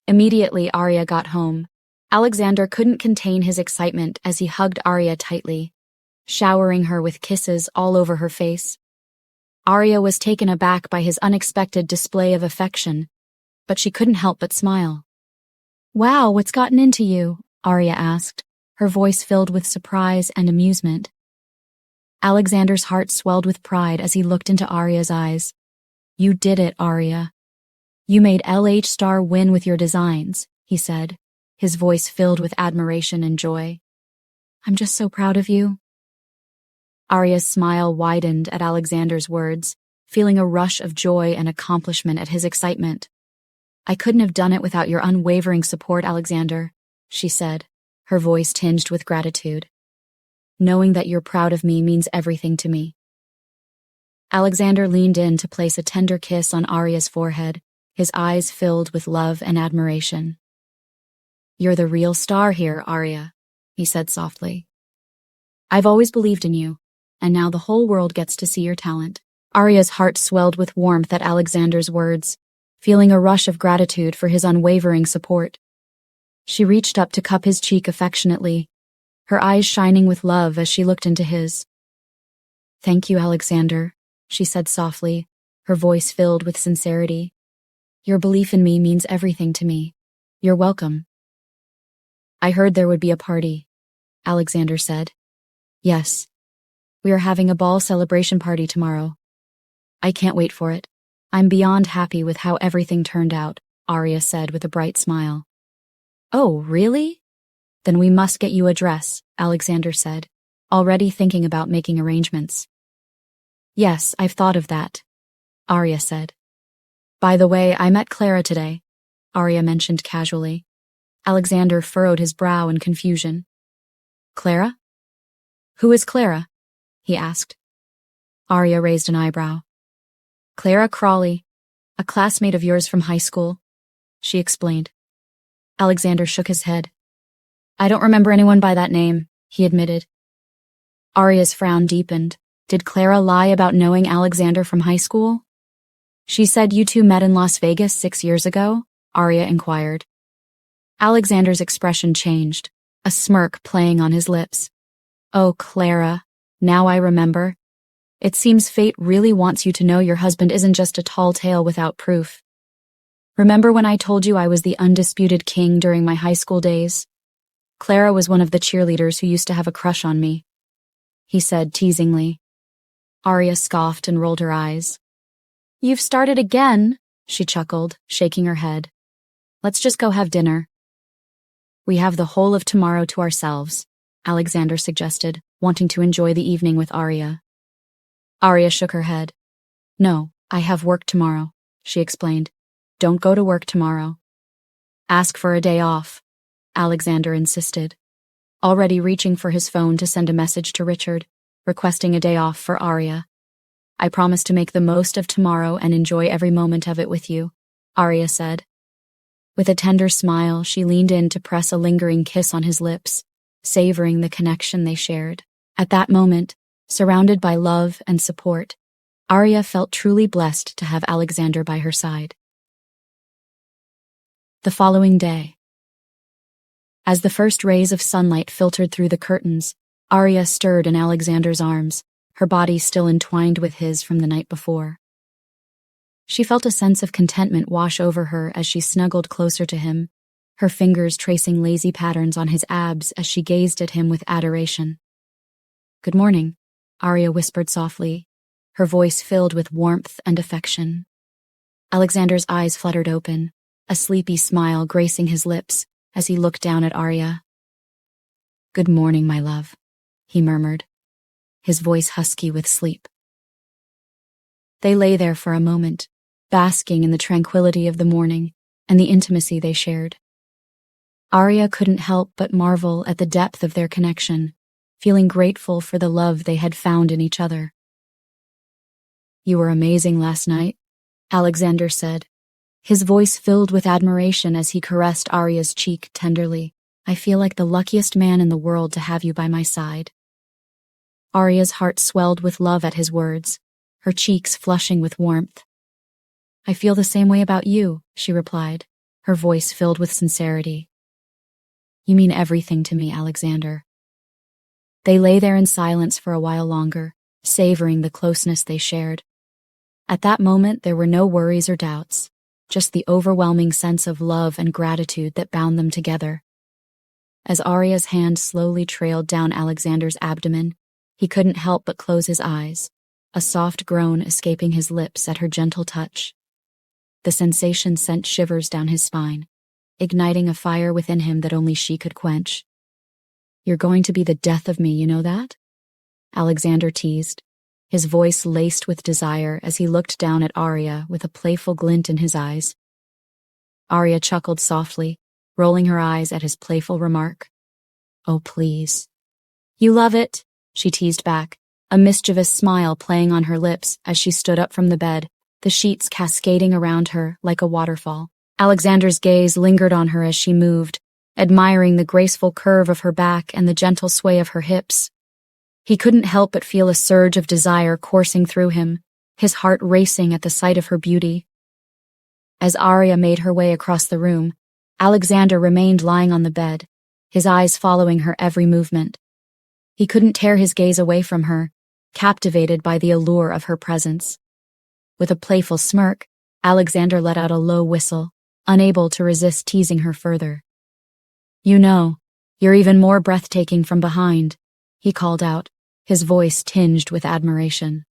Immediately, Arya got home. Alexander couldn't contain his excitement as he hugged Arya tightly, showering her with kisses all over her face. Arya was taken aback by his unexpected display of affection, but she couldn't help but smile. "Wow, what's gotten into you?" Arya asked, her voice filled with surprise and amusement. Alexander's heart swelled with pride as he looked into Arya's eyes. "You did it, Arya. You made LH Star win with your designs," he said, his voice filled with admiration and joy. "I'm just so proud of you." Arya's smile widened at Alexander's words, feeling a rush of joy and accomplishment at his excitement. "I couldn't have done it without your unwavering support, Alexander," she said, her voice tinged with gratitude. "Knowing that you're proud of me means everything to me." Alexander leaned in to place a tender kiss on Arya's forehead, his eyes filled with love and admiration. "You're the real star here, Arya," he said softly. "I've always believed in you, and now the whole world gets to see your talent." Arya's heart swelled with warmth at Alexander's words, feeling a rush of gratitude for his unwavering support. She reached up to cup his cheek affectionately, her eyes shining with love as she looked into his. "Thank you, Alexander," she said softly, her voice filled with sincerity. "Your belief in me means everything to me. You're welcome." "I heard there would be a party," Alexander said. "Yes. We are having a ball celebration party tomorrow. I can't wait for it. I'm beyond happy with how everything turned out," Arya said with a bright smile. "Oh, really? Then we must get you a dress," Alexander said, already thinking about making arrangements. "Yes, I've thought of that," Arya said. "By the way, I met Clara today," Arya mentioned casually. Alexander furrowed his brow in confusion. "Clara? Who is Clara?" he asked. Arya raised an eyebrow. "Clara Crawley, a classmate of yours from high school," she explained. Alexander shook his head. "I don't remember anyone by that name," he admitted. Arya's frown deepened. Did Clara lie about knowing Alexander from high school? "She said you two met in Las Vegas 6 years ago?" Arya inquired. Alexander's expression changed, a smirk playing on his lips. "Oh, Clara, now I remember. It seems fate really wants you to know your husband isn't just a tall tale without proof. Remember when I told you I was the undisputed king during my high school days? Clara was one of the cheerleaders who used to have a crush on me," he said teasingly. Arya scoffed and rolled her eyes. "You've started again," she chuckled, shaking her head. "Let's just go have dinner." "We have the whole of tomorrow to ourselves," Alexander suggested, wanting to enjoy the evening with Arya. Arya shook her head. "No, I have work tomorrow," she explained. "Don't go to work tomorrow." "Ask for a day off," Alexander insisted, already reaching for his phone to send a message to Richard, requesting a day off for Arya. "I promise to make the most of tomorrow and enjoy every moment of it with you," Arya said. With a tender smile, she leaned in to press a lingering kiss on his lips, savoring the connection they shared. At that moment, surrounded by love and support, Arya felt truly blessed to have Alexander by her side. The following day. As the first rays of sunlight filtered through the curtains, Arya stirred in Alexander's arms, her body still entwined with his from the night before. She felt a sense of contentment wash over her as she snuggled closer to him, her fingers tracing lazy patterns on his abs as she gazed at him with adoration. "Good morning," Arya whispered softly, her voice filled with warmth and affection. Alexander's eyes fluttered open, a sleepy smile gracing his lips as he looked down at Arya. "Good morning, my love," he murmured, his voice husky with sleep. They lay there for a moment, basking in the tranquility of the morning and the intimacy they shared. Arya couldn't help but marvel at the depth of their connection, feeling grateful for the love they had found in each other. "You were amazing last night," Alexander said, his voice filled with admiration as he caressed Arya's cheek tenderly. "I feel like the luckiest man in the world to have you by my side." Arya's heart swelled with love at his words, her cheeks flushing with warmth. "I feel the same way about you," she replied, her voice filled with sincerity. You mean everything to me, Alexander. They lay there in silence for a while longer, savoring the closeness they shared. At that moment, there were no worries or doubts, just the overwhelming sense of love and gratitude that bound them together. As Arya's hand slowly trailed down Alexander's abdomen, he couldn't help but close his eyes, a soft groan escaping his lips at her gentle touch. The sensation sent shivers down his spine, igniting a fire within him that only she could quench. You're going to be the death of me, you know that? Alexander teased, his voice laced with desire as he looked down at Arya with a playful glint in his eyes. Arya chuckled softly, rolling her eyes at his playful remark. Oh, please. You love it, she teased back, a mischievous smile playing on her lips as she stood up from the bed, the sheets cascading around her like a waterfall. Alexander's gaze lingered on her as she moved, admiring the graceful curve of her back and the gentle sway of her hips. He couldn't help but feel a surge of desire coursing through him, his heart racing at the sight of her beauty. As Arya made her way across the room, Alexander remained lying on the bed, his eyes following her every movement. He couldn't tear his gaze away from her, captivated by the allure of her presence. With a playful smirk, Alexander let out a low whistle, unable to resist teasing her further. You know, you're even more breathtaking from behind, he called out, his voice tinged with admiration.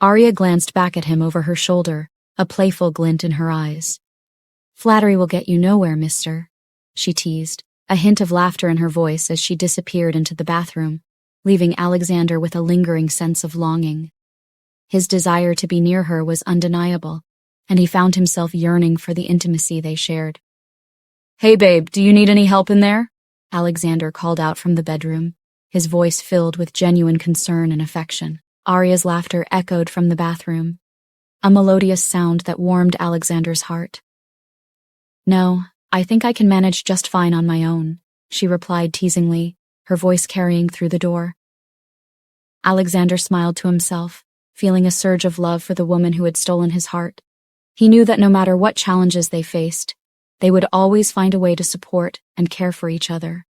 Arya glanced back at him over her shoulder, a playful glint in her eyes. Flattery will get you nowhere, mister, she teased, a hint of laughter in her voice as she disappeared into the bathroom, leaving Alexander with a lingering sense of longing. His desire to be near her was undeniable, and he found himself yearning for the intimacy they shared. Hey babe, do you need any help in there? Alexander called out from the bedroom, his voice filled with genuine concern and affection. Arya's laughter echoed from the bathroom, a melodious sound that warmed Alexander's heart. No, I think I can manage just fine on my own, she replied teasingly, her voice carrying through the door. Alexander smiled to himself, feeling a surge of love for the woman who had stolen his heart. He knew that no matter what challenges they faced, they would always find a way to support and care for each other.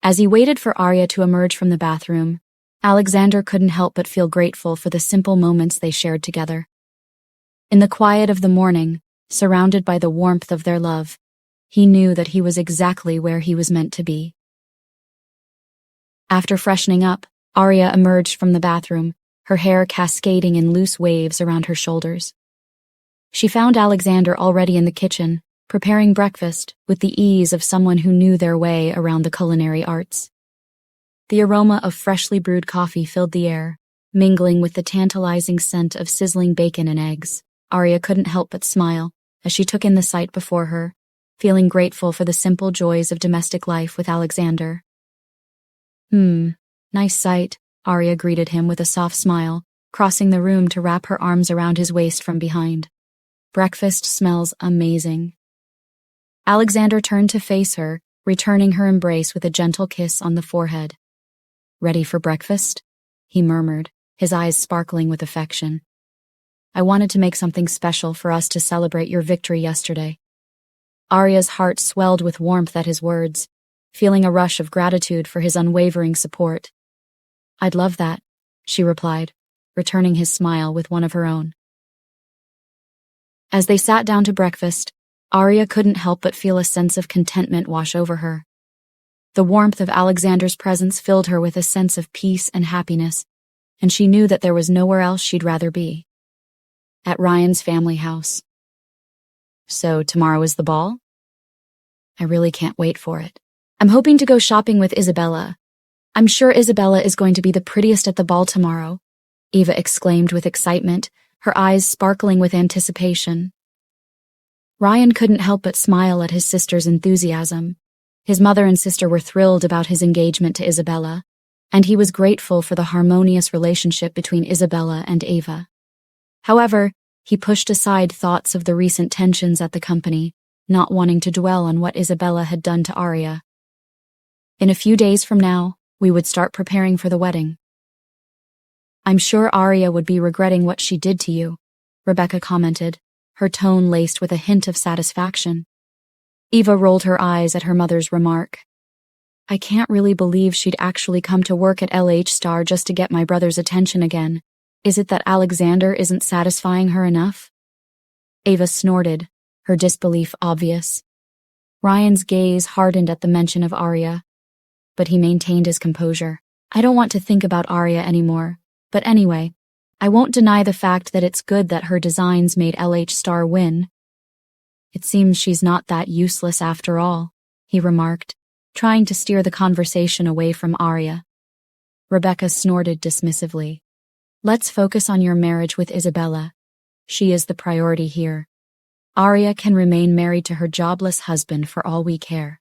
As he waited for Arya to emerge from the bathroom, Alexander couldn't help but feel grateful for the simple moments they shared together. In the quiet of the morning, surrounded by the warmth of their love, he knew that he was exactly where he was meant to be. After freshening up, Arya emerged from the bathroom, her hair cascading in loose waves around her shoulders. She found Alexander already in the kitchen, preparing breakfast with the ease of someone who knew their way around the culinary arts. The aroma of freshly brewed coffee filled the air, mingling with the tantalizing scent of sizzling bacon and eggs. Arya couldn't help but smile as she took in the sight before her, feeling grateful for the simple joys of domestic life with Alexander. Nice sight, Arya greeted him with a soft smile, crossing the room to wrap her arms around his waist from behind. Breakfast smells amazing. Alexander turned to face her, returning her embrace with a gentle kiss on the forehead. Ready for breakfast? He murmured, his eyes sparkling with affection. I wanted to make something special for us to celebrate your victory yesterday. Arya's heart swelled with warmth at his words, feeling a rush of gratitude for his unwavering support. I'd love that, she replied, returning his smile with one of her own. As they sat down to breakfast, Arya couldn't help but feel a sense of contentment wash over her. The warmth of Alexander's presence filled her with a sense of peace and happiness, and she knew that there was nowhere else she'd rather be. At Ryan's family house. So tomorrow is the ball? I really can't wait for it. I'm hoping to go shopping with Isabella. I'm sure Isabella is going to be the prettiest at the ball tomorrow, Eva exclaimed with excitement, her eyes sparkling with anticipation. Ryan couldn't help but smile at his sister's enthusiasm. His mother and sister were thrilled about his engagement to Isabella, and he was grateful for the harmonious relationship between Isabella and Ava. However, he pushed aside thoughts of the recent tensions at the company, not wanting to dwell on what Isabella had done to Arya. In a few days from now, we would start preparing for the wedding. I'm sure Arya would be regretting what she did to you, Rebecca commented, her tone laced with a hint of satisfaction. Eva rolled her eyes at her mother's remark. I can't really believe she'd actually come to work at LH Star just to get my brother's attention again. Is it that Alexander isn't satisfying her enough? Eva snorted, her disbelief obvious. Ryan's gaze hardened at the mention of Arya, but he maintained his composure. I don't want to think about Arya anymore, but anyway, I won't deny the fact that it's good that her designs made LH Star win. It seems she's not that useless after all, he remarked, trying to steer the conversation away from Arya. Rebecca snorted dismissively. Let's focus on your marriage with Isabella. She is the priority here. Arya can remain married to her jobless husband for all we care.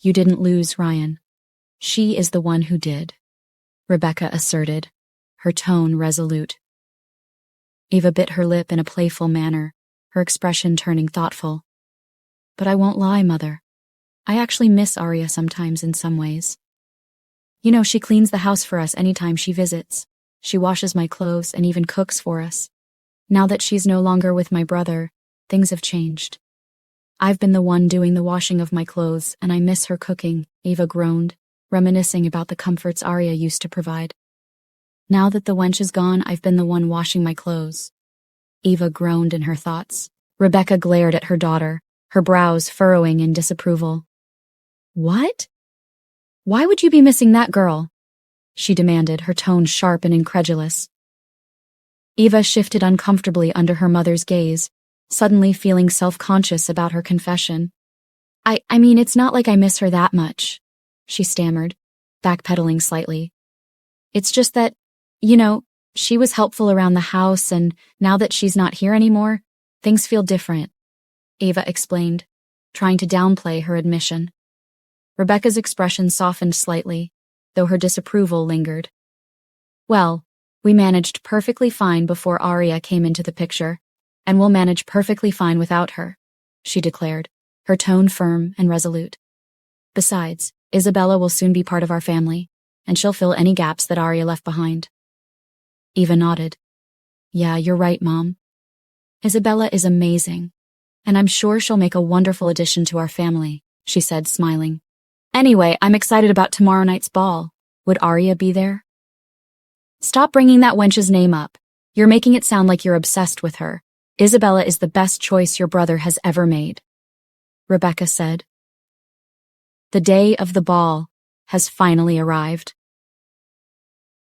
You didn't lose, Ryan. She is the one who did, Rebecca asserted, her tone resolute. Eva bit her lip in a playful manner, her expression turning thoughtful. But I won't lie, Mother. I actually miss Arya sometimes in some ways. You know, she cleans the house for us anytime she visits. She washes my clothes and even cooks for us. Now that she's no longer with my brother, things have changed. I've been the one doing the washing of my clothes, and I miss her cooking, Eva groaned, reminiscing about the comforts Arya used to provide. Now that the wench is gone, I've been the one washing my clothes. Eva groaned in her thoughts. Rebecca glared at her daughter, her brows furrowing in disapproval. What? Why would you be missing that girl? She demanded, her tone sharp and incredulous. Eva shifted uncomfortably under her mother's gaze, suddenly feeling self-conscious about her confession. I mean, it's not like I miss her that much, she stammered, backpedaling slightly. It's just that, she was helpful around the house, and now that she's not here anymore, things feel different, Eva explained, trying to downplay her admission. Rebecca's expression softened slightly, though her disapproval lingered. Well, we managed perfectly fine before Arya came into the picture, and we'll manage perfectly fine without her, she declared, her tone firm and resolute. Besides, Isabella will soon be part of our family, and she'll fill any gaps that Arya left behind. Eva nodded. Yeah, you're right, Mom. Isabella is amazing, and I'm sure she'll make a wonderful addition to our family, she said, smiling. Anyway, I'm excited about tomorrow night's ball. Would Arya be there? Stop bringing that wench's name up. You're making it sound like you're obsessed with her. Isabella is the best choice your brother has ever made, Rebecca said. The day of the ball has finally arrived.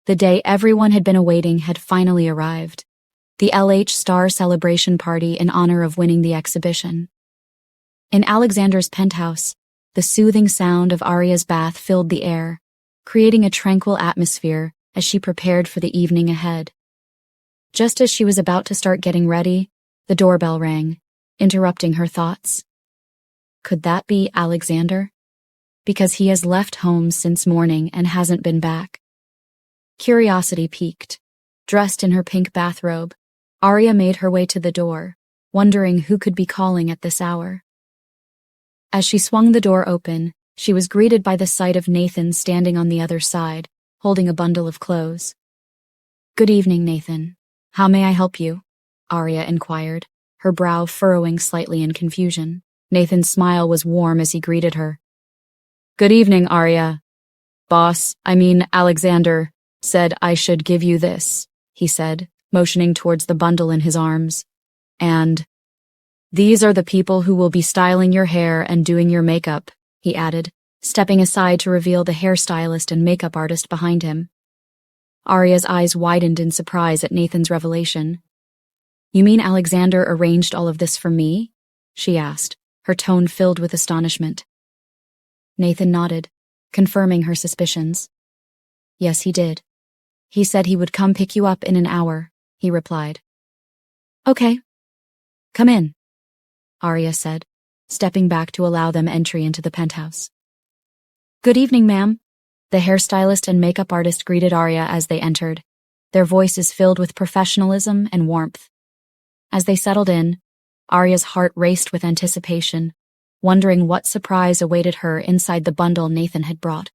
The day everyone had been awaiting had finally arrived. The LH Star celebration party in honor of winning the exhibition. In Alexander's penthouse, the soothing sound of Arya's bath filled the air, creating a tranquil atmosphere as she prepared for the evening ahead. Just as she was about to start getting ready, the doorbell rang, interrupting her thoughts. Could that be Alexander? Because he has left home since morning and hasn't been back. Curiosity piqued. Dressed in her pink bathrobe, Arya made her way to the door, wondering who could be calling at this hour. As she swung the door open, she was greeted by the sight of Nathan standing on the other side, holding a bundle of clothes. Good evening, Nathan. How may I help you? Arya inquired, her brow furrowing slightly in confusion. Nathan's smile was warm as he greeted her. Good evening, Arya. Alexander said I should give you this, he said, motioning towards the bundle in his arms. And these are the people who will be styling your hair and doing your makeup, he added, stepping aside to reveal the hairstylist and makeup artist behind him. Arya's eyes widened in surprise at Nathan's revelation. You mean Alexander arranged all of this for me? She asked, her tone filled with astonishment. Nathan nodded, confirming her suspicions. Yes, he did. He said he would come pick you up in an hour, he replied. Okay. Come in, Arya said, stepping back to allow them entry into the penthouse. Good evening, ma'am. The hairstylist and makeup artist greeted Arya as they entered, their voices filled with professionalism and warmth. As they settled in, Arya's heart raced with anticipation, wondering what surprise awaited her inside the bundle Nathan had brought.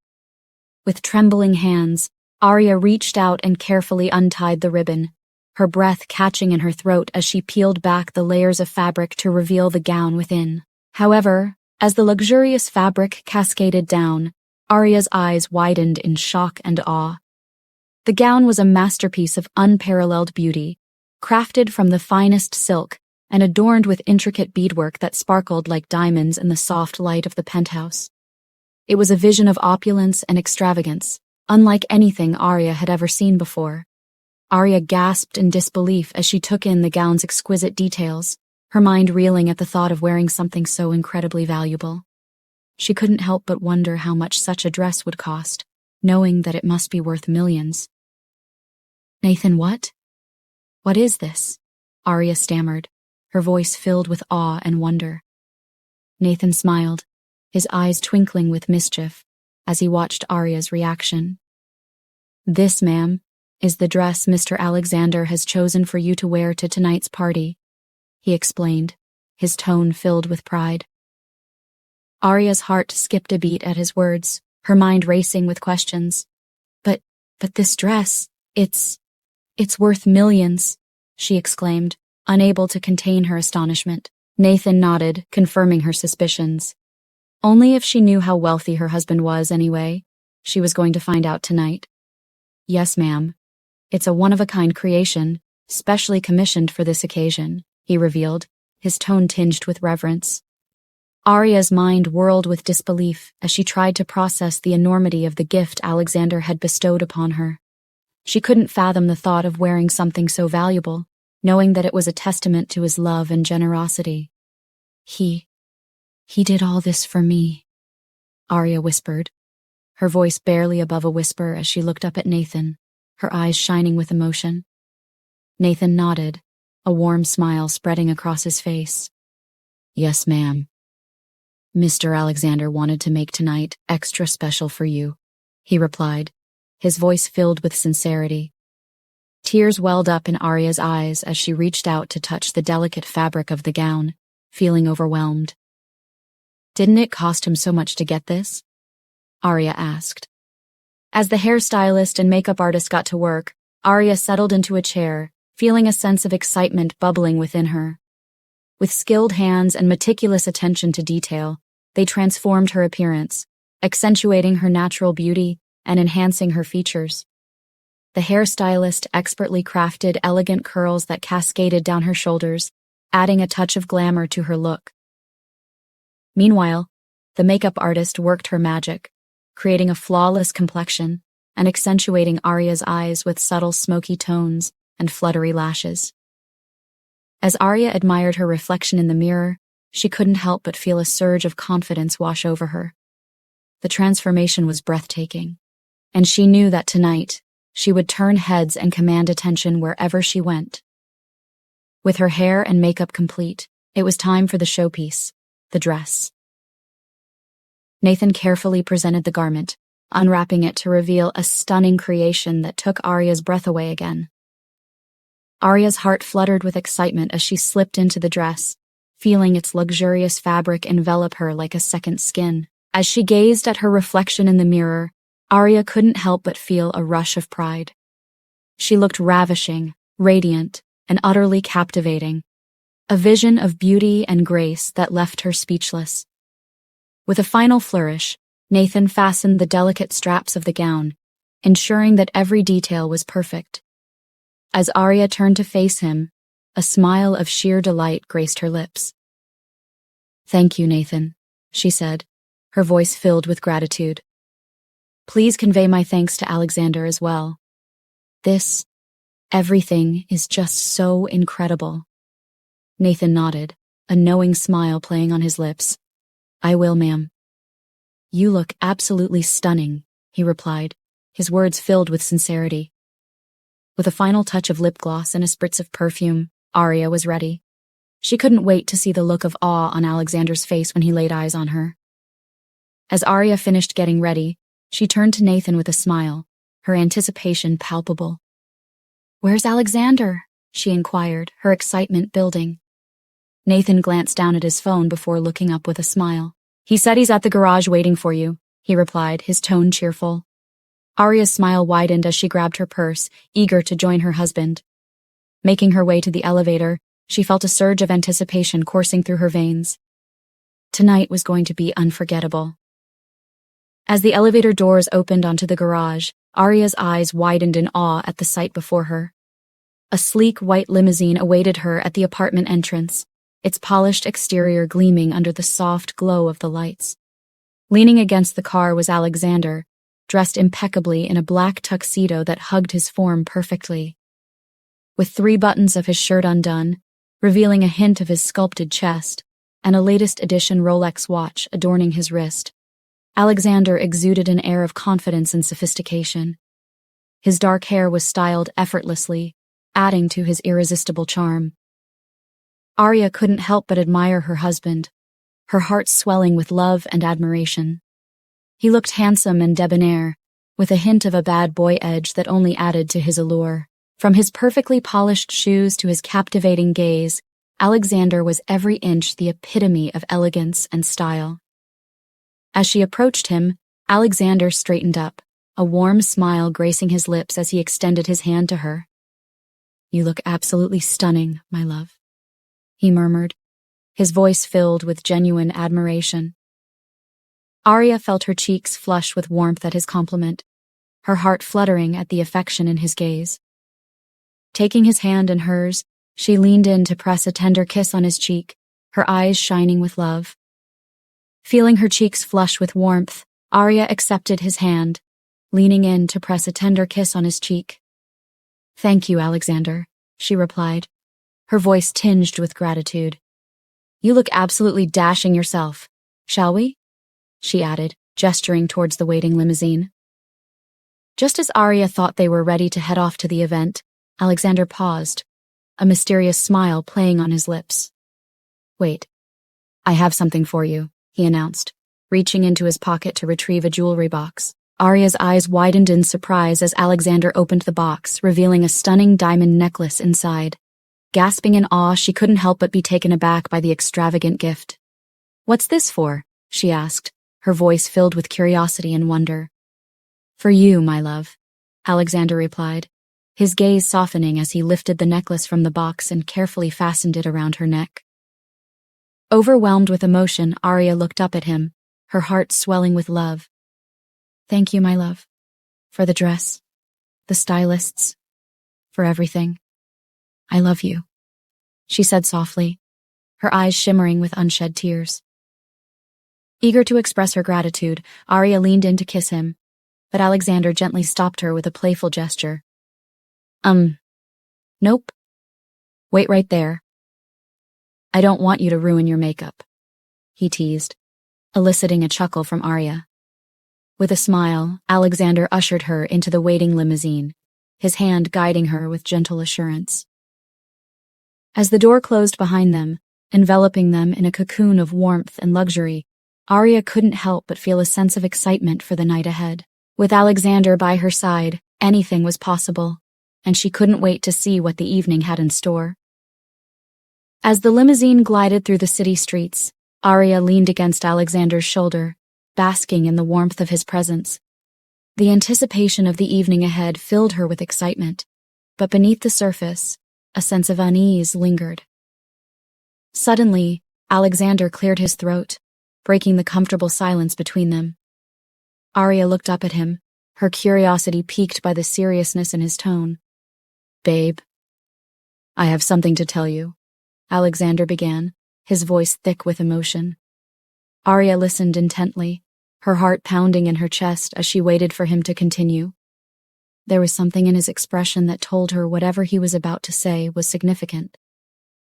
With trembling hands, Arya reached out and carefully untied the ribbon, her breath catching in her throat as she peeled back the layers of fabric to reveal the gown within. However, as the luxurious fabric cascaded down, Arya's eyes widened in shock and awe. The gown was a masterpiece of unparalleled beauty, crafted from the finest silk and adorned with intricate beadwork that sparkled like diamonds in the soft light of the penthouse. It was a vision of opulence and extravagance, unlike anything Arya had ever seen before. Arya gasped in disbelief as she took in the gown's exquisite details, her mind reeling at the thought of wearing something so incredibly valuable. She couldn't help but wonder how much such a dress would cost, knowing that it must be worth millions. "Nathan, what? What is this?" Arya stammered, her voice filled with awe and wonder. Nathan smiled, his eyes twinkling with mischief as he watched Arya's reaction. "This, ma'am, is the dress Mr. Alexander has chosen for you to wear to tonight's party," he explained, his tone filled with pride. Arya's heart skipped a beat at his words, her mind racing with questions. But this dress, it's worth millions," she exclaimed, unable to contain her astonishment. Nathan nodded, confirming her suspicions. Only if she knew how wealthy her husband was anyway. She was going to find out tonight. "Yes, ma'am. It's a one-of-a-kind creation, specially commissioned for this occasion," he revealed, his tone tinged with reverence. Arya's mind whirled with disbelief as she tried to process the enormity of the gift Alexander had bestowed upon her. She couldn't fathom the thought of wearing something so valuable, knowing that it was a testament to his love and generosity. He did all this for me," Arya whispered, her voice barely above a whisper as she looked up at Nathan, her eyes shining with emotion. Nathan nodded, a warm smile spreading across his face. "Yes, ma'am. Mr. Alexander wanted to make tonight extra special for you," he replied, his voice filled with sincerity. Tears welled up in Arya's eyes as she reached out to touch the delicate fabric of the gown, feeling overwhelmed. "Didn't it cost him so much to get this?" Arya asked. As the hairstylist and makeup artist got to work, Arya settled into a chair, feeling a sense of excitement bubbling within her. With skilled hands and meticulous attention to detail, they transformed her appearance, accentuating her natural beauty and enhancing her features. The hairstylist expertly crafted elegant curls that cascaded down her shoulders, adding a touch of glamour to her look. Meanwhile, the makeup artist worked her magic, creating a flawless complexion and accentuating Arya's eyes with subtle smoky tones and fluttery lashes. As Arya admired her reflection in the mirror, she couldn't help but feel a surge of confidence wash over her. The transformation was breathtaking, and she knew that tonight she would turn heads and command attention wherever she went. With her hair and makeup complete, it was time for the showpiece, the dress. Nathan carefully presented the garment, unwrapping it to reveal a stunning creation that took Arya's breath away again. Arya's heart fluttered with excitement as she slipped into the dress, feeling its luxurious fabric envelop her like a second skin. As she gazed at her reflection in the mirror, Arya couldn't help but feel a rush of pride. She looked ravishing, radiant, and utterly captivating, a vision of beauty and grace that left her speechless. With a final flourish, Nathan fastened the delicate straps of the gown, ensuring that every detail was perfect. As Arya turned to face him, a smile of sheer delight graced her lips. "Thank you, Nathan," she said, her voice filled with gratitude. "Please convey my thanks to Alexander as well. Everything is just so incredible." Nathan nodded, a knowing smile playing on his lips. "I will, ma'am." "You look absolutely stunning," he replied, his words filled with sincerity. With a final touch of lip gloss and a spritz of perfume, Arya was ready. She couldn't wait to see the look of awe on Alexander's face when he laid eyes on her. As Arya finished getting ready, she turned to Nathan with a smile, her anticipation palpable. "Where's Alexander?" she inquired, her excitement building. Nathan glanced down at his phone before looking up with a smile. "He said he's at the garage waiting for you," he replied, his tone cheerful. Arya's smile widened as she grabbed her purse, eager to join her husband. Making her way to the elevator, she felt a surge of anticipation coursing through her veins. Tonight was going to be unforgettable. As the elevator doors opened onto the garage, Arya's eyes widened in awe at the sight before her. A sleek white limousine awaited her at the apartment entrance, its polished exterior gleaming under the soft glow of the lights. Leaning against the car was Alexander, dressed impeccably in a black tuxedo that hugged his form perfectly. With 3 buttons of his shirt undone, revealing a hint of his sculpted chest, and a latest edition Rolex watch adorning his wrist, Alexander exuded an air of confidence and sophistication. His dark hair was styled effortlessly, adding to his irresistible charm. Arya couldn't help but admire her husband, her heart swelling with love and admiration. He looked handsome and debonair, with a hint of a bad boy edge that only added to his allure. From his perfectly polished shoes to his captivating gaze, Alexander was every inch the epitome of elegance and style. As she approached him, Alexander straightened up, a warm smile gracing his lips as he extended his hand to her. "You look absolutely stunning, my love," he murmured, his voice filled with genuine admiration. Arya felt her cheeks flush with warmth at his compliment, her heart fluttering at the affection in his gaze. Taking his hand in hers, she leaned in to press a tender kiss on his cheek, her eyes shining with love. Feeling her cheeks flush with warmth, Arya accepted his hand, leaning in to press a tender kiss on his cheek. "Thank you, Alexander," she replied, her voice tinged with gratitude. "You look absolutely dashing yourself. Shall we?" she added, gesturing towards the waiting limousine. Just as Arya thought they were ready to head off to the event, Alexander paused, a mysterious smile playing on his lips. "Wait, I have something for you," he announced, reaching into his pocket to retrieve a jewelry box. Arya's eyes widened in surprise as Alexander opened the box, revealing a stunning diamond necklace inside. Gasping in awe, she couldn't help but be taken aback by the extravagant gift. "What's this for?" she asked, her voice filled with curiosity and wonder. "For you, my love," Alexander replied, his gaze softening as he lifted the necklace from the box and carefully fastened it around her neck. Overwhelmed with emotion, Arya looked up at him, her heart swelling with love. "Thank you, my love, for the dress, the stylists, for everything. I love you," she said softly, her eyes shimmering with unshed tears. Eager to express her gratitude, Arya leaned in to kiss him, but Alexander gently stopped her with a playful gesture. Nope. Wait right there. I don't want you to ruin your makeup," he teased, eliciting a chuckle from Arya. With a smile, Alexander ushered her into the waiting limousine, his hand guiding her with gentle assurance. As the door closed behind them, enveloping them in a cocoon of warmth and luxury, Arya couldn't help but feel a sense of excitement for the night ahead. With Alexander by her side, anything was possible, and she couldn't wait to see what the evening had in store. As the limousine glided through the city streets, Arya leaned against Alexander's shoulder, basking in the warmth of his presence. The anticipation of the evening ahead filled her with excitement, but beneath the surface, a sense of unease lingered. Suddenly, Alexander cleared his throat, breaking the comfortable silence between them. Arya looked up at him, her curiosity piqued by the seriousness in his tone. "Babe, I have something to tell you," Alexander began, his voice thick with emotion. Arya listened intently, her heart pounding in her chest as she waited for him to continue. There was something in his expression that told her whatever he was about to say was significant.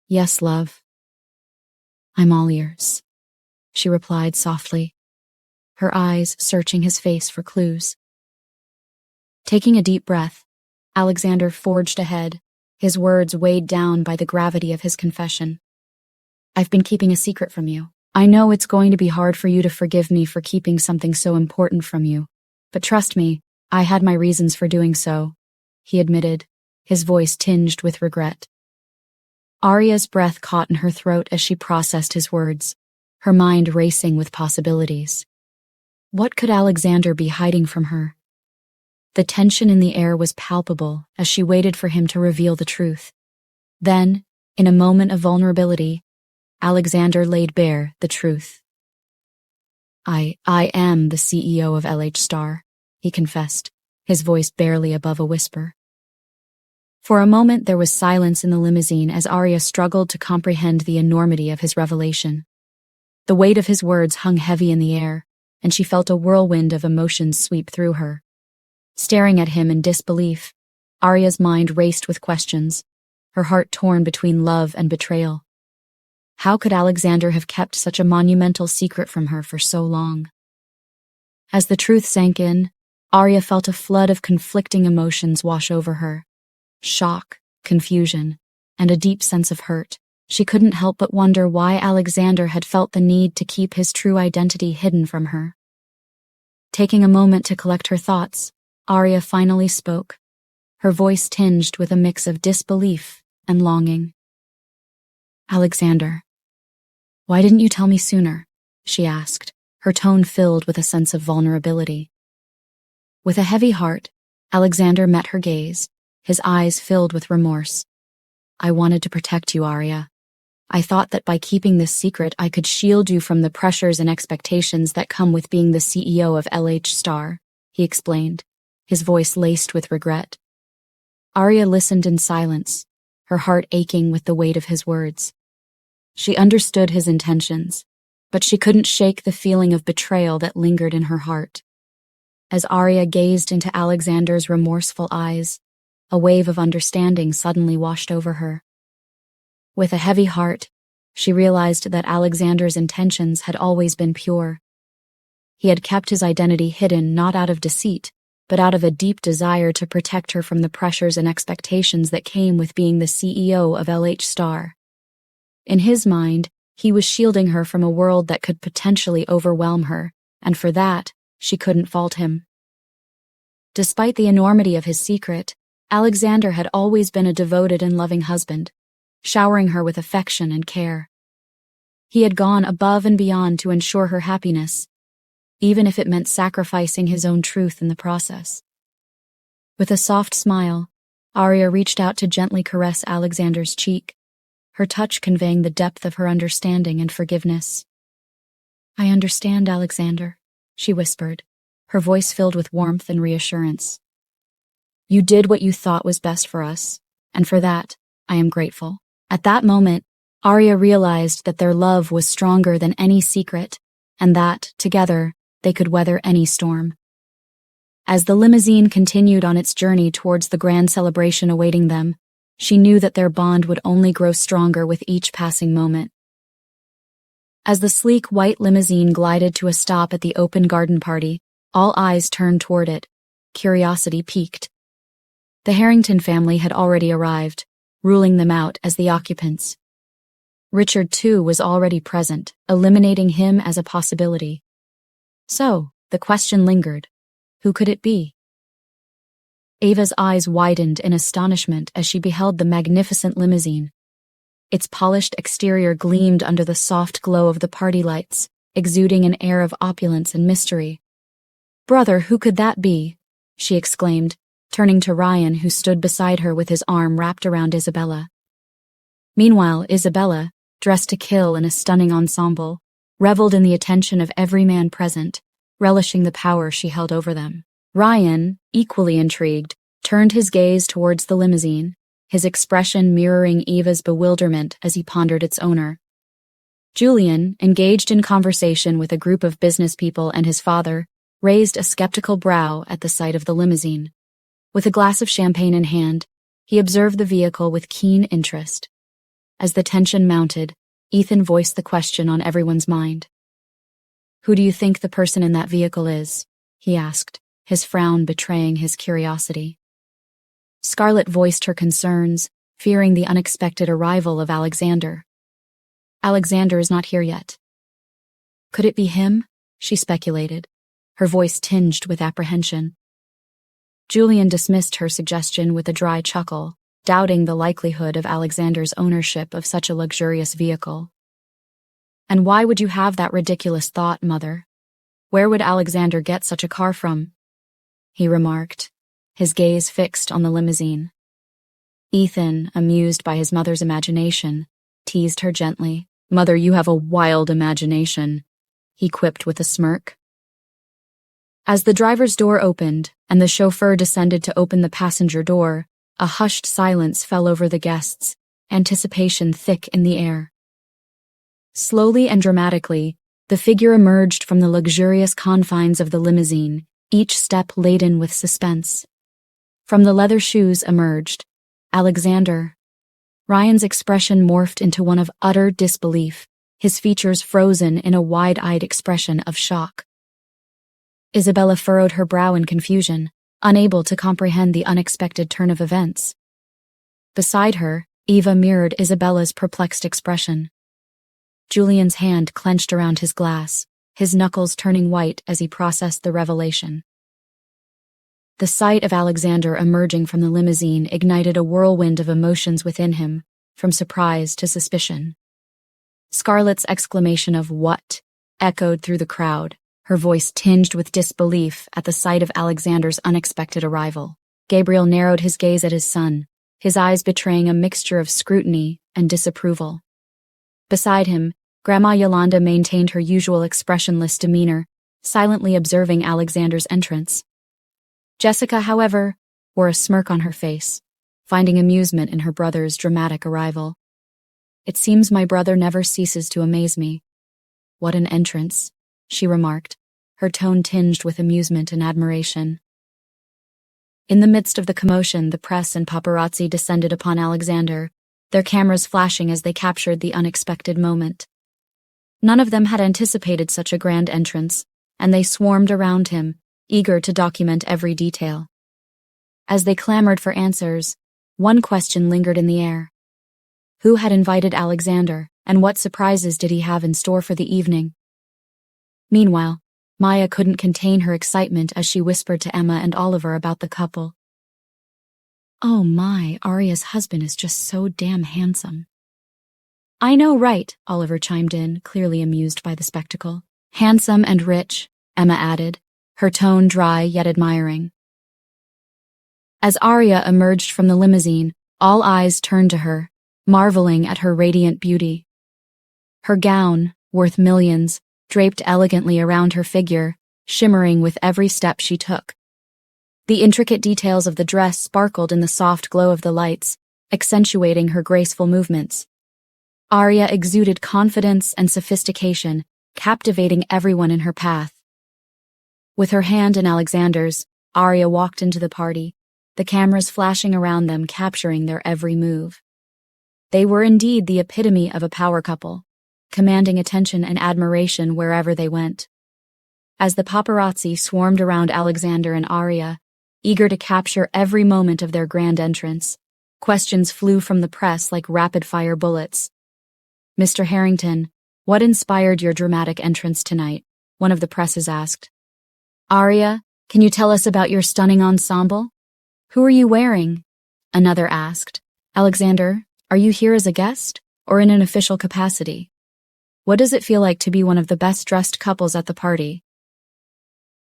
"Yes, love. I'm all ears," she replied softly, her eyes searching his face for clues. Taking a deep breath, Alexander forged ahead, his words weighed down by the gravity of his confession. "I've been keeping a secret from you. I know it's going to be hard for you to forgive me for keeping something so important from you, but trust me, I had my reasons for doing so," he admitted, his voice tinged with regret. Arya's breath caught in her throat as she processed his words, her mind racing with possibilities. What could Alexander be hiding from her? The tension in the air was palpable as she waited for him to reveal the truth. Then, in a moment of vulnerability, Alexander laid bare the truth. I am the CEO of LH Star, he confessed, his voice barely above a whisper. For a moment there was silence in the limousine as Arya struggled to comprehend the enormity of his revelation. The weight of his words hung heavy in the air, and she felt a whirlwind of emotions sweep through her. Staring at him in disbelief, Arya's mind raced with questions, her heart torn between love and betrayal. How could Alexander have kept such a monumental secret from her for so long? As the truth sank in, Arya felt a flood of conflicting emotions wash over her. Shock, confusion, and a deep sense of hurt. She couldn't help but wonder why Alexander had felt the need to keep his true identity hidden from her. Taking a moment to collect her thoughts, Arya finally spoke, her voice tinged with a mix of disbelief and longing. Alexander, why didn't you tell me sooner? She asked, her tone filled with a sense of vulnerability. With a heavy heart, Alexander met her gaze, his eyes filled with remorse. I wanted to protect you, Arya. I thought that by keeping this secret I could shield you from the pressures and expectations that come with being the CEO of LH Star, he explained, his voice laced with regret. Arya listened in silence, her heart aching with the weight of his words. She understood his intentions, but she couldn't shake the feeling of betrayal that lingered in her heart. As Arya gazed into Alexander's remorseful eyes, a wave of understanding suddenly washed over her. With a heavy heart, she realized that Alexander's intentions had always been pure. He had kept his identity hidden not out of deceit, but out of a deep desire to protect her from the pressures and expectations that came with being the CEO of LH Star. In his mind, he was shielding her from a world that could potentially overwhelm her, and for that, she couldn't fault him. Despite the enormity of his secret, Alexander had always been a devoted and loving husband, showering her with affection and care. He had gone above and beyond to ensure her happiness, even if it meant sacrificing his own truth in the process. With a soft smile, Arya reached out to gently caress Alexander's cheek, her touch conveying the depth of her understanding and forgiveness. I understand, Alexander, she whispered, her voice filled with warmth and reassurance. You did what you thought was best for us, and for that, I am grateful. At that moment, Arya realized that their love was stronger than any secret, and that, together, they could weather any storm. As the limousine continued on its journey towards the grand celebration awaiting them, she knew that their bond would only grow stronger with each passing moment. As the sleek white limousine glided to a stop at the open garden party, all eyes turned toward it, curiosity piqued. The Harrington family had already arrived, ruling them out as the occupants. Richard, too, was already present, eliminating him as a possibility. So, the question lingered. Who could it be? Ava's eyes widened in astonishment as she beheld the magnificent limousine. Its polished exterior gleamed under the soft glow of the party lights, exuding an air of opulence and mystery. Brother, who could that be? She exclaimed, turning to Ryan, who stood beside her with his arm wrapped around Isabella. Meanwhile, Isabella, dressed to kill in a stunning ensemble, reveled in the attention of every man present, relishing the power she held over them. Ryan, equally intrigued, turned his gaze towards the limousine, his expression mirroring Eva's bewilderment as he pondered its owner. Julian, engaged in conversation with a group of business people and his father, raised a skeptical brow at the sight of the limousine. With a glass of champagne in hand, he observed the vehicle with keen interest. As the tension mounted, Ethan voiced the question on everyone's mind. Who do you think the person in that vehicle is? He asked, his frown betraying his curiosity. Scarlett voiced her concerns, fearing the unexpected arrival of Alexander. Alexander is not here yet. Could it be him? She speculated, her voice tinged with apprehension. Julian dismissed her suggestion with a dry chuckle, doubting the likelihood of Alexander's ownership of such a luxurious vehicle. And why would you have that ridiculous thought, Mother? Where would Alexander get such a car from? He remarked, his gaze fixed on the limousine. Ethan, amused by his mother's imagination, teased her gently. "Mother, you have a wild imagination," he quipped with a smirk. As the driver's door opened and the chauffeur descended to open the passenger door, a hushed silence fell over the guests, anticipation thick in the air. Slowly and dramatically, the figure emerged from the luxurious confines of the limousine, each step laden with suspense. From the leather shoes emerged Alexander. Ryan's expression morphed into one of utter disbelief, his features frozen in a wide-eyed expression of shock. Isabella furrowed her brow in confusion, unable to comprehend the unexpected turn of events. Beside her, Eva mirrored Isabella's perplexed expression. Julian's hand clenched around his glass, his knuckles turning white as he processed the revelation. The sight of Alexander emerging from the limousine ignited a whirlwind of emotions within him, from surprise to suspicion. Scarlett's exclamation of "What?" echoed through the crowd, her voice tinged with disbelief at the sight of Alexander's unexpected arrival. Gabriel narrowed his gaze at his son, his eyes betraying a mixture of scrutiny and disapproval. Beside him, Grandma Yolanda maintained her usual expressionless demeanor, silently observing Alexander's entrance. Jessica, however, wore a smirk on her face, finding amusement in her brother's dramatic arrival. "It seems my brother never ceases to amaze me. What an entrance," she remarked, her tone tinged with amusement and admiration. In the midst of the commotion, the press and paparazzi descended upon Alexander, their cameras flashing as they captured the unexpected moment. None of them had anticipated such a grand entrance, and they swarmed around him, eager to document every detail. As they clamored for answers, one question lingered in the air. Who had invited Alexander, and what surprises did he have in store for the evening? Meanwhile, Maya couldn't contain her excitement as she whispered to Emma and Oliver about the couple. "Oh my, Arya's husband is just so damn handsome." "I know, right," Oliver chimed in, clearly amused by the spectacle. "Handsome and rich," Emma added, her tone dry yet admiring. As Arya emerged from the limousine, all eyes turned to her, marveling at her radiant beauty. Her gown, worth millions, draped elegantly around her figure, shimmering with every step she took. The intricate details of the dress sparkled in the soft glow of the lights, accentuating her graceful movements. Arya exuded confidence and sophistication, captivating everyone in her path. With her hand in Alexander's, Arya walked into the party, the cameras flashing around them, capturing their every move. They were indeed the epitome of a power couple, commanding attention and admiration wherever they went. As the paparazzi swarmed around Alexander and Arya, eager to capture every moment of their grand entrance, questions flew from the press like rapid-fire bullets. "Mr. Harrington, what inspired your dramatic entrance tonight?" one of the presses asked. "Arya, can you tell us about your stunning ensemble? Who are you wearing?" another asked. "Alexander, are you here as a guest or in an official capacity? What does it feel like to be one of the best-dressed couples at the party?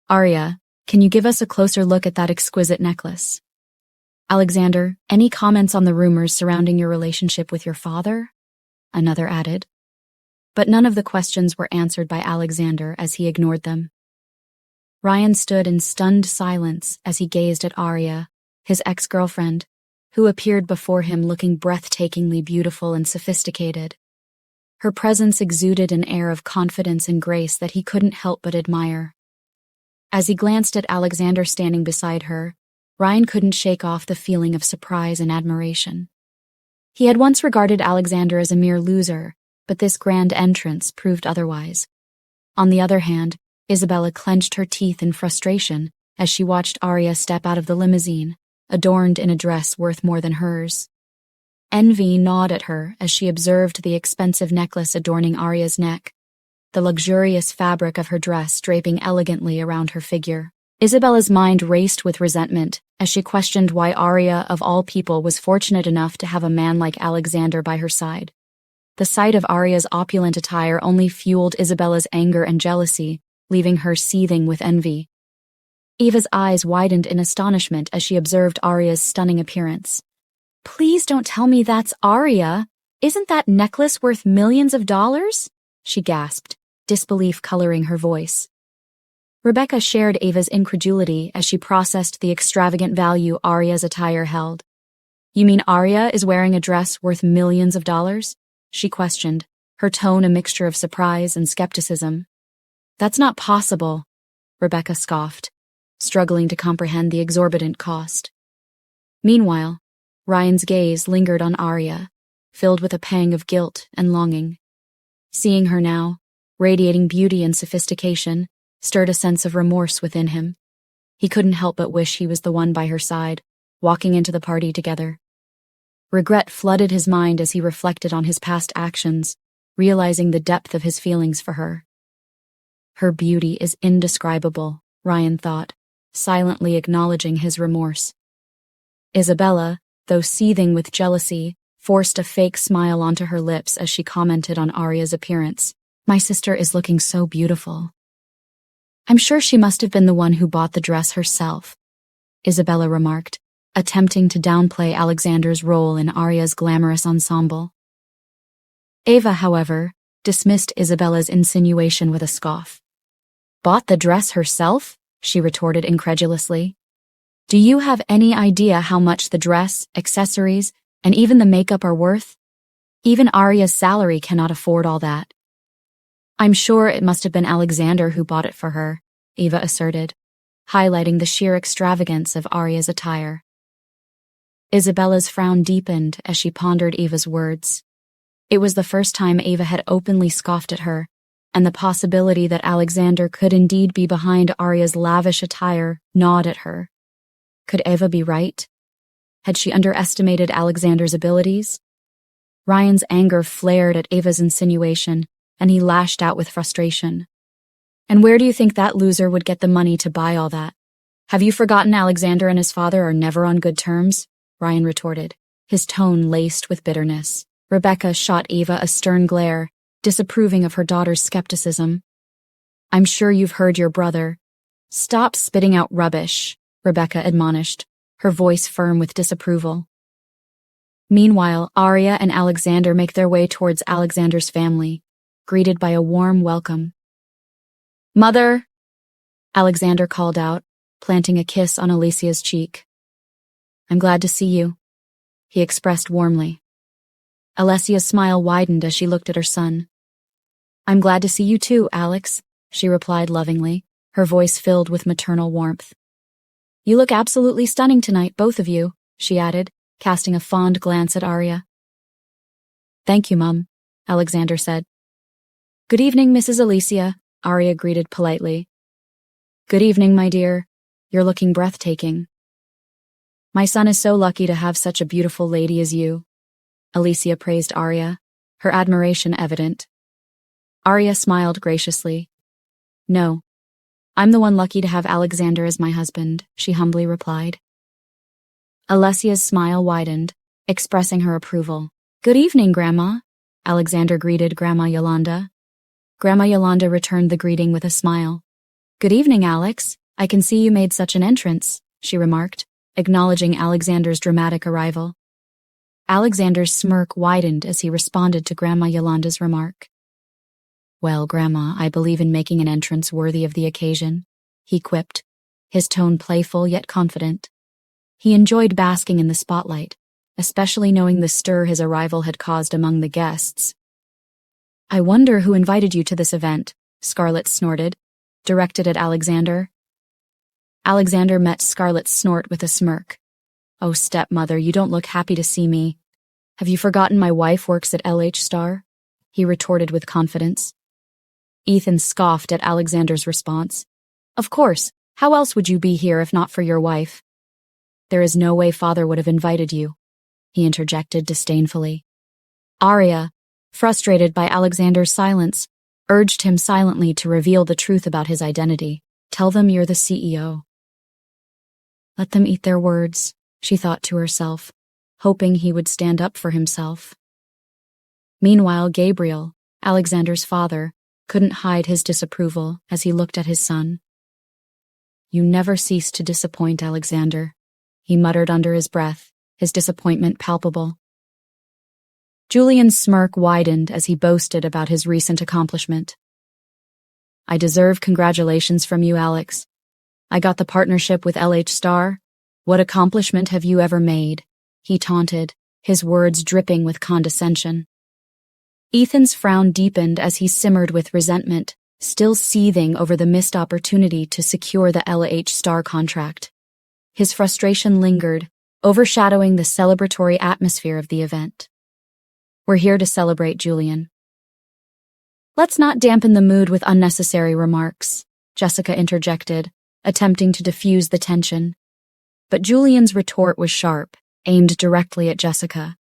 Arya, can you give us a closer look at that exquisite necklace? Alexander, any comments on the rumors surrounding your relationship with your father?" another added. But none of the questions were answered by Alexander as he ignored them. Ryan stood in stunned silence as he gazed at Arya, his ex-girlfriend, who appeared before him looking breathtakingly beautiful and sophisticated. Her presence exuded an air of confidence and grace that he couldn't help but admire. As he glanced at Alexander standing beside her, Ryan couldn't shake off the feeling of surprise and admiration. He had once regarded Alexander as a mere loser, but this grand entrance proved otherwise. On the other hand, Isabella clenched her teeth in frustration as she watched Arya step out of the limousine, adorned in a dress worth more than hers. Envy gnawed at her as she observed the expensive necklace adorning Arya's neck, the luxurious fabric of her dress draping elegantly around her figure. Isabella's mind raced with resentment as she questioned why Arya, of all people, was fortunate enough to have a man like Alexander by her side. The sight of Arya's opulent attire only fueled Isabella's anger and jealousy, leaving her seething with envy. Eva's eyes widened in astonishment as she observed Arya's stunning appearance. Please don't tell me that's Arya. Isn't that necklace worth millions of dollars? She gasped, disbelief coloring her voice. Rebecca shared Ava's incredulity as she processed the extravagant value Arya's attire held. You mean Arya is wearing a dress worth millions of dollars? She questioned, her tone a mixture of surprise and skepticism. That's not possible, Rebecca scoffed, struggling to comprehend the exorbitant cost. Meanwhile, Ryan's gaze lingered on Arya, filled with a pang of guilt and longing. Seeing her now, radiating beauty and sophistication, stirred a sense of remorse within him. He couldn't help but wish he was the one by her side, walking into the party together. Regret flooded his mind as he reflected on his past actions, realizing the depth of his feelings for her. Her beauty is indescribable, Ryan thought, silently acknowledging his remorse. Isabella, though seething with jealousy, forced a fake smile onto her lips as she commented on Arya's appearance. My sister is looking so beautiful. I'm sure she must have been the one who bought the dress herself, Isabella remarked, attempting to downplay Alexander's role in Arya's glamorous ensemble. Ava, however, dismissed Isabella's insinuation with a scoff. Bought the dress herself? She retorted incredulously. Do you have any idea how much the dress, accessories, and even the makeup are worth? Even Arya's salary cannot afford all that. I'm sure it must have been Alexander who bought it for her, Eva asserted, highlighting the sheer extravagance of Arya's attire. Isabella's frown deepened as she pondered Eva's words. It was the first time Ava had openly scoffed at her, and the possibility that Alexander could indeed be behind Arya's lavish attire gnawed at her. Could Eva be right? Had she underestimated Alexander's abilities? Ryan's anger flared at Ava's insinuation, and he lashed out with frustration. And where do you think that loser would get the money to buy all that? Have you forgotten Alexander and his father are never on good terms? Ryan retorted, his tone laced with bitterness. Rebecca shot Eva a stern glare, disapproving of her daughter's skepticism. I'm sure you've heard your brother. Stop spitting out rubbish, Rebecca admonished, her voice firm with disapproval. Meanwhile, Arya and Alexander make their way towards Alexander's family, greeted by a warm welcome. Mother! Alexander called out, planting a kiss on Alicia's cheek. I'm glad to see you, he expressed warmly. Alicia's smile widened as she looked at her son. I'm glad to see you too, Alex, she replied lovingly, her voice filled with maternal warmth. You look absolutely stunning tonight, both of you, she added, casting a fond glance at Arya. Thank you, Mum, Alexander said. Good evening, Mrs. Alicia, Arya greeted politely. Good evening, my dear. You're looking breathtaking. My son is so lucky to have such a beautiful lady as you, Alicia praised Arya, her admiration evident. Arya smiled graciously. No, I'm the one lucky to have Alexander as my husband, she humbly replied. Alicia's smile widened, expressing her approval. Good evening, Grandma, Alexander greeted Grandma Yolanda. Grandma Yolanda returned the greeting with a smile. Good evening, Alex. I can see you made such an entrance, she remarked, acknowledging Alexander's dramatic arrival. Alexander's smirk widened as he responded to Grandma Yolanda's remark. Well, Grandma, I believe in making an entrance worthy of the occasion, he quipped, his tone playful yet confident. He enjoyed basking in the spotlight, especially knowing the stir his arrival had caused among the guests. I wonder who invited you to this event, Scarlett snorted, directed at Alexander. Alexander met Scarlett's snort with a smirk. Oh, stepmother, you don't look happy to see me. Have you forgotten my wife works at LH Star? He retorted with confidence. Ethan scoffed at Alexander's response. Of course, how else would you be here if not for your wife? There is no way father would have invited you, he interjected disdainfully. Arya, frustrated by Alexander's silence, urged him silently to reveal the truth about his identity. Tell them you're the CEO. Let them eat their words, she thought to herself, hoping he would stand up for himself. Meanwhile, Gabriel, Alexander's father, couldn't hide his disapproval as he looked at his son. You never cease to disappoint, Alexander, he muttered under his breath, his disappointment palpable. Julian's smirk widened as he boasted about his recent accomplishment. "I deserve congratulations from you, Alex. I got the partnership with LH Star. What accomplishment have you ever made?" he taunted, his words dripping with condescension. Ethan's frown deepened as he simmered with resentment, still seething over the missed opportunity to secure the LH Star contract. His frustration lingered, overshadowing the celebratory atmosphere of the event. "We're here to celebrate, Julian." "Let's not dampen the mood with unnecessary remarks," Jessica interjected, attempting to diffuse the tension. But Julian's retort was sharp, aimed directly at Jessica.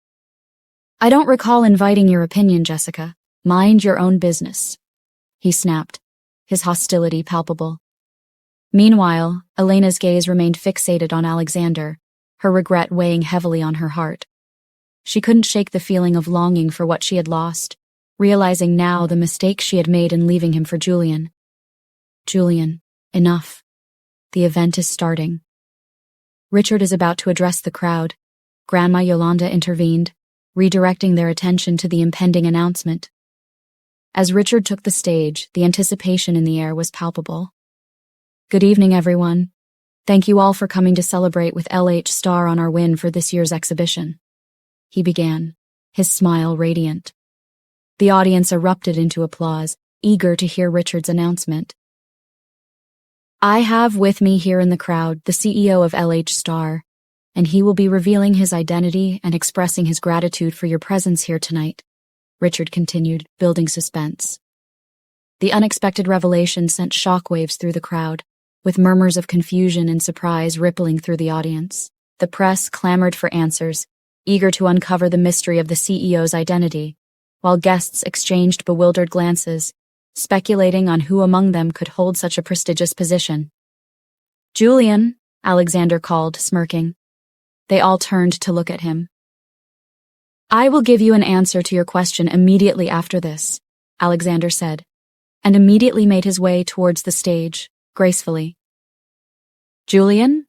"I don't recall inviting your opinion, Jessica. Mind your own business," he snapped, his hostility palpable. Meanwhile, Elena's gaze remained fixated on Alexander, her regret weighing heavily on her heart. She couldn't shake the feeling of longing for what she had lost, realizing now the mistake she had made in leaving him for Julian. "Julian, enough. The event is starting." Richard is about to address the crowd. Grandma Yolanda intervened, redirecting their attention to the impending announcement. As Richard took the stage, the anticipation in the air was palpable. "Good evening, everyone. Thank you all for coming to celebrate with LH Star on our win for this year's exhibition," he began, his smile radiant. The audience erupted into applause, eager to hear Richard's announcement. "I have with me here in the crowd the CEO of LH Star, and he will be revealing his identity and expressing his gratitude for your presence here tonight," Richard continued, building suspense. The unexpected revelation sent shockwaves through the crowd, with murmurs of confusion and surprise rippling through the audience. The press clamored for answers, eager to uncover the mystery of the CEO's identity, while guests exchanged bewildered glances, speculating on who among them could hold such a prestigious position. "Julian," Alexander called, smirking. They all turned to look at him. "I will give you an answer to your question immediately after this," Alexander said, and immediately made his way towards the stage, gracefully. "Julian?"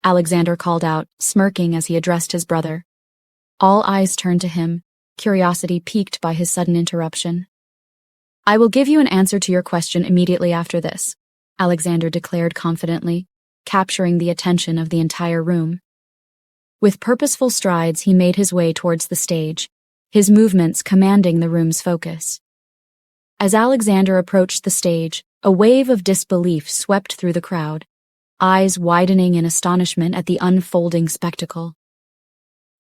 Alexander called out, smirking as he addressed his brother. All eyes turned to him, curiosity piqued by his sudden interruption. "I will give you an answer to your question immediately after this," Alexander declared confidently, capturing the attention of the entire room. With purposeful strides, he made his way towards the stage, his movements commanding the room's focus. As Alexander approached the stage, a wave of disbelief swept through the crowd, eyes widening in astonishment at the unfolding spectacle.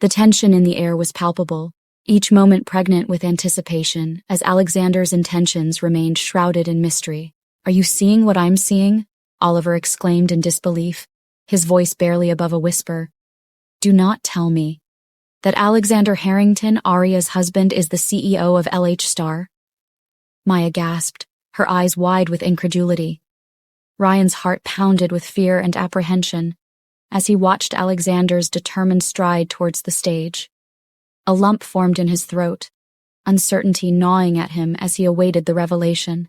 The tension in the air was palpable, each moment pregnant with anticipation as Alexander's intentions remained shrouded in mystery. "Are you seeing what I'm seeing?" Oliver exclaimed in disbelief, his voice barely above a whisper. "Do not tell me that Alexander Harrington, Aria's husband, is the CEO of LH Star?" Maya gasped, her eyes wide with incredulity. Ryan's heart pounded with fear and apprehension as he watched Alexander's determined stride towards the stage. A lump formed in his throat, uncertainty gnawing at him as he awaited the revelation.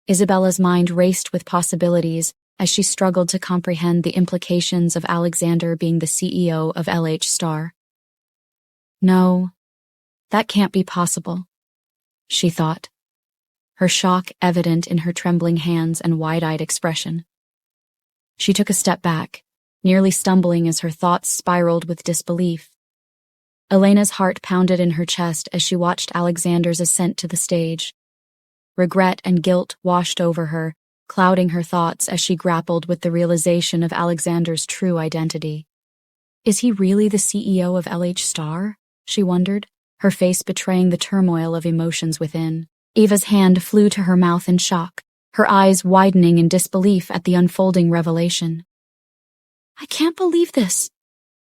Isabella's mind raced with possibilities as she struggled to comprehend the implications of Alexander being the CEO of LH Star. "No, that can't be possible," she thought, her shock evident in her trembling hands and wide-eyed expression. She took a step back, nearly stumbling as her thoughts spiraled with disbelief. Elena's heart pounded in her chest as she watched Alexander's ascent to the stage. Regret and guilt washed over her, clouding her thoughts as she grappled with the realization of Alexander's true identity. "Is he really the CEO of LH Star?" she wondered, her face betraying the turmoil of emotions within. Eva's hand flew to her mouth in shock, her eyes widening in disbelief at the unfolding revelation. "I can't believe this.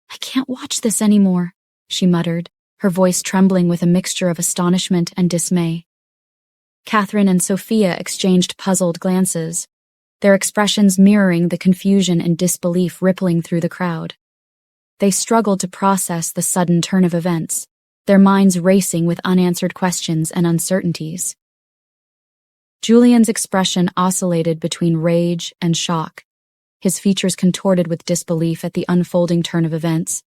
I can't watch this anymore," she muttered, her voice trembling with a mixture of astonishment and dismay. Catherine and Sophia exchanged puzzled glances, their expressions mirroring the confusion and disbelief rippling through the crowd. They struggled to process the sudden turn of events, their minds racing with unanswered questions and uncertainties. Julian's expression oscillated between rage and shock, his features contorted with disbelief at the unfolding turn of events.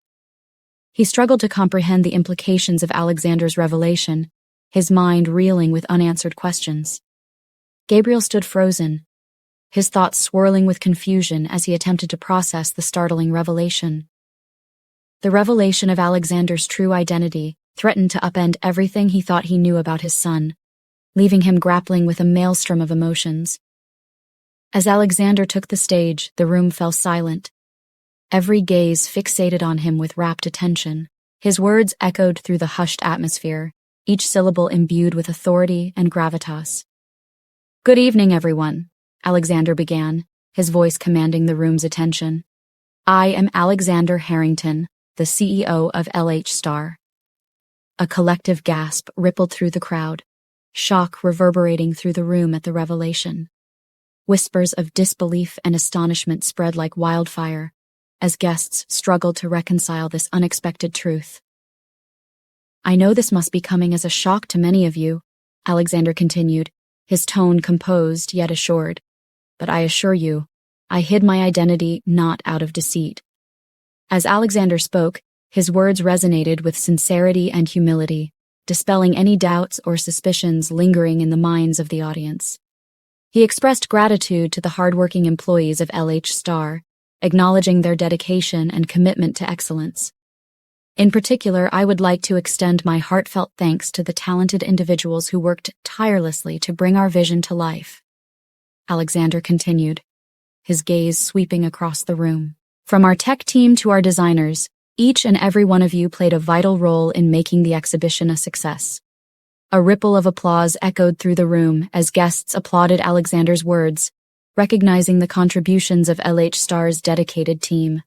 He struggled to comprehend the implications of Alexander's revelation, his mind reeling with unanswered questions. Gabriel stood frozen, his thoughts swirling with confusion as he attempted to process the startling revelation. The revelation of Alexander's true identity threatened to upend everything he thought he knew about his son, leaving him grappling with a maelstrom of emotions. As Alexander took the stage, the room fell silent, every gaze fixated on him with rapt attention. His words echoed through the hushed atmosphere, each syllable imbued with authority and gravitas. "Good evening, everyone," Alexander began, his voice commanding the room's attention. "I am Alexander Harrington, the CEO of LH Star." A collective gasp rippled through the crowd, shock reverberating through the room at the revelation. Whispers of disbelief and astonishment spread like wildfire as guests struggled to reconcile this unexpected truth. "I know this must be coming as a shock to many of you," Alexander continued, his tone composed yet assured. "But I assure you, I hid my identity not out of deceit." As Alexander spoke, his words resonated with sincerity and humility, dispelling any doubts or suspicions lingering in the minds of the audience. He expressed gratitude to the hardworking employees of LH Star, acknowledging their dedication and commitment to excellence. "In particular, I would like to extend my heartfelt thanks to the talented individuals who worked tirelessly to bring our vision to life," Alexander continued, his gaze sweeping across the room. "From our tech team to our designers, each and every one of you played a vital role in making the exhibition a success." A ripple of applause echoed through the room as guests applauded Alexander's words, recognizing the contributions of LH Star's dedicated team.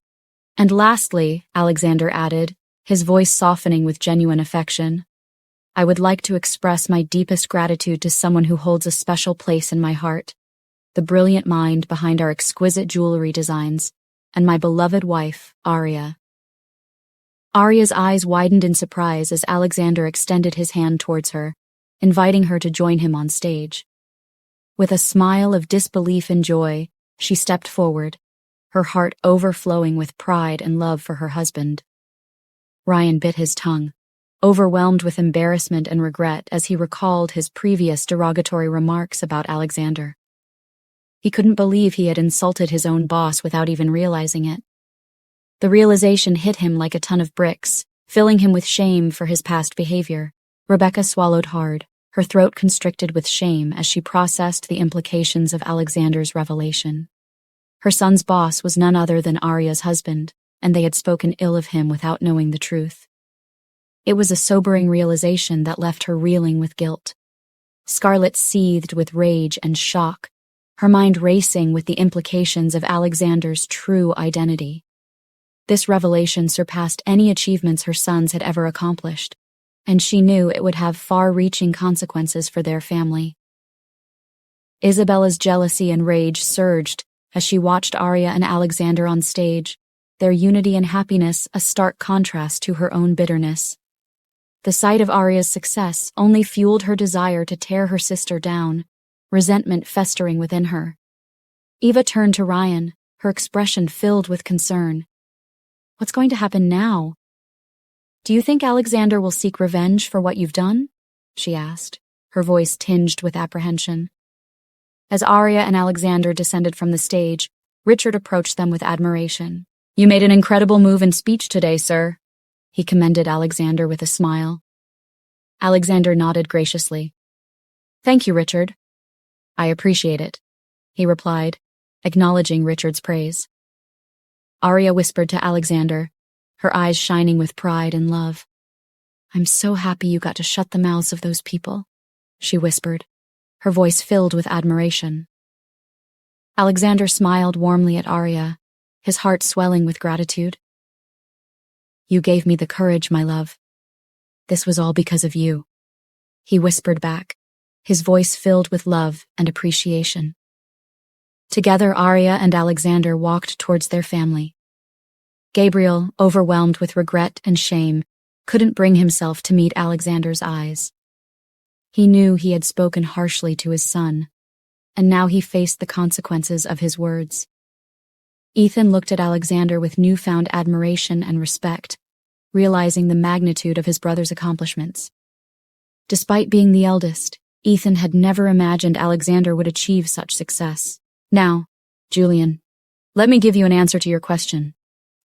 "And lastly," Alexander added, his voice softening with genuine affection, "I would like to express my deepest gratitude to someone who holds a special place in my heart, the brilliant mind behind our exquisite jewelry designs, and my beloved wife, Aria." Aria's eyes widened in surprise as Alexander extended his hand towards her, inviting her to join him on stage. With a smile of disbelief and joy, she stepped forward, her heart overflowing with pride and love for her husband. Ryan bit his tongue, overwhelmed with embarrassment and regret as he recalled his previous derogatory remarks about Alexander. He couldn't believe he had insulted his own boss without even realizing it. The realization hit him like a ton of bricks, filling him with shame for his past behavior. Rebecca swallowed hard, her throat constricted with shame as she processed the implications of Alexander's revelation. Her son's boss was none other than Aria's husband, and they had spoken ill of him without knowing the truth. It was a sobering realization that left her reeling with guilt. Scarlett seethed with rage and shock, her mind racing with the implications of Alexander's true identity. This revelation surpassed any achievements her sons had ever accomplished, and she knew it would have far-reaching consequences for their family. Isabella's jealousy and rage surged as she watched Aria and Alexander on stage, their unity and happiness a stark contrast to her own bitterness. The sight of Aria's success only fueled her desire to tear her sister down, resentment festering within her. Eva turned to Ryan, her expression filled with concern. "What's going to happen now?" "Do you think Alexander will seek revenge for what you've done?" she asked, her voice tinged with apprehension. As Aria and Alexander descended from the stage, Richard approached them with admiration. "You made an incredible move and speech today, sir," he commended Alexander with a smile. Alexander nodded graciously. "Thank you, Richard." "I appreciate it," he replied, acknowledging Richard's praise. Aria whispered to Alexander, her eyes shining with pride and love. "I'm so happy you got to shut the mouths of those people," she whispered, her voice filled with admiration. Alexander smiled warmly at Aria, his heart swelling with gratitude. "You gave me the courage, my love. This was all because of you," he whispered back, his voice filled with love and appreciation. Together, Aria and Alexander walked towards their family. Gabriel, overwhelmed with regret and shame, couldn't bring himself to meet Alexander's eyes. He knew he had spoken harshly to his son, and now he faced the consequences of his words. Ethan looked at Alexander with newfound admiration and respect, realizing the magnitude of his brother's accomplishments. Despite being the eldest, Ethan had never imagined Alexander would achieve such success. "Now, Julian, let me give you an answer to your question,"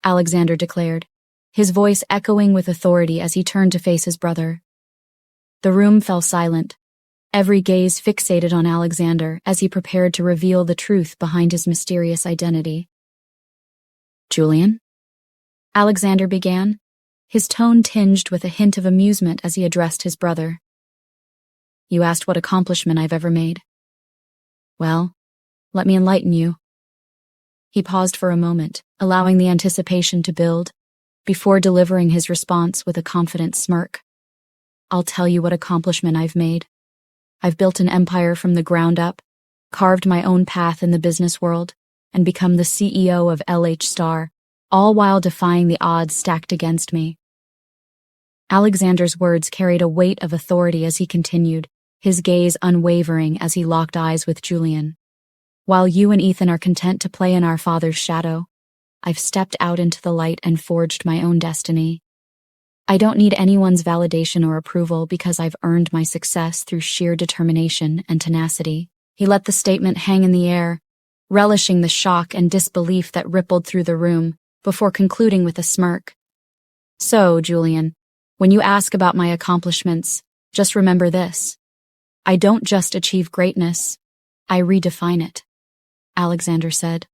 Alexander declared, his voice echoing with authority as he turned to face his brother. The room fell silent, every gaze fixated on Alexander as he prepared to reveal the truth behind his mysterious identity. "Julian?" Alexander began, his tone tinged with a hint of amusement as he addressed his brother. "You asked what accomplishment I've ever made. Well, let me enlighten you." He paused for a moment, allowing the anticipation to build, before delivering his response with a confident smirk. "I'll tell you what accomplishment I've made. I've built an empire from the ground up, carved my own path in the business world, and become the CEO of LH Star, all while defying the odds stacked against me." Alexander's words carried a weight of authority as he continued, his gaze unwavering as he locked eyes with Julian. "While you and Ethan are content to play in our father's shadow, I've stepped out into the light and forged my own destiny. I don't need anyone's validation or approval because I've earned my success through sheer determination and tenacity." He let the statement hang in the air, relishing the shock and disbelief that rippled through the room, before concluding with a smirk. "So, Julian, when you ask about my accomplishments, just remember this. I don't just achieve greatness, I redefine it," Alexander said.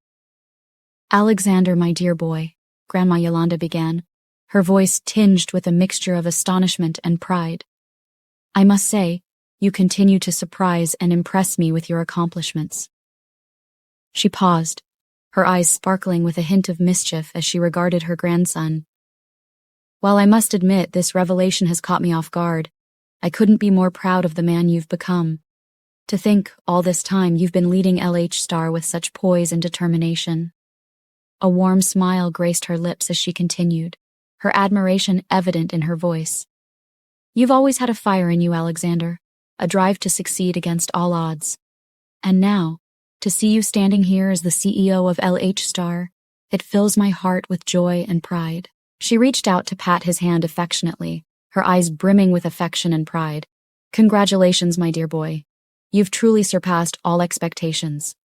"Alexander, my dear boy," Grandma Yolanda began, her voice tinged with a mixture of astonishment and pride. "I must say, you continue to surprise and impress me with your accomplishments." She paused, her eyes sparkling with a hint of mischief as she regarded her grandson. "While I must admit this revelation has caught me off guard, I couldn't be more proud of the man you've become. To think, all this time, you've been leading LH Star with such poise and determination." A warm smile graced her lips as she continued, her admiration evident in her voice. "You've always had a fire in you, Alexander, a drive to succeed against all odds. And now, to see you standing here as the CEO of LH Star, it fills my heart with joy and pride." She reached out to pat his hand affectionately, her eyes brimming with affection and pride. "Congratulations, my dear boy. You've truly surpassed all expectations."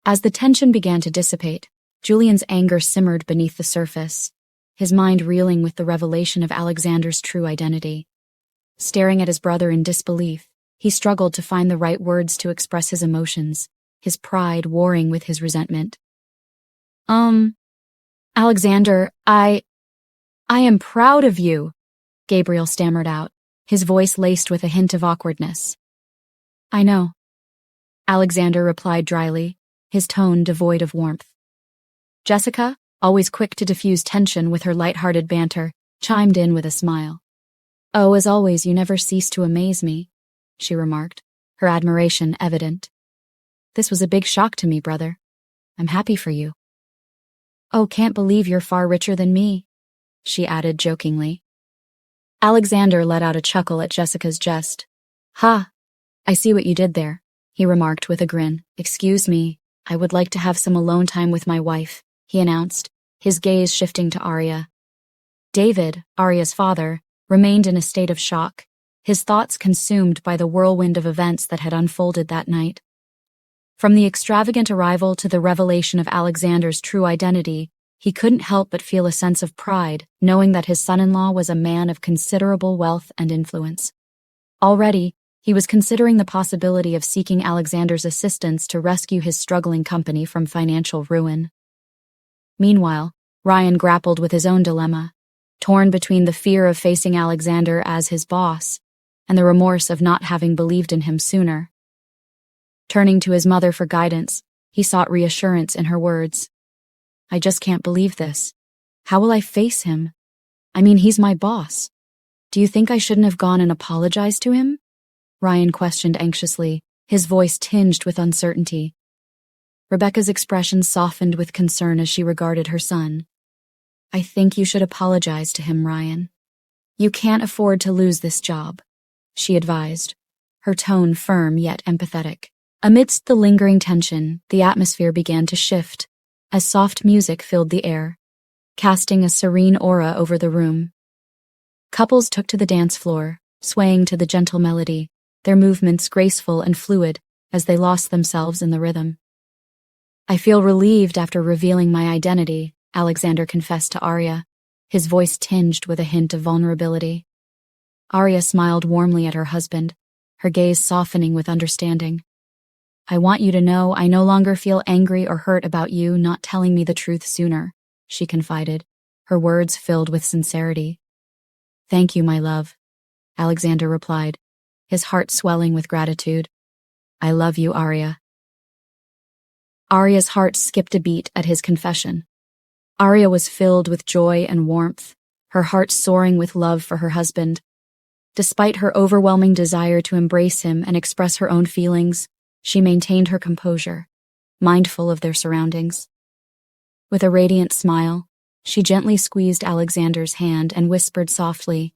As the tension began to dissipate, Julian's anger simmered beneath the surface, his mind reeling with the revelation of Alexander's true identity. Staring at his brother in disbelief, he struggled to find the right words to express his emotions, his pride warring with his resentment. "Alexander, I am proud of you," Gabriel stammered out, his voice laced with a hint of awkwardness. "I know," Alexander replied dryly, his tone devoid of warmth. Jessica, always quick to diffuse tension with her light-hearted banter, chimed in with a smile. "Oh, as always, you never cease to amaze me," she remarked, her admiration evident. "This was a big shock to me, brother. I'm happy for you." "Oh, can't believe you're far richer than me," she added jokingly. Alexander let out a chuckle at Jessica's jest. "Ha, I see what you did there," he remarked with a grin. "Excuse me, I would like to have some alone time with my wife," he announced, his gaze shifting to Arya. David, Arya's father, remained in a state of shock, his thoughts consumed by the whirlwind of events that had unfolded that night. From the extravagant arrival to the revelation of Alexander's true identity, he couldn't help but feel a sense of pride, knowing that his son-in-law was a man of considerable wealth and influence. Already, he was considering the possibility of seeking Alexander's assistance to rescue his struggling company from financial ruin. Meanwhile, Ryan grappled with his own dilemma, torn between the fear of facing Alexander as his boss and the remorse of not having believed in him sooner. Turning to his mother for guidance, he sought reassurance in her words. "I just can't believe this. How will I face him? I mean, he's my boss. Do you think I shouldn't have gone and apologized to him?" Ryan questioned anxiously, his voice tinged with uncertainty. Rebecca's expression softened with concern as she regarded her son. "I think you should apologize to him, Ryan. You can't afford to lose this job," she advised, her tone firm yet empathetic. Amidst the lingering tension, the atmosphere began to shift, as soft music filled the air. casting a serene aura over the room. Couples took to the dance floor, swaying to the gentle melody, their movements graceful and fluid as they lost themselves in the rhythm. "I feel relieved after revealing my identity," Alexander confessed to Arya, his voice tinged with a hint of vulnerability. Arya smiled warmly at her husband, her gaze softening with understanding. "I want you to know I no longer feel angry or hurt about you not telling me the truth sooner," she confided, her words filled with sincerity. "Thank you, my love," Alexander replied, his heart swelling with gratitude. "I love you, Arya." Arya's heart skipped a beat at his confession. Arya was filled with joy and warmth, her heart soaring with love for her husband. Despite her overwhelming desire to embrace him and express her own feelings, she maintained her composure, mindful of their surroundings. With a radiant smile, she gently squeezed Alexander's hand and whispered softly,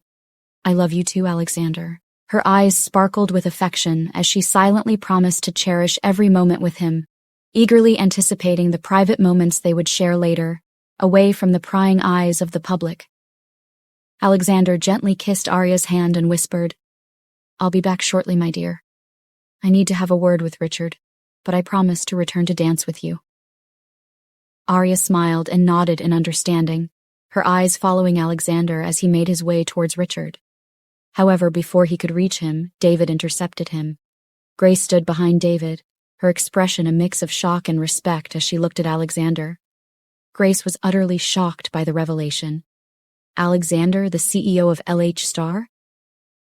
"I love you too, Alexander." Her eyes sparkled with affection as she silently promised to cherish every moment with him, eagerly anticipating the private moments they would share later, away from the prying eyes of the public. Alexander gently kissed Arya's hand and whispered, "I'll be back shortly, my dear. I need to have a word with Richard, but I promise to return to dance with you." Arya smiled and nodded in understanding, her eyes following Alexander as he made his way towards Richard. However, before he could reach him, David intercepted him. Grace stood behind David, her expression a mix of shock and respect as she looked at Alexander. Grace was utterly shocked by the revelation. Alexander, the CEO of LH Star?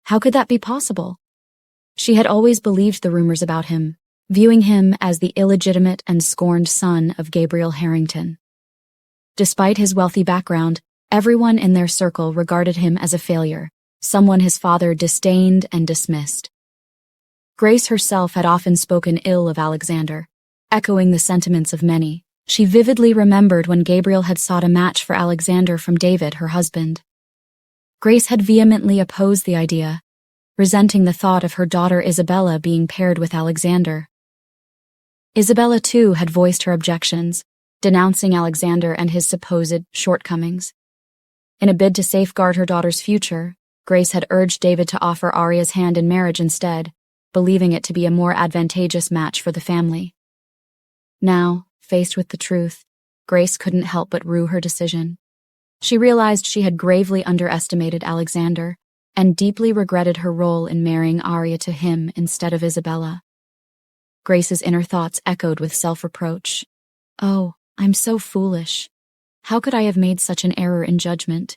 How could that be possible? She had always believed the rumors about him, viewing him as the illegitimate and scorned son of Gabriel Harrington. Despite his wealthy background, everyone in their circle regarded him as a failure, someone his father disdained and dismissed. Grace herself had often spoken ill of Alexander, echoing the sentiments of many. She vividly remembered when Gabriel had sought a match for Alexander from David, her husband. Grace had vehemently opposed the idea, resenting the thought of her daughter Isabella being paired with Alexander. Isabella, too, had voiced her objections, denouncing Alexander and his supposed shortcomings. In a bid to safeguard her daughter's future, Grace had urged David to offer Arya's hand in marriage instead, believing it to be a more advantageous match for the family. Now, faced with the truth, Grace couldn't help but rue her decision. She realized she had gravely underestimated Alexander and deeply regretted her role in marrying Arya to him instead of Isabella. Grace's inner thoughts echoed with self-reproach. "Oh, I'm so foolish. How could I have made such an error in judgment?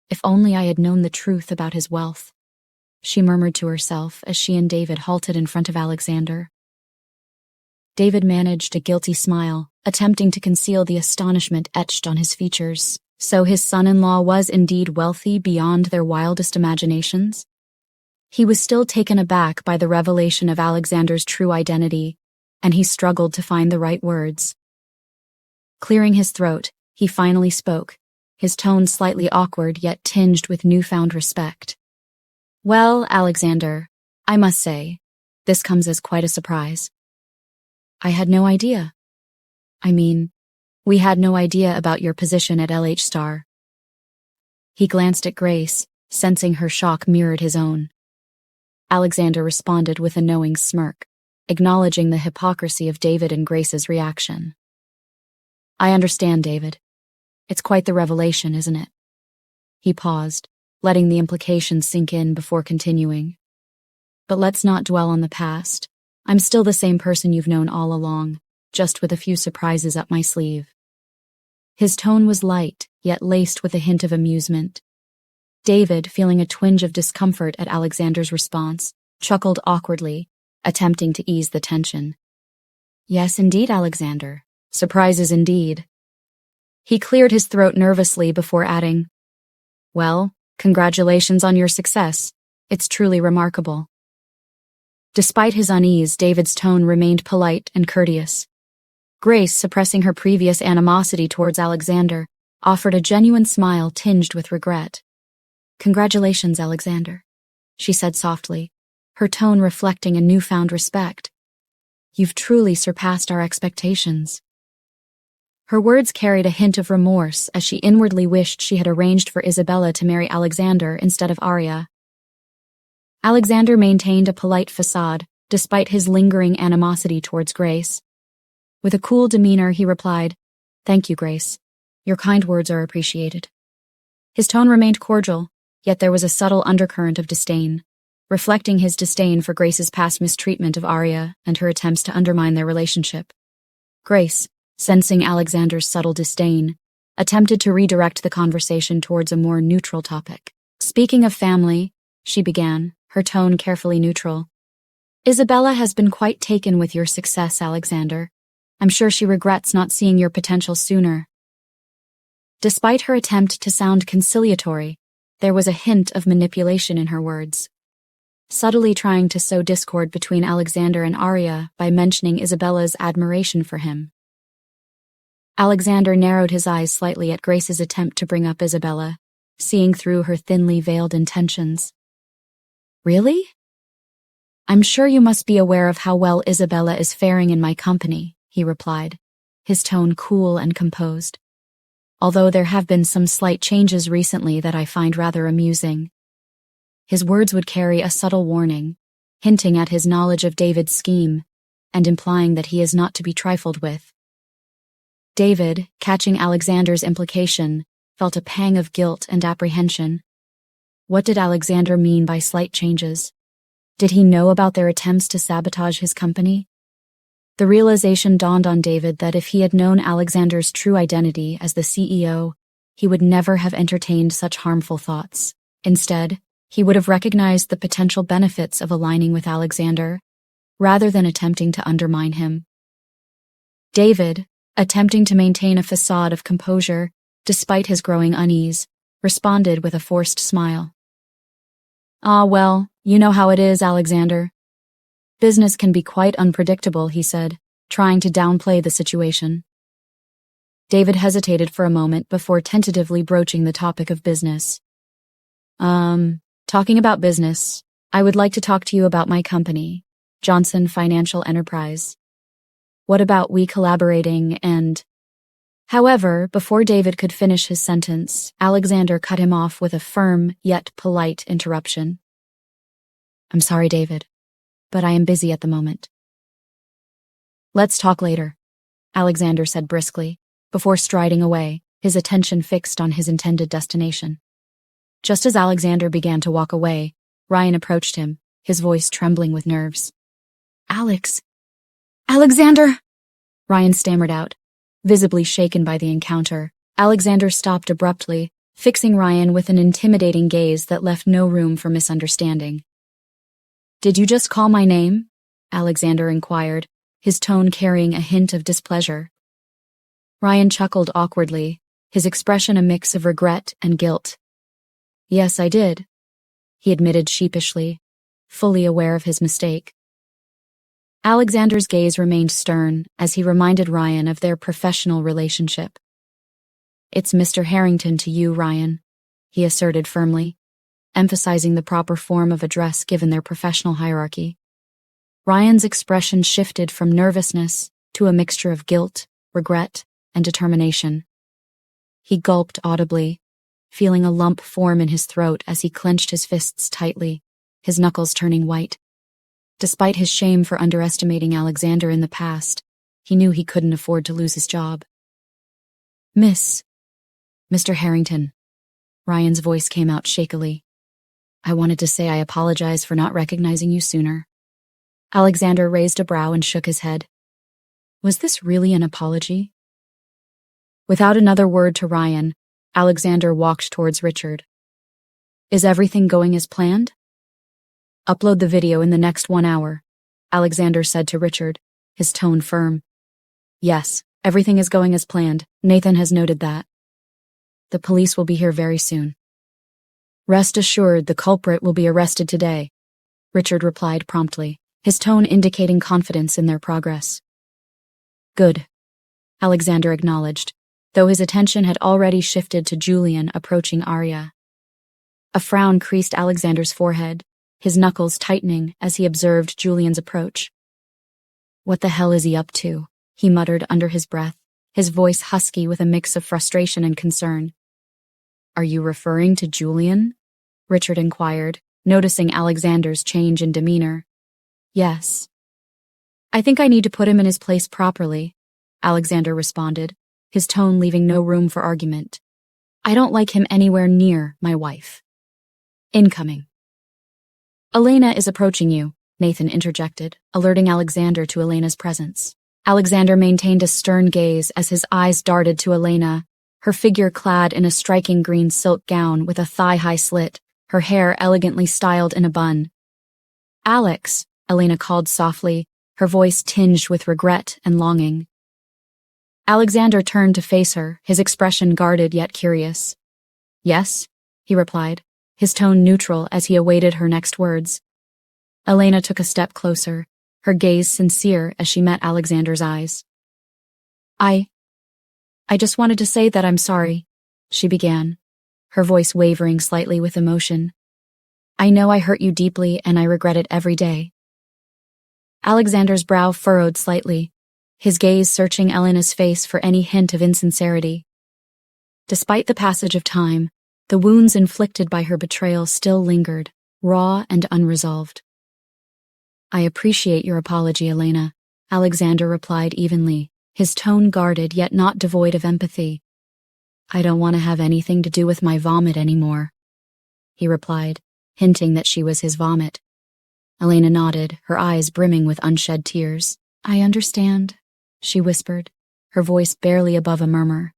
If only I had known the truth about his wealth," she murmured to herself as she and David halted in front of Alexander. David managed a guilty smile, attempting to conceal the astonishment etched on his features. So his son-in-law was indeed wealthy beyond their wildest imaginations? He was still taken aback by the revelation of Alexander's true identity, and he struggled to find the right words. Clearing his throat, he finally spoke, his tone slightly awkward yet tinged with newfound respect. "Well, Alexander, I must say, this comes as quite a surprise. I had no idea. We had no idea about your position at LH Star." He glanced at Grace, sensing her shock mirrored his own. Alexander responded with a knowing smirk, acknowledging the hypocrisy of David and Grace's reaction. "I understand, David. It's quite the revelation, isn't it?" He paused, letting the implications sink in before continuing. "But let's not dwell on the past. I'm still the same person you've known all along, just with a few surprises up my sleeve." His tone was light, yet laced with a hint of amusement. David, feeling a twinge of discomfort at Alexander's response, chuckled awkwardly, attempting to ease the tension. "Yes, indeed, Alexander. Surprises indeed." He cleared his throat nervously before adding, "Well, congratulations on your success. It's truly remarkable." Despite his unease, David's tone remained polite and courteous. Grace, suppressing her previous animosity towards Alexander, offered a genuine smile tinged with regret. "Congratulations, Alexander," she said softly, her tone reflecting a newfound respect. "You've truly surpassed our expectations." Her words carried a hint of remorse as she inwardly wished she had arranged for Isabella to marry Alexander instead of Arya. Alexander maintained a polite facade, despite his lingering animosity towards Grace. With a cool demeanor, he replied, "Thank you, Grace. Your kind words are appreciated." His tone remained cordial, yet there was a subtle undercurrent of disdain, reflecting his disdain for Grace's past mistreatment of Arya and her attempts to undermine their relationship. Grace, sensing Alexander's subtle disdain, attempted to redirect the conversation towards a more neutral topic. "Speaking of family," she began, her tone carefully neutral, "Isabella has been quite taken with your success, Alexander. I'm sure she regrets not seeing your potential sooner." Despite her attempt to sound conciliatory, there was a hint of manipulation in her words, subtly trying to sow discord between Alexander and Arya by mentioning Isabella's admiration for him. Alexander narrowed his eyes slightly at Grace's attempt to bring up Isabella, seeing through her thinly veiled intentions. "Really? I'm sure you must be aware of how well Isabella is faring in my company," he replied, his tone cool and composed. "Although there have been some slight changes recently that I find rather amusing." His words would carry a subtle warning, hinting at his knowledge of David's scheme and implying that he is not to be trifled with. David, catching Alexander's implication, felt a pang of guilt and apprehension. What did Alexander mean by slight changes? Did he know about their attempts to sabotage his company? The realization dawned on David that if he had known Alexander's true identity as the CEO, he would never have entertained such harmful thoughts. Instead, he would have recognized the potential benefits of aligning with Alexander, rather than attempting to undermine him. David, attempting to maintain a facade of composure, despite his growing unease, responded with a forced smile. "Ah, well, you know how it is, Alexander. Business can be quite unpredictable," he said, trying to downplay the situation. David hesitated for a moment before tentatively broaching the topic of business. Talking about business, I would like to talk to you about my company, Johnson Financial Enterprise. What about we collaborating and—" However, before David could finish his sentence, Alexander cut him off with a firm yet polite interruption. "I'm sorry, David, but I am busy at the moment." "Let's talk later," Alexander said briskly, before striding away, his attention fixed on his intended destination. Just as Alexander began to walk away, Ryan approached him, his voice trembling with nerves. Alexander! Ryan stammered out. Visibly shaken by the encounter, Alexander stopped abruptly, fixing Ryan with an intimidating gaze that left no room for misunderstanding. "Did you just call my name?" Alexander inquired, his tone carrying a hint of displeasure. Ryan chuckled awkwardly, his expression a mix of regret and guilt. "Yes, I did," he admitted sheepishly, fully aware of his mistake. Alexander's gaze remained stern as he reminded Ryan of their professional relationship. "It's Mr. Harrington to you, Ryan," he asserted firmly, emphasizing the proper form of address given their professional hierarchy. Ryan's expression shifted from nervousness to a mixture of guilt, regret, and determination. He gulped audibly, feeling a lump form in his throat as he clenched his fists tightly, his knuckles turning white. Despite his shame for underestimating Alexander in the past, he knew he couldn't afford to lose his job. Mr. Harrington," Ryan's voice came out shakily. "I wanted to say I apologize for not recognizing you sooner." Alexander raised a brow and shook his head. Was this really an apology? Without another word to Ryan, Alexander walked towards Richard. "Is everything going as planned?" "Upload the video in the next 1 hour," Alexander said to Richard, his tone firm. "Yes, everything is going as planned. Nathan has noted that. The police will be here very soon." "Rest assured the culprit will be arrested today," Richard replied promptly, his tone indicating confidence in their progress. "Good," Alexander acknowledged, though his attention had already shifted to Julian approaching Arya. A frown creased Alexander's forehead, his knuckles tightening as he observed Julian's approach. "What the hell is he up to?" he muttered under his breath, his voice husky with a mix of frustration and concern. "Are you referring to Julian?" Richard inquired, noticing Alexander's change in demeanor. "Yes." "I think I need to put him in his place properly," Alexander responded, his tone leaving no room for argument. "I don't like him anywhere near my wife." "Incoming." "Elena is approaching you," Nathan interjected, alerting Alexander to Elena's presence. Alexander maintained a stern gaze as his eyes darted to Elena, her figure clad in a striking green silk gown with a thigh-high slit, her hair elegantly styled in a bun. "Alex," Elena called softly, her voice tinged with regret and longing. Alexander turned to face her, his expression guarded yet curious. "Yes," he replied, his tone neutral as he awaited her next words. Elena took a step closer, her gaze sincere as she met Alexander's eyes. I just wanted to say that I'm sorry," she began, her voice wavering slightly with emotion. "I know I hurt you deeply and I regret it every day." Alexander's brow furrowed slightly, his gaze searching Elena's face for any hint of insincerity. Despite the passage of time, the wounds inflicted by her betrayal still lingered, raw and unresolved. "I appreciate your apology, Elena," Alexander replied evenly, his tone guarded yet not devoid of empathy. "I don't want to have anything to do with my vomit anymore," he replied, hinting that she was his vomit. Elena nodded, her eyes brimming with unshed tears. "I understand," she whispered, her voice barely above a murmur.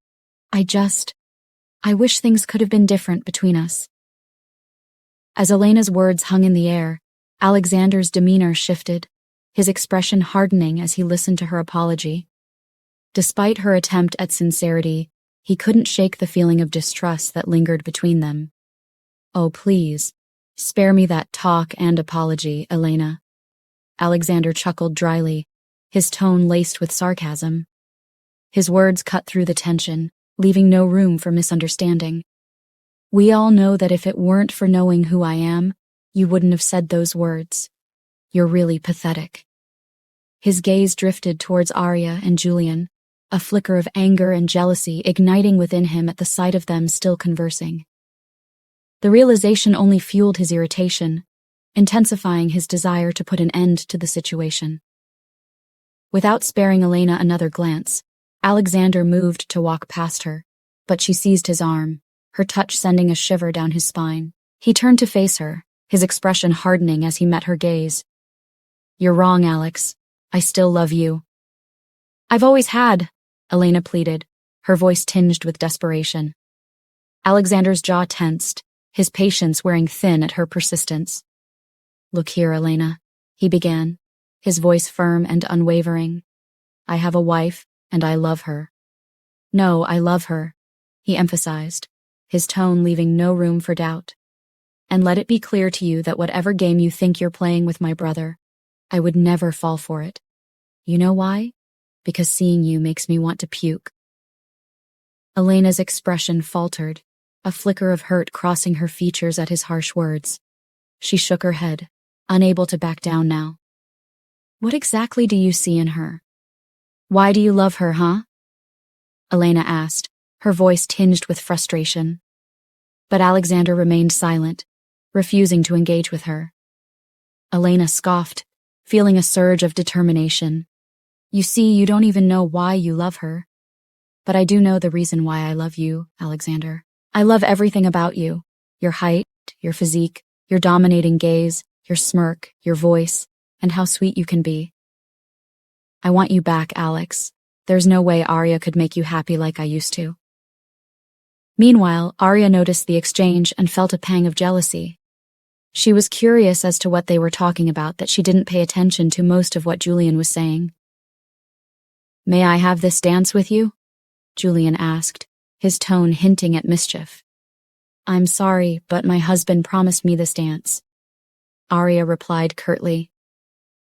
I wish things could have been different between us." As Elena's words hung in the air, Alexander's demeanor shifted, his expression hardening as he listened to her apology. Despite her attempt at sincerity, he couldn't shake the feeling of distrust that lingered between them. "Oh, please, spare me that talk and apology, Elena." Alexander chuckled dryly, his tone laced with sarcasm. His words cut through the tension, leaving no room for misunderstanding. "We all know that if it weren't for knowing who I am, you wouldn't have said those words. You're really pathetic." His gaze drifted towards Arya and Julian, a flicker of anger and jealousy igniting within him at the sight of them still conversing. The realization only fueled his irritation, intensifying his desire to put an end to the situation. Without sparing Elena another glance, Alexander moved to walk past her, but she seized his arm, her touch sending a shiver down his spine. He turned to face her, his expression hardening as he met her gaze. "You're wrong, Alex. I still love you." "I've always had," Elena pleaded, her voice tinged with desperation. Alexander's jaw tensed, his patience wearing thin at her persistence. "Look here, Elena," he began, his voice firm and unwavering. "I have a wife, and I love her." "No, I love her," he emphasized, his tone leaving no room for doubt. "And let it be clear to you that whatever game you think you're playing with my brother, I would never fall for it. You know why? Because seeing you makes me want to puke." Elena's expression faltered, a flicker of hurt crossing her features at his harsh words. She shook her head, unable to back down now. "What exactly do you see in her? Why do you love her, huh?" Elena asked, her voice tinged with frustration. But Alexander remained silent, refusing to engage with her. Elena scoffed, feeling a surge of determination. "You see, you don't even know why you love her. But I do know the reason why I love you, Alexander. I love everything about you. Your height, your physique, your dominating gaze, your smirk, your voice, and how sweet you can be. I want you back, Alex. There's no way Arya could make you happy like I used to." Meanwhile, Arya noticed the exchange and felt a pang of jealousy. She was curious as to what they were talking about that she didn't pay attention to most of what Julian was saying. "May I have this dance with you?" Julian asked, his tone hinting at mischief. "I'm sorry, but my husband promised me this dance," Arya replied curtly.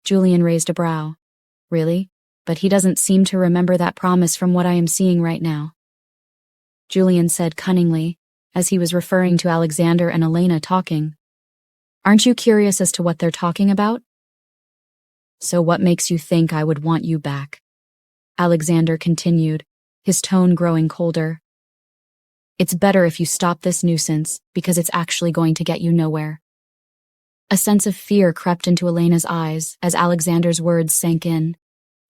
Julian raised a brow. "Really? But he doesn't seem to remember that promise from what I am seeing right now." Julian said cunningly, as he was referring to Alexander and Elena talking. "Aren't you curious as to what they're talking about?" "So what makes you think I would want you back?" Alexander continued, his tone growing colder. It's better if you stop this nuisance, because it's actually going to get you nowhere. A sense of fear crept into Elena's eyes as Alexander's words sank in,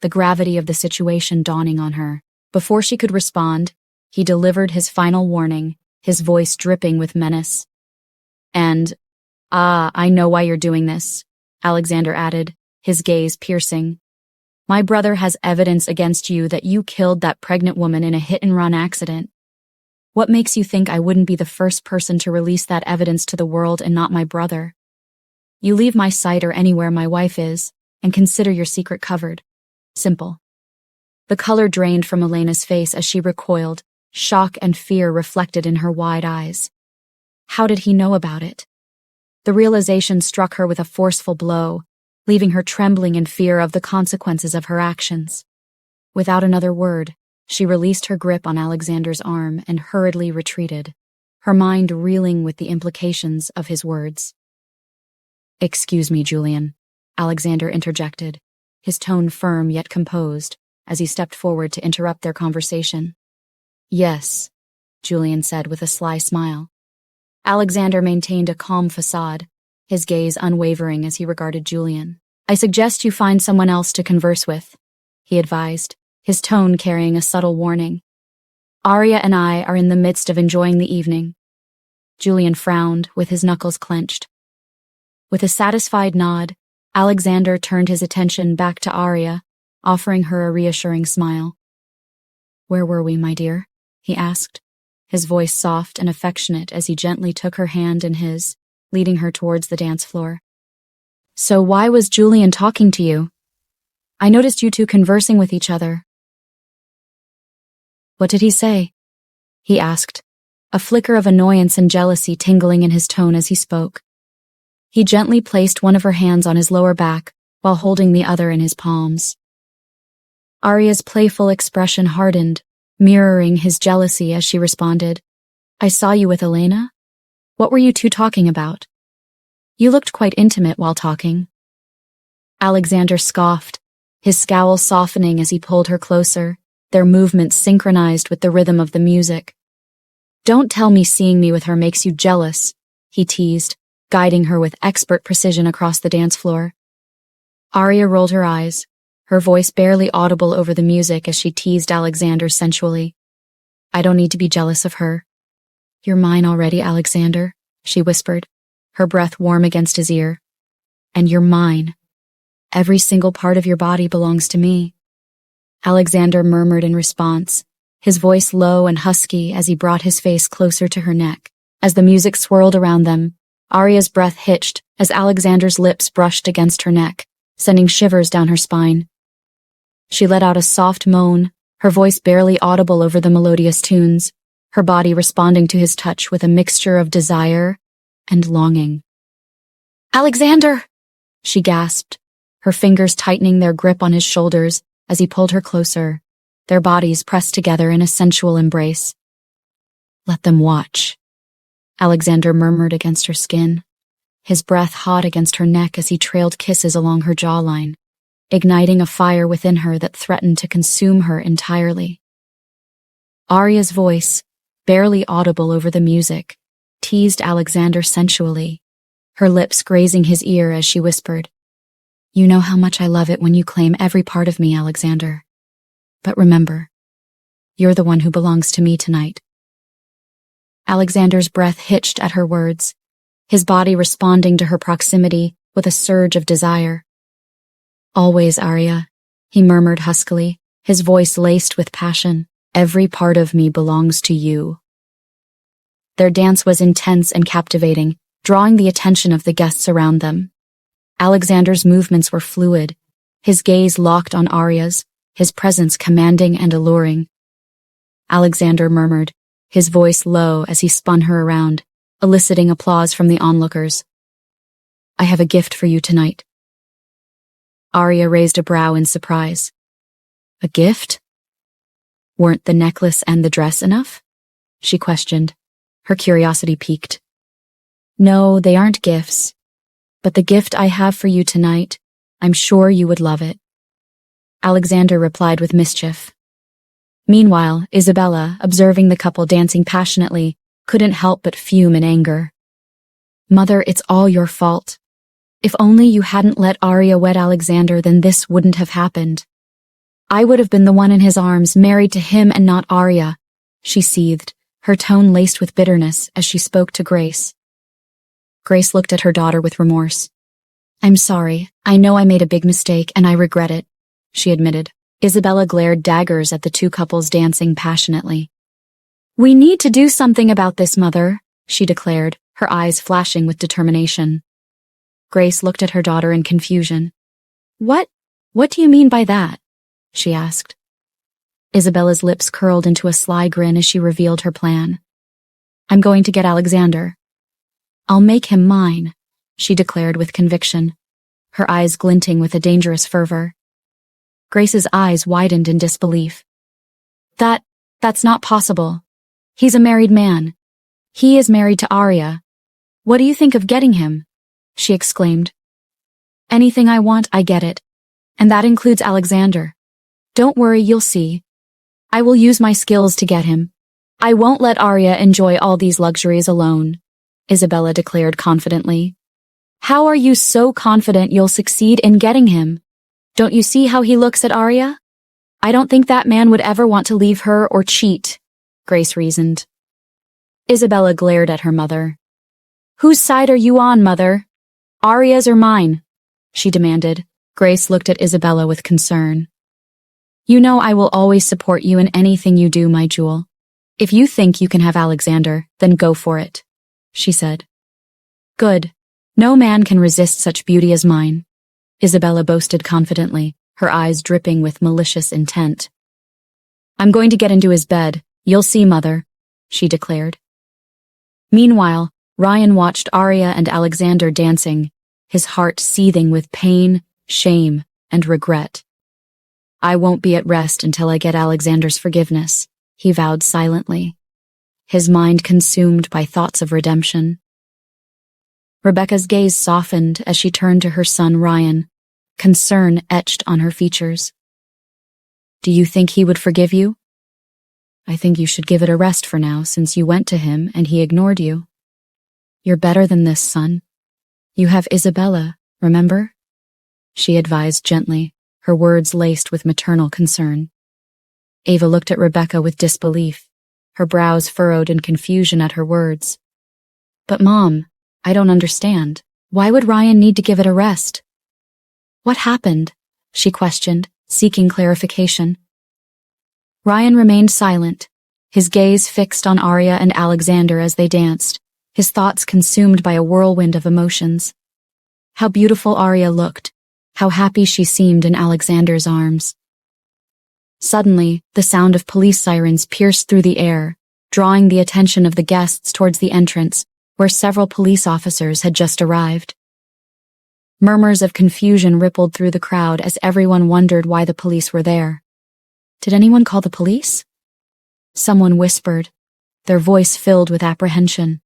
the gravity of the situation dawning on her. Before she could respond, he delivered his final warning, his voice dripping with menace. I know why you're doing this, Alexander added, his gaze piercing. My brother has evidence against you that you killed that pregnant woman in a hit-and-run accident. What makes you think I wouldn't be the first person to release that evidence to the world and not my brother? You leave my sight or anywhere my wife is, and consider your secret covered. Simple. The color drained from Elena's face as she recoiled, shock and fear reflected in her wide eyes. How did he know about it? The realization struck her with a forceful blow, leaving her trembling in fear of the consequences of her actions. Without another word, she released her grip on Alexander's arm and hurriedly retreated, her mind reeling with the implications of his words. "Excuse me, Julian," Alexander interjected, his tone firm yet composed, as he stepped forward to interrupt their conversation. "Yes," Julian said with a sly smile. Alexander maintained a calm facade, his gaze unwavering as he regarded Julian. "I suggest you find someone else to converse with," he advised, his tone carrying a subtle warning. "Arya and I are in the midst of enjoying the evening." Julian frowned, with his knuckles clenched. With a satisfied nod, Alexander turned his attention back to Arya, offering her a reassuring smile. "Where were we, my dear?" he asked, his voice soft and affectionate as he gently took her hand in his, leading her towards the dance floor. "So why was Julian talking to you? I noticed you two conversing with each other." "What did he say?" he asked, a flicker of annoyance and jealousy tingling in his tone as he spoke. He gently placed one of her hands on his lower back while holding the other in his palms. Arya's playful expression hardened, mirroring his jealousy as she responded, "I saw you with Elena? What were you two talking about? You looked quite intimate while talking." Alexander scoffed, his scowl softening as he pulled her closer, their movements synchronized with the rhythm of the music. "Don't tell me seeing me with her makes you jealous," he teased, guiding her with expert precision across the dance floor. Arya rolled her eyes, her voice barely audible over the music as she teased Alexander sensually. "I don't need to be jealous of her." "You're mine already, Alexander," she whispered, her breath warm against his ear. "And you're mine. Every single part of your body belongs to me." Alexander murmured in response, his voice low and husky as he brought his face closer to her neck. As the music swirled around them, Arya's breath hitched as Alexander's lips brushed against her neck, sending shivers down her spine. She let out a soft moan, her voice barely audible over the melodious tunes, her body responding to his touch with a mixture of desire and longing. "Alexander!" she gasped, her fingers tightening their grip on his shoulders as he pulled her closer, their bodies pressed together in a sensual embrace. "Let them watch," Alexander murmured against her skin, his breath hot against her neck as he trailed kisses along her jawline, igniting a fire within her that threatened to consume her entirely. Arya's voice, barely audible over the music, teased Alexander sensually, her lips grazing his ear as she whispered, "You know how much I love it when you claim every part of me, Alexander. But remember, you're the one who belongs to me tonight." Alexander's breath hitched at her words, his body responding to her proximity with a surge of desire. "Always, Arya," he murmured huskily, his voice laced with passion. "Every part of me belongs to you." Their dance was intense and captivating, drawing the attention of the guests around them. Alexander's movements were fluid, his gaze locked on Arya's, his presence commanding and alluring. Alexander murmured, his voice low as he spun her around, eliciting applause from the onlookers. "I have a gift for you tonight." Arya raised a brow in surprise. "A gift? Weren't the necklace and the dress enough?" she questioned, her curiosity piqued. "No, they aren't gifts. But the gift I have for you tonight, I'm sure you would love it." Alexander replied with mischief. Meanwhile, Isabella, observing the couple dancing passionately, couldn't help but fume in anger. Mother, it's all your fault. If only you hadn't let Arya wed Alexander, then this wouldn't have happened. I would have been the one in his arms, married to him and not Arya, she seethed, her tone laced with bitterness as she spoke to Grace. Grace looked at her daughter with remorse. I'm sorry, I know I made a big mistake and I regret it, she admitted. Isabella glared daggers at the two couples dancing passionately. We need to do something about this, Mother, she declared, her eyes flashing with determination. Grace looked at her daughter in confusion. What do you mean by that? She asked. Isabella's lips curled into a sly grin as she revealed her plan. I'm going to get Alexander. I'll make him mine, she declared with conviction, her eyes glinting with a dangerous fervor. Grace's eyes widened in disbelief. That's not possible. He's a married man. He is married to Arya. What do you think of getting him? She exclaimed. Anything I want, I get it. And that includes Alexander. Don't worry, you'll see. I will use my skills to get him. I won't let Arya enjoy all these luxuries alone, Isabella declared confidently. How are you so confident you'll succeed in getting him? Don't you see how he looks at Arya? I don't think that man would ever want to leave her or cheat, Grace reasoned. Isabella glared at her mother. Whose side are you on, Mother? Arya's or mine? She demanded. Grace looked at Isabella with concern. You know I will always support you in anything you do, my jewel. If you think you can have Alexander, then go for it, she said. Good. No man can resist such beauty as mine, Isabella boasted confidently, her eyes dripping with malicious intent. I'm going to get into his bed. You'll see, Mother, she declared. Meanwhile, Ryan watched Arya and Alexander dancing, his heart seething with pain, shame, and regret. I won't be at rest until I get Alexander's forgiveness, he vowed silently, his mind consumed by thoughts of redemption. Rebecca's gaze softened as she turned to her son Ryan, concern etched on her features. Do you think he would forgive you? I think you should give it a rest for now, since you went to him and he ignored you. You're better than this, son. You have Isabella, remember? She advised gently, her words laced with maternal concern. Ava looked at Rebecca with disbelief, her brows furrowed in confusion at her words. But Mom, I don't understand. Why would Ryan need to give it a rest? What happened? She questioned, seeking clarification. Ryan remained silent, his gaze fixed on Arya and Alexander as they danced, his thoughts consumed by a whirlwind of emotions. How beautiful Arya looked, how happy she seemed in Alexander's arms. Suddenly, the sound of police sirens pierced through the air, drawing the attention of the guests towards the entrance, where several police officers had just arrived. Murmurs of confusion rippled through the crowd as everyone wondered why the police were there. Did anyone call the police? Someone whispered, their voice filled with apprehension.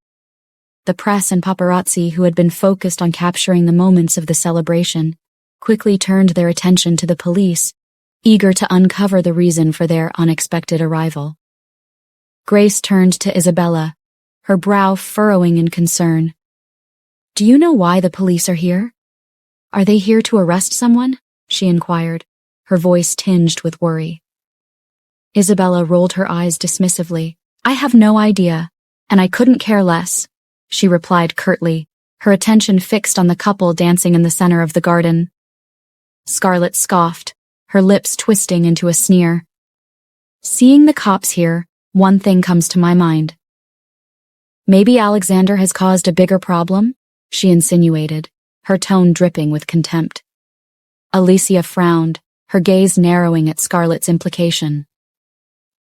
The press and paparazzi, who had been focused on capturing the moments of the celebration, quickly turned their attention to the police, eager to uncover the reason for their unexpected arrival. Grace turned to Isabella, her brow furrowing in concern. Do you know why the police are here? Are they here to arrest someone? She inquired, her voice tinged with worry. Isabella rolled her eyes dismissively. I have no idea, and I couldn't care less, she replied curtly, her attention fixed on the couple dancing in the center of the garden. Scarlett scoffed, her lips twisting into a sneer. Seeing the cops here, one thing comes to my mind. Maybe Alexander has caused a bigger problem? She insinuated, her tone dripping with contempt. Alicia frowned, her gaze narrowing at Scarlett's implication.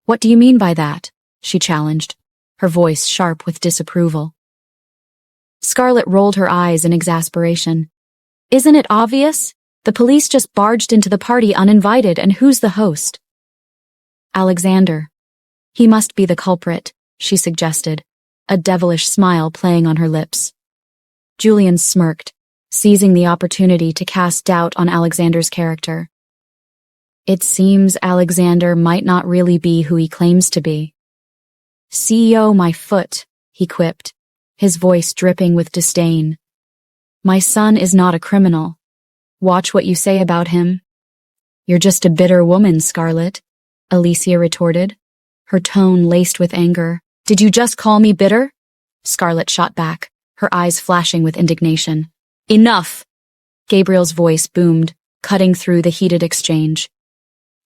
What do you mean by that? She challenged, her voice sharp with disapproval. Scarlett rolled her eyes in exasperation. Isn't it obvious? The police just barged into the party uninvited, and who's the host? Alexander. He must be the culprit, she suggested, a devilish smile playing on her lips. Julian smirked, seizing the opportunity to cast doubt on Alexander's character. It seems Alexander might not really be who he claims to be. CEO my foot, he quipped, his voice dripping with disdain. My son is not a criminal. Watch what you say about him. You're just a bitter woman, Scarlett, Alicia retorted, her tone laced with anger. Did you just call me bitter? Scarlett shot back, her eyes flashing with indignation. Enough! Gabriel's voice boomed, cutting through the heated exchange.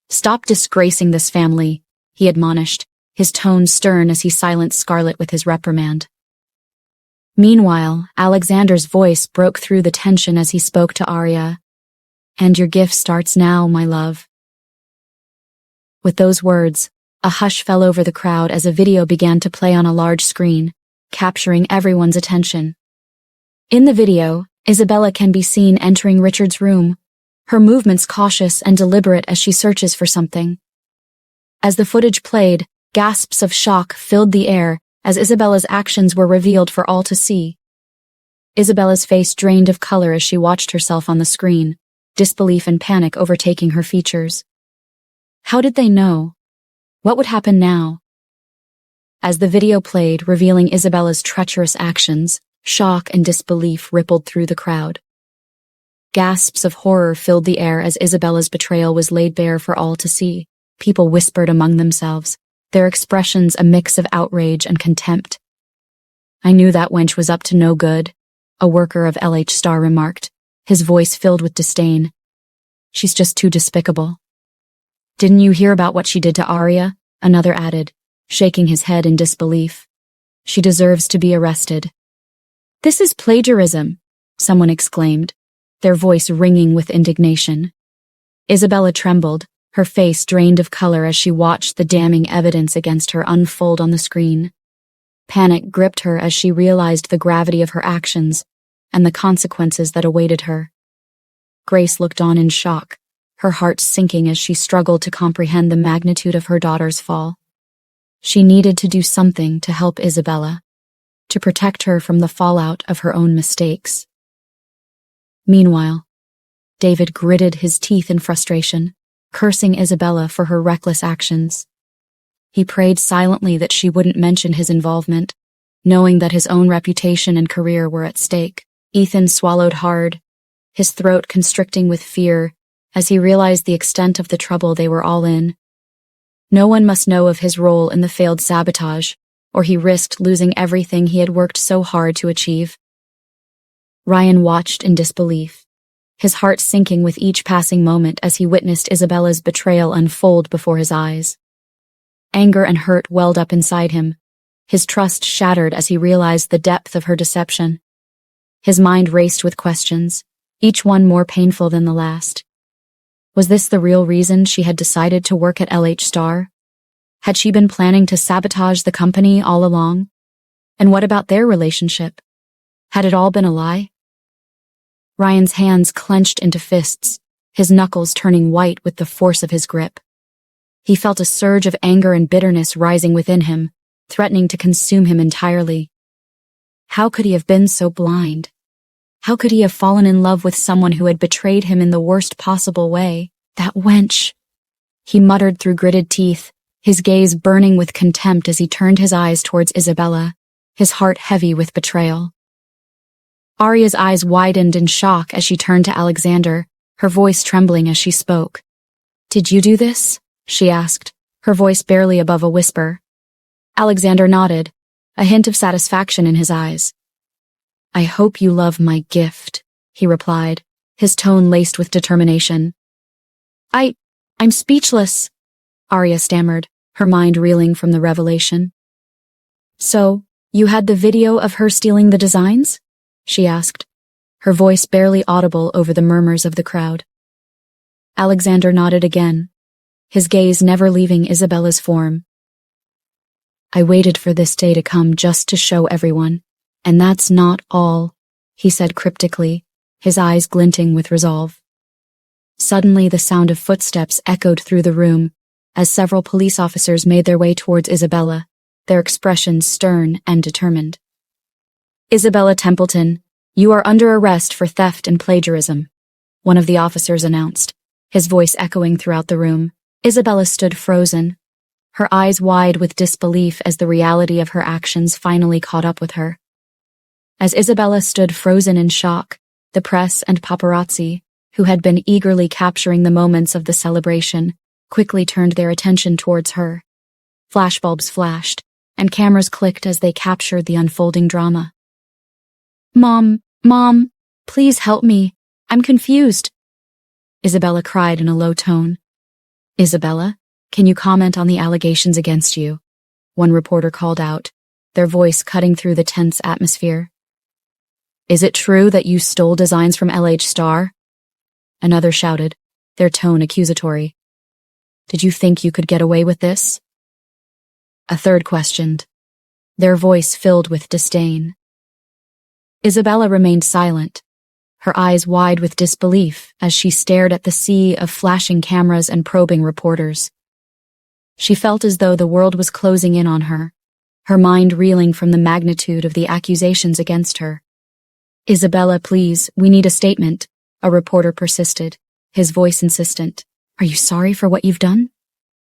Stop disgracing this family, he admonished, his tone stern as he silenced Scarlett with his reprimand. Meanwhile, Alexander's voice broke through the tension as he spoke to Arya. And your gift starts now, my love. With those words, a hush fell over the crowd as a video began to play on a large screen, capturing everyone's attention. In the video, Isabella can be seen entering Richard's room, her movements cautious and deliberate as she searches for something. As the footage played, gasps of shock filled the air as Isabella's actions were revealed for all to see. Isabella's face drained of color as she watched herself on the screen, disbelief and panic overtaking her features. How did they know? What would happen now? As the video played, revealing Isabella's treacherous actions, shock and disbelief rippled through the crowd. Gasps of horror filled the air as Isabella's betrayal was laid bare for all to see. People whispered among themselves, their expressions a mix of outrage and contempt. I knew that wench was up to no good, a worker of LH Star remarked, his voice filled with disdain. She's just too despicable. Didn't you hear about what she did to Arya? Another added, shaking his head in disbelief. She deserves to be arrested. This is plagiarism, someone exclaimed, their voice ringing with indignation. Isabella trembled, her face drained of color as she watched the damning evidence against her unfold on the screen. Panic gripped her as she realized the gravity of her actions and the consequences that awaited her. Grace looked on in shock, her heart sinking as she struggled to comprehend the magnitude of her daughter's fall. She needed to do something to help Isabella, to protect her from the fallout of her own mistakes. Meanwhile, David gritted his teeth in frustration, cursing Isabella for her reckless actions. He prayed silently that she wouldn't mention his involvement, knowing that his own reputation and career were at stake. Ethan swallowed hard, his throat constricting with fear as he realized the extent of the trouble they were all in. No one must know of his role in the failed sabotage, or he risked losing everything he had worked so hard to achieve. Ryan watched in disbelief, his heart sinking with each passing moment as he witnessed Isabella's betrayal unfold before his eyes. Anger and hurt welled up inside him, his trust shattered as he realized the depth of her deception. His mind raced with questions, each one more painful than the last. Was this the real reason she had decided to work at LH Star? Had she been planning to sabotage the company all along? And what about their relationship? Had it all been a lie? Ryan's hands clenched into fists, his knuckles turning white with the force of his grip. He felt a surge of anger and bitterness rising within him, threatening to consume him entirely. How could he have been so blind? How could he have fallen in love with someone who had betrayed him in the worst possible way? That wench! He muttered through gritted teeth, his gaze burning with contempt as he turned his eyes towards Isabella, his heart heavy with betrayal. Arya's eyes widened in shock as she turned to Alexander, her voice trembling as she spoke. Did you do this? She asked, her voice barely above a whisper. Alexander nodded, a hint of satisfaction in his eyes. I hope you love my gift, he replied, his tone laced with determination. I'm speechless, Arya stammered, her mind reeling from the revelation. So, you had the video of her stealing the designs? She asked, her voice barely audible over the murmurs of the crowd. Alexander nodded again, his gaze never leaving Isabella's form. I waited for this day to come just to show everyone, and that's not all, he said cryptically, his eyes glinting with resolve. Suddenly the sound of footsteps echoed through the room as several police officers made their way towards Isabella, their expressions stern and determined. Isabella Templeton, you are under arrest for theft and plagiarism, one of the officers announced, his voice echoing throughout the room. Isabella stood frozen, her eyes wide with disbelief as the reality of her actions finally caught up with her. As Isabella stood frozen in shock, the press and paparazzi, who had been eagerly capturing the moments of the celebration, quickly turned their attention towards her. Flashbulbs flashed, and cameras clicked as they captured the unfolding drama. Mom, please help me. I'm confused," Isabella cried in a low tone. "Isabella, can you comment on the allegations against you?" one reporter called out, their voice cutting through the tense atmosphere. "Is it true that you stole designs from LH Star?" Another shouted, their tone accusatory. "Did you think you could get away with this?" A third questioned, their voice filled with disdain. Isabella remained silent, her eyes wide with disbelief as she stared at the sea of flashing cameras and probing reporters. She felt as though the world was closing in on her, her mind reeling from the magnitude of the accusations against her. "Isabella, please, we need a statement," a reporter persisted, his voice insistent. "Are you sorry for what you've done?"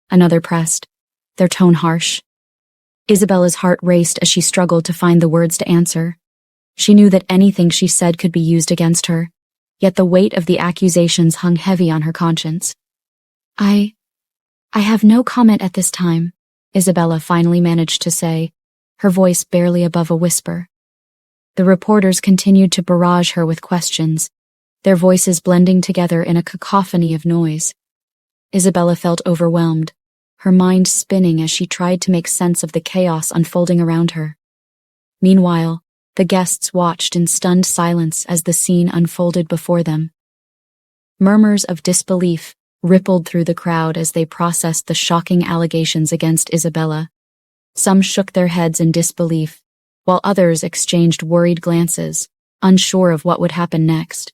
Another pressed, their tone harsh. Isabella's heart raced as she struggled to find the words to answer. She knew that anything she said could be used against her, yet the weight of the accusations hung heavy on her conscience. I have no comment at this time," Isabella finally managed to say, her voice barely above a whisper. The reporters continued to barrage her with questions, their voices blending together in a cacophony of noise. Isabella felt overwhelmed, her mind spinning as she tried to make sense of the chaos unfolding around her. Meanwhile, the guests watched in stunned silence as the scene unfolded before them. Murmurs of disbelief rippled through the crowd as they processed the shocking allegations against Isabella. Some shook their heads in disbelief, while others exchanged worried glances, unsure of what would happen next.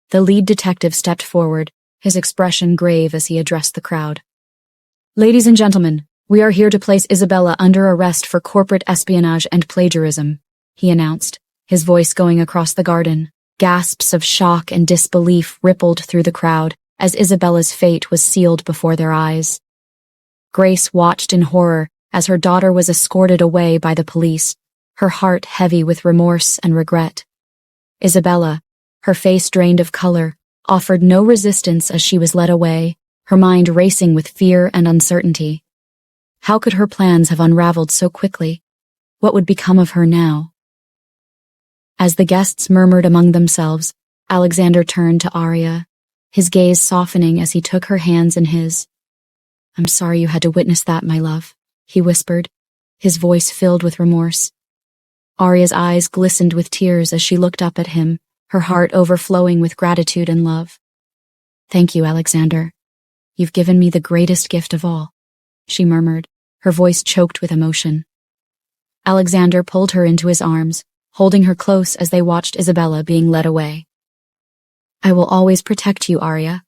The lead detective stepped forward, his expression grave as he addressed the crowd. "Ladies and gentlemen, we are here to place Isabella under arrest for corporate espionage and plagiarism," he announced, his voice going across the garden. Gasps of shock and disbelief rippled through the crowd as Isabella's fate was sealed before their eyes. Grace watched in horror as her daughter was escorted away by the police, her heart heavy with remorse and regret. Isabella, her face drained of color, offered no resistance as she was led away, her mind racing with fear and uncertainty. How could her plans have unraveled so quickly? What would become of her now? As the guests murmured among themselves, Alexander turned to Arya, his gaze softening as he took her hands in his. "I'm sorry you had to witness that, my love," he whispered, his voice filled with remorse. Arya's eyes glistened with tears as she looked up at him, her heart overflowing with gratitude and love. "Thank you, Alexander. You've given me the greatest gift of all," she murmured, her voice choked with emotion. Alexander pulled her into his arms, holding her close as they watched Isabella being led away. "I will always protect you, Arya."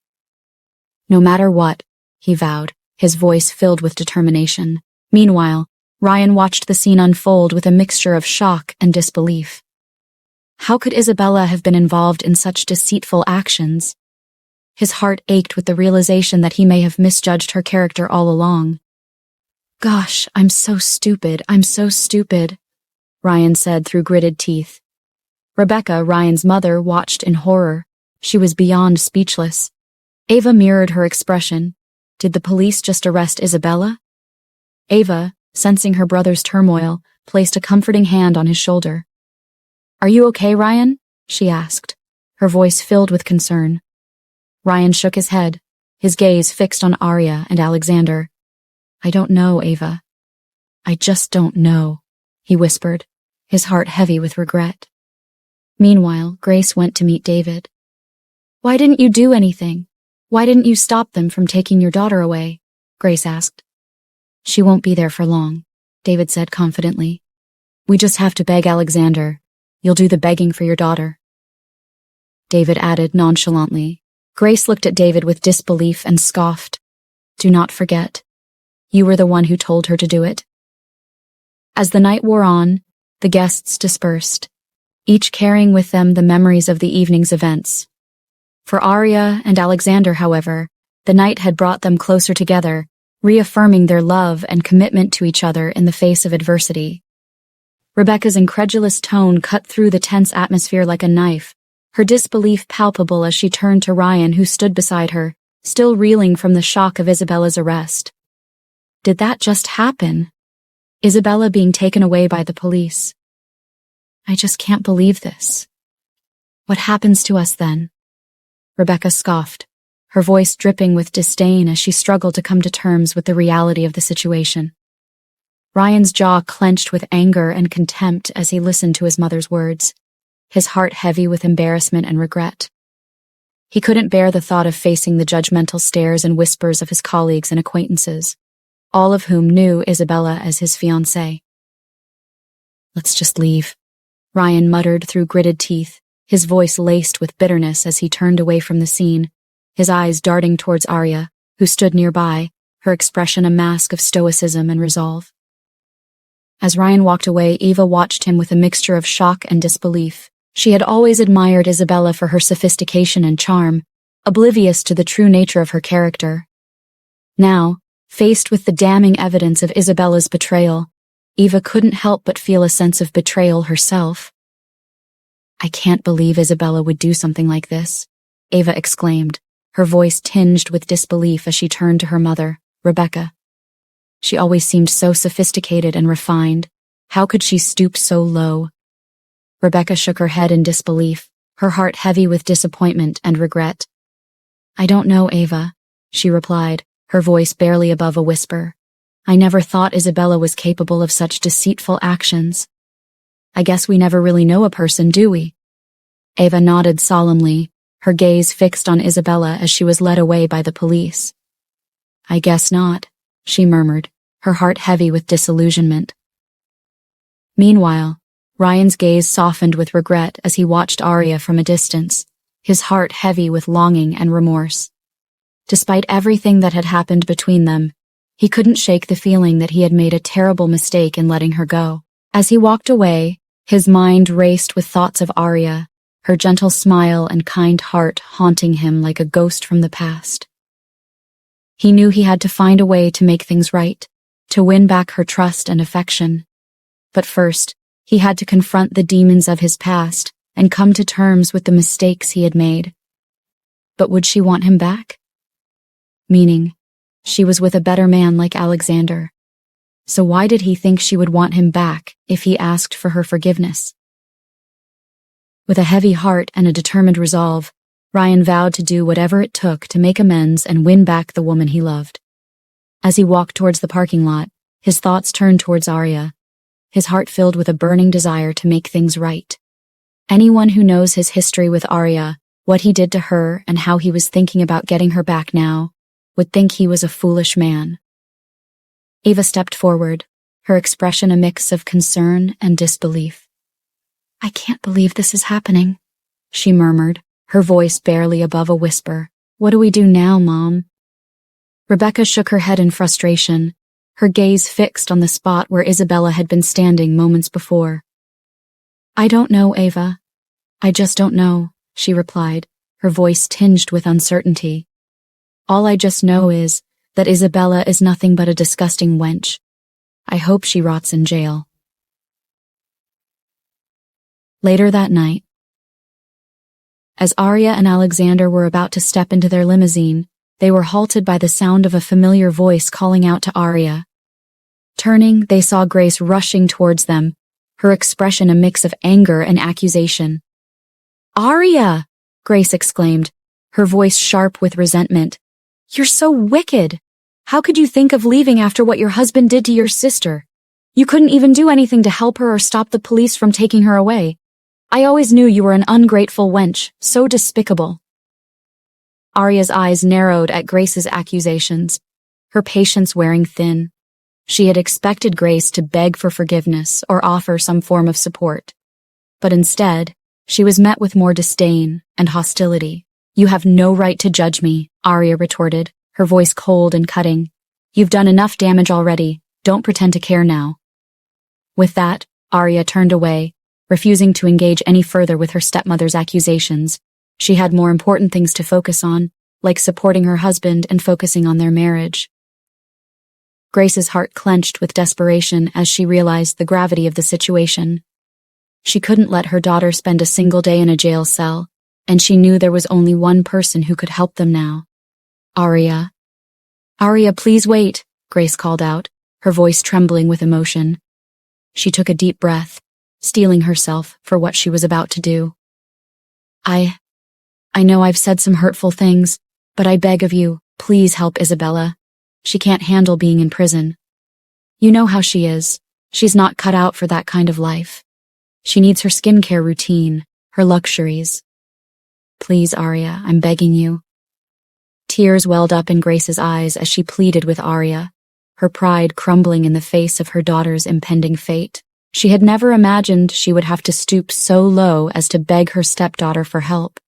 "No matter what," he vowed, his voice filled with determination. Meanwhile, Ryan watched the scene unfold with a mixture of shock and disbelief. How could Isabella have been involved in such deceitful actions? His heart ached with the realization that he may have misjudged her character all along. "Gosh, I'm so stupid, Ryan said through gritted teeth. Rebecca, Ryan's mother, watched in horror. She was beyond speechless. Ava mirrored her expression. Did the police just arrest Isabella? Ava, sensing her brother's turmoil, placed a comforting hand on his shoulder. "Are you okay, Ryan?" she asked, her voice filled with concern. Ryan shook his head, his gaze fixed on Arya and Alexander. "I don't know, Ava. I just don't know," he whispered, his heart heavy with regret. Meanwhile, Grace went to meet David. "Why didn't you do anything? Why didn't you stop them from taking your daughter away?" Grace asked. "She won't be there for long," David said confidently. "We just have to beg Alexander. You'll do the begging for your daughter." David added nonchalantly. Grace looked at David with disbelief and scoffed. "Do not forget. You were the one who told her to do it." As the night wore on, the guests dispersed, each carrying with them the memories of the evening's events. For Arya and Alexander, however, the night had brought them closer together, reaffirming their love and commitment to each other in the face of adversity. Rebecca's incredulous tone cut through the tense atmosphere like a knife, her disbelief palpable as she turned to Ryan, who stood beside her, still reeling from the shock of Isabella's arrest. Did that just happen? Isabella being taken away by the police. I just can't believe this. What happens to us then? Rebecca scoffed, her voice dripping with disdain as she struggled to come to terms with the reality of the situation. Ryan's jaw clenched with anger and contempt as he listened to his mother's words, his heart heavy with embarrassment and regret. He couldn't bear the thought of facing the judgmental stares and whispers of his colleagues and acquaintances, all of whom knew Isabella as his fiancée. Let's just leave, Ryan muttered through gritted teeth, his voice laced with bitterness as he turned away from the scene, his eyes darting towards Arya, who stood nearby, her expression a mask of stoicism and resolve. As Ryan walked away, Eva watched him with a mixture of shock and disbelief. She had always admired Isabella for her sophistication and charm, oblivious to the true nature of her character. Now, faced with the damning evidence of Isabella's betrayal, Eva couldn't help but feel a sense of betrayal herself. I can't believe Isabella would do something like this, Eva exclaimed, her voice tinged with disbelief as she turned to her mother, Rebecca. She always seemed so sophisticated and refined. How could she stoop so low? Rebecca shook her head in disbelief, her heart heavy with disappointment and regret. I don't know, Eva, she replied, her voice barely above a whisper. I never thought Isabella was capable of such deceitful actions. I guess we never really know a person, do we? Eva nodded solemnly, her gaze fixed on Isabella as she was led away by the police. I guess not, she murmured, her heart heavy with disillusionment. Meanwhile, Ryan's gaze softened with regret as he watched Arya from a distance, his heart heavy with longing and remorse. Despite everything that had happened between them, he couldn't shake the feeling that he had made a terrible mistake in letting her go. As he walked away, his mind raced with thoughts of Arya, her gentle smile and kind heart haunting him like a ghost from the past. He knew he had to find a way to make things right, to win back her trust and affection. But first, he had to confront the demons of his past and come to terms with the mistakes he had made. But would she want him back? Meaning, she was with a better man like Alexander. So why did he think she would want him back if he asked for her forgiveness? With a heavy heart and a determined resolve, Ryan vowed to do whatever it took to make amends and win back the woman he loved. As he walked towards the parking lot, his thoughts turned towards Arya, his heart filled with a burning desire to make things right. Anyone who knows his history with Arya, what he did to her and how he was thinking about getting her back now, would think he was a foolish man. Eva stepped forward, her expression a mix of concern and disbelief. I can't believe this is happening, she murmured, her voice barely above a whisper. What do we do now, Mom? Rebecca shook her head in frustration, her gaze fixed on the spot where Isabella had been standing moments before. I don't know, Eva. I just don't know, she replied, her voice tinged with uncertainty. All I just know is that Isabella is nothing but a disgusting wench. I hope she rots in jail. Later that night, as Arya and Alexander were about to step into their limousine, they were halted by the sound of a familiar voice calling out to Arya. Turning, they saw Grace rushing towards them, her expression a mix of anger and accusation. Arya! Grace exclaimed, her voice sharp with resentment. You're so wicked! How could you think of leaving after what your husband did to your sister? You couldn't even do anything to help her or stop the police from taking her away. I always knew you were an ungrateful wench, so despicable. Arya's eyes narrowed at Grace's accusations, her patience wearing thin. She had expected Grace to beg for forgiveness or offer some form of support. But instead, she was met with more disdain and hostility. You have no right to judge me, Arya retorted, her voice cold and cutting. You've done enough damage already. Don't pretend to care now. With that, Arya turned away, refusing to engage any further with her stepmother's accusations, She had more important things to focus on, like supporting her husband and focusing on their marriage. Grace's heart clenched with desperation as she realized the gravity of the situation. She couldn't let her daughter spend a single day in a jail cell, and she knew there was only one person who could help them now. Arya. Arya, please wait, Grace called out, her voice trembling with emotion. She took a deep breath, steeling herself for what she was about to do. I know I've said some hurtful things, but I beg of you, please help Isabella. She can't handle being in prison. You know how she is. She's not cut out for that kind of life. She needs her skincare routine, her luxuries. Please, Arya, I'm begging you. Tears welled up in Grace's eyes as she pleaded with Arya, her pride crumbling in the face of her daughter's impending fate. She had never imagined she would have to stoop so low as to beg her stepdaughter for help.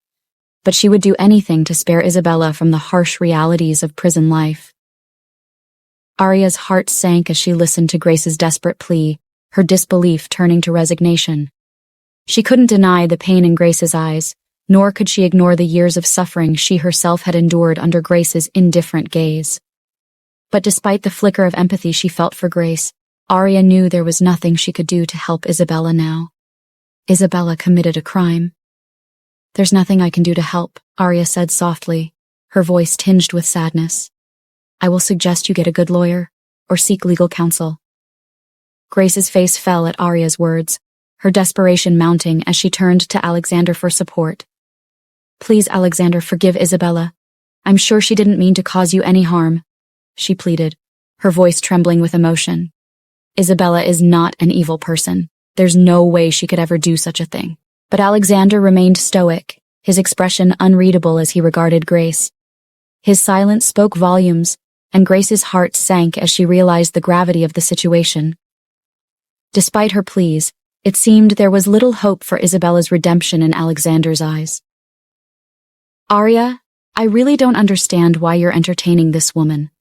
But she would do anything to spare Isabella from the harsh realities of prison life. Arya's heart sank as she listened to Grace's desperate plea, her disbelief turning to resignation. She couldn't deny the pain in Grace's eyes, nor could she ignore the years of suffering she herself had endured under Grace's indifferent gaze. But despite the flicker of empathy she felt for Grace, Arya knew there was nothing she could do to help Isabella now. Isabella committed a crime. There's nothing I can do to help, Arya said softly, her voice tinged with sadness. I will suggest you get a good lawyer, or seek legal counsel. Grace's face fell at Arya's words, her desperation mounting as she turned to Alexander for support. Please, Alexander, forgive Isabella. I'm sure she didn't mean to cause you any harm, she pleaded, her voice trembling with emotion. Isabella is not an evil person. There's no way she could ever do such a thing. But Alexander remained stoic, his expression unreadable as he regarded Grace. His silence spoke volumes, and Grace's heart sank as she realized the gravity of the situation. Despite her pleas, it seemed there was little hope for Isabella's redemption in Alexander's eyes. Arya, I really don't understand why you're entertaining this woman.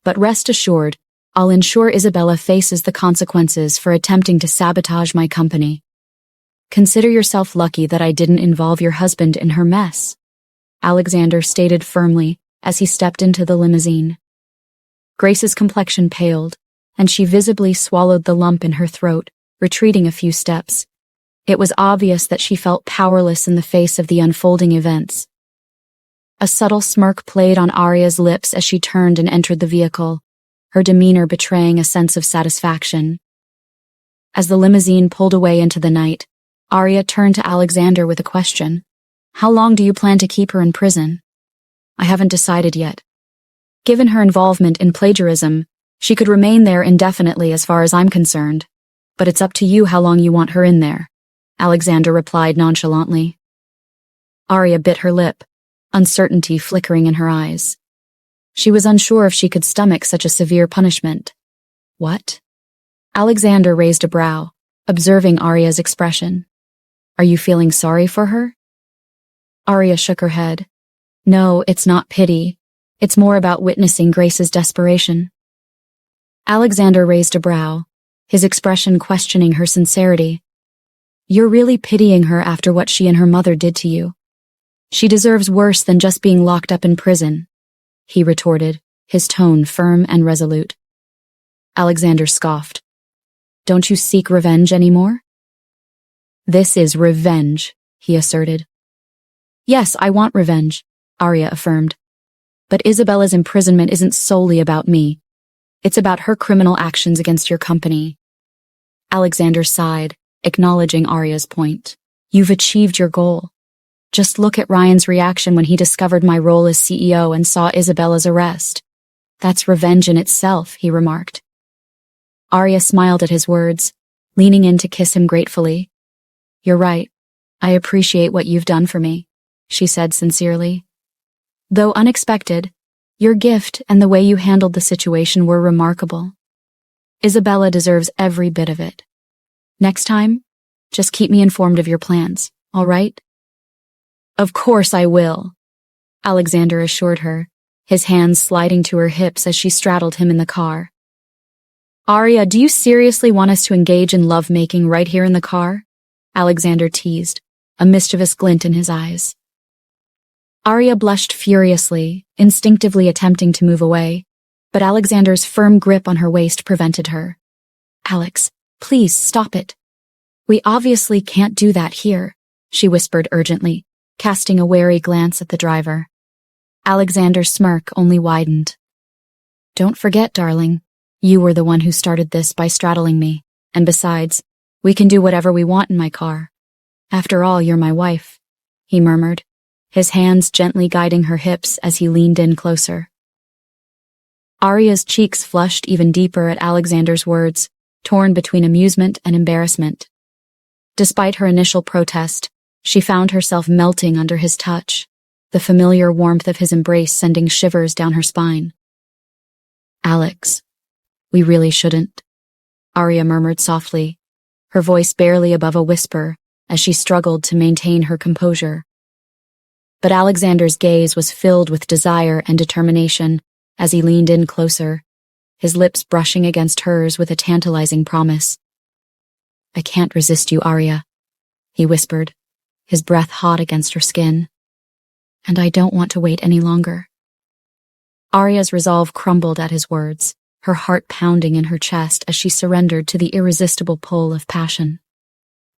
But rest assured, I'll ensure Isabella faces the consequences for attempting to sabotage my company. Consider yourself lucky that I didn't involve your husband in her mess, Alexander stated firmly as he stepped into the limousine. Grace's complexion paled, and she visibly swallowed the lump in her throat, retreating a few steps. It was obvious that she felt powerless in the face of the unfolding events. A subtle smirk played on Arya's lips as she turned and entered the vehicle, her demeanor betraying a sense of satisfaction. As the limousine pulled away into the night, Arya turned to Alexander with a question. How long do you plan to keep her in prison? I haven't decided yet. Given her involvement in plagiarism, she could remain there indefinitely as far as I'm concerned. But it's up to you how long you want her in there, Alexander replied nonchalantly. Arya bit her lip, uncertainty flickering in her eyes. She was unsure if she could stomach such a severe punishment. What? Alexander raised a brow, observing Arya's expression. Are you feeling sorry for her? Arya shook her head. No, it's not pity. It's more about witnessing Grace's desperation. Alexander raised a brow, his expression questioning her sincerity. You're really pitying her after what she and her mother did to you. She deserves worse than just being locked up in prison, he retorted, his tone firm and resolute. Alexander scoffed. Don't you seek revenge anymore? This is revenge, he asserted. Yes, I want revenge, Arya affirmed. But Isabella's imprisonment isn't solely about me. It's about her criminal actions against your company. Alexander sighed, acknowledging Arya's point. You've achieved your goal. Just look at Ryan's reaction when he discovered my role as CEO and saw Isabella's arrest. That's revenge in itself, he remarked. Arya smiled at his words, leaning in to kiss him gratefully. You're right. I appreciate what you've done for me, she said sincerely. Though unexpected, your gift and the way you handled the situation were remarkable. Isabella deserves every bit of it. Next time, just keep me informed of your plans, all right? Of course I will, Alexander assured her, his hands sliding to her hips as she straddled him in the car. Arya, do you seriously want us to engage in lovemaking right here in the car? Alexander teased, a mischievous glint in his eyes. Arya blushed furiously, instinctively attempting to move away, but Alexander's firm grip on her waist prevented her. "Alex, please stop it. We obviously can't do that here," she whispered urgently, casting a wary glance at the driver. Alexander's smirk only widened. "Don't forget, darling, you were the one who started this by straddling me, and besides, we can do whatever we want in my car. After all, you're my wife," he murmured, his hands gently guiding her hips as he leaned in closer. Arya's cheeks flushed even deeper at Alexander's words, torn between amusement and embarrassment. Despite her initial protest, she found herself melting under his touch, the familiar warmth of his embrace sending shivers down her spine. "Alex, we really shouldn't," Arya murmured softly, her voice barely above a whisper as she struggled to maintain her composure. But Alexander's gaze was filled with desire and determination as he leaned in closer, his lips brushing against hers with a tantalizing promise. "I can't resist you, Arya," he whispered, his breath hot against her skin. "And I don't want to wait any longer." Arya's resolve crumbled at his words, her heart pounding in her chest as she surrendered to the irresistible pull of passion.